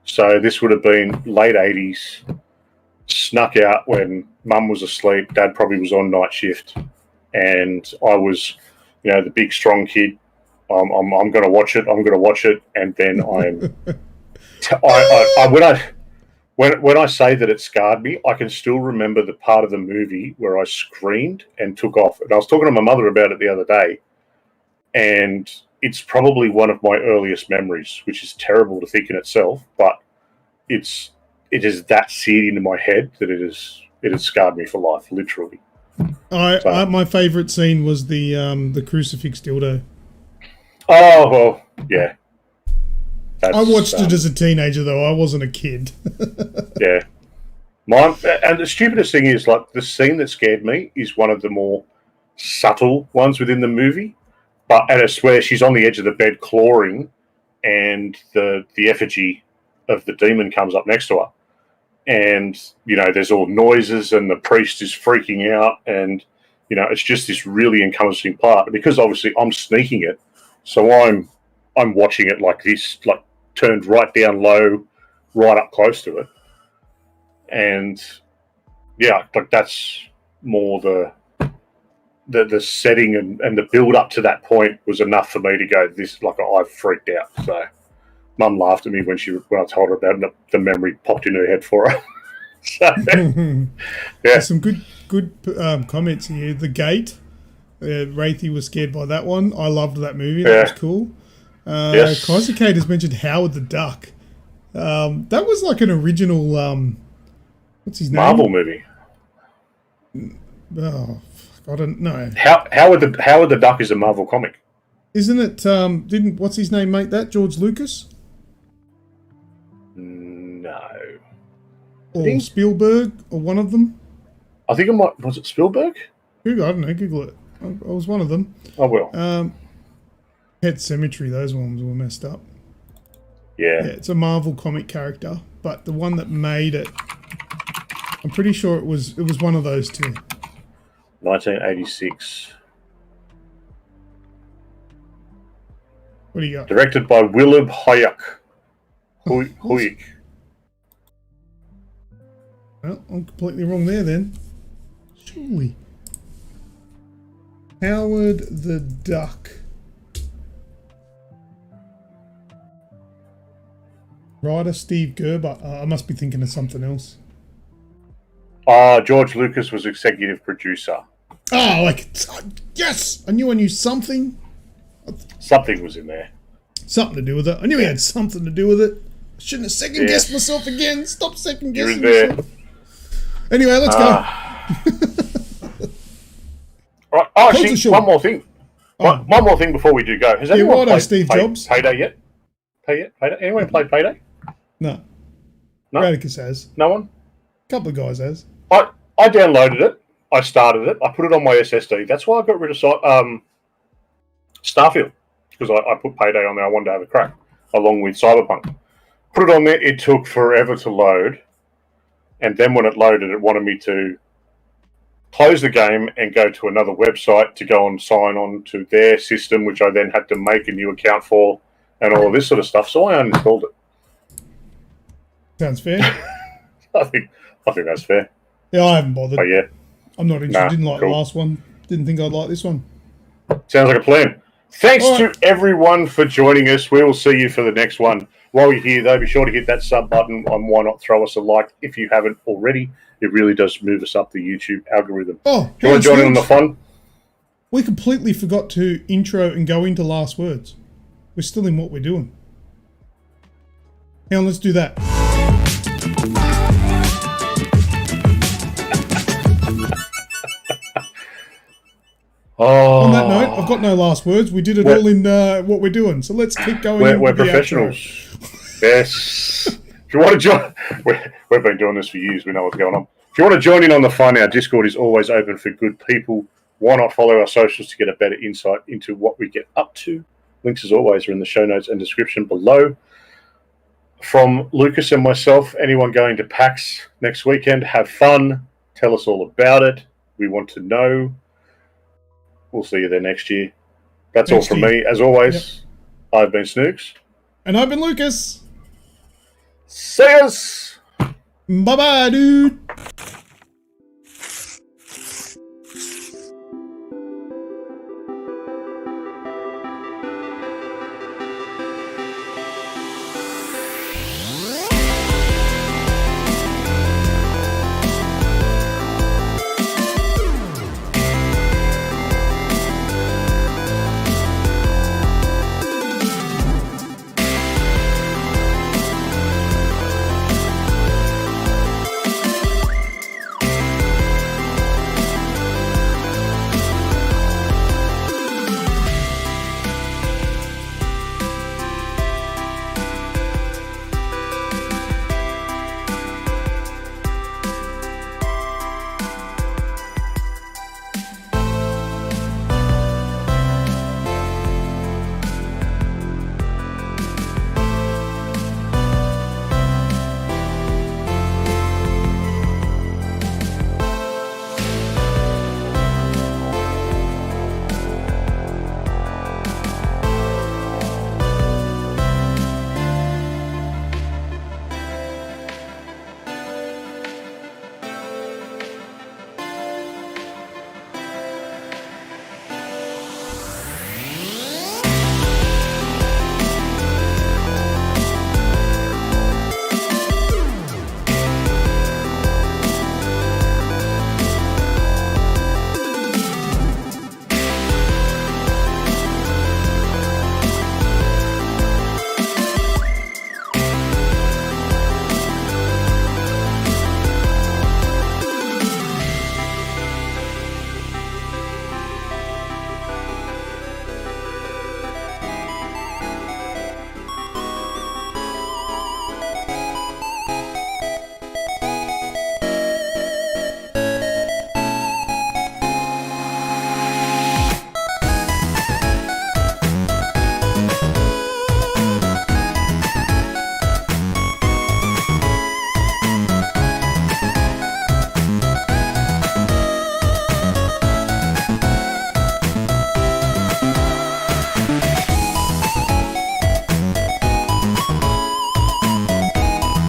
So this would have been late 80s. Snuck out when Mum was asleep. Dad probably was on night shift, and I was the big strong kid. I'm going to watch it. I'm going to watch it, and then When I say that it scarred me, I can still remember the part of the movie where I screamed and took off. And I was talking to my mother about it the other day, and it's probably one of my earliest memories, which is terrible to think in itself, but it is that seared into my head that it has scarred me for life, literally. My favourite scene was the crucifix dildo. Oh, well, yeah. I watched it as a teenager, though. I wasn't a kid. Yeah. And the stupidest thing is, the scene that scared me is one of the more subtle ones within the movie. And it's where she's on the edge of the bed clawing, and the effigy of the demon comes up next to her. And, there's all noises, and the priest is freaking out, and, it's just this really encompassing part. Because, obviously, I'm sneaking it, so I'm watching it like this, turned right down low, right up close to it. And yeah, that's more the setting and the build up to that point was enough for me to go, I've freaked out. So Mum laughed at me when I told her about it, the memory popped in her head for her. So, yeah. There's some good comments here. The Gate, Wraithy was scared by that one. I loved that movie. That was cool. Yes. Kaiserkate has mentioned Howard the Duck. That was like an original, what's his name? Marvel movie. Oh, I don't know. Howard the Duck is a Marvel comic. Isn't it, what's his name make that? George Lucas? No. Or Spielberg, or one of them? I think was it Spielberg? I don't know, Google it. I was one of them. Oh, well. Pet Cemetery, those ones were messed up. Yeah. It's a Marvel comic character, but the one that made it, I'm pretty sure it was one of those two. 1986. What do you got? Directed by Willem Huyck. Well, I'm completely wrong there then. Surely. Howard the Duck. Writer Steve Gerber. I must be thinking of something else. George Lucas was executive producer. Oh, like, yes! I knew something. Something was in there. Something to do with it. I knew he had something to do with it. I shouldn't have second-guessed myself again. Stop second-guessing myself. Anyway, let's go. Right. Oh, actually, one more thing. One more thing before we do go. Has anyone played Steve Jobs? Payday yet? Payday? Anyone played Payday? No. No? Radicus has. No one? A couple of guys has. I downloaded it. I started it. I put it on my SSD. That's why I got rid of Starfield. Because I put Payday on there. I wanted to have a crack. Along with Cyberpunk. Put it on there. It took forever to load. And then when it loaded, it wanted me to close the game and go to another website to go and sign on to their system, which I then had to make a new account for and all of this sort of stuff. So I uninstalled it. Sounds fair. I think that's fair. Yeah, I haven't bothered. But yeah. I'm not interested. Didn't like the last one. Didn't think I'd like this one. Sounds like a plan. Thanks to everyone for joining us. We will see you for the next one. While you're here, though, be sure to hit that sub button and why not throw us a like if you haven't already. It really does move us up the YouTube algorithm. Oh, do you want to join in on the fun? We completely forgot to intro and go into last words. We're still in what we're doing. Hang on, let's do that. On that note, I've got no last words. We did it all in what we're doing. So let's keep going. We're professionals. Yes. If you want to join, we've been doing this for years. We know what's going on. If you want to join in on the fun, our Discord is always open for good people. Why not follow our socials to get a better insight into what we get up to? Links, as always, are in the show notes and description below. From Lucas and myself, anyone going to PAX next weekend, have fun. Tell us all about it. We want to know. We'll see you there next year. That's all from me. As always, I've been Snoogs. And I've been Lucas. See us. Bye-bye, dude.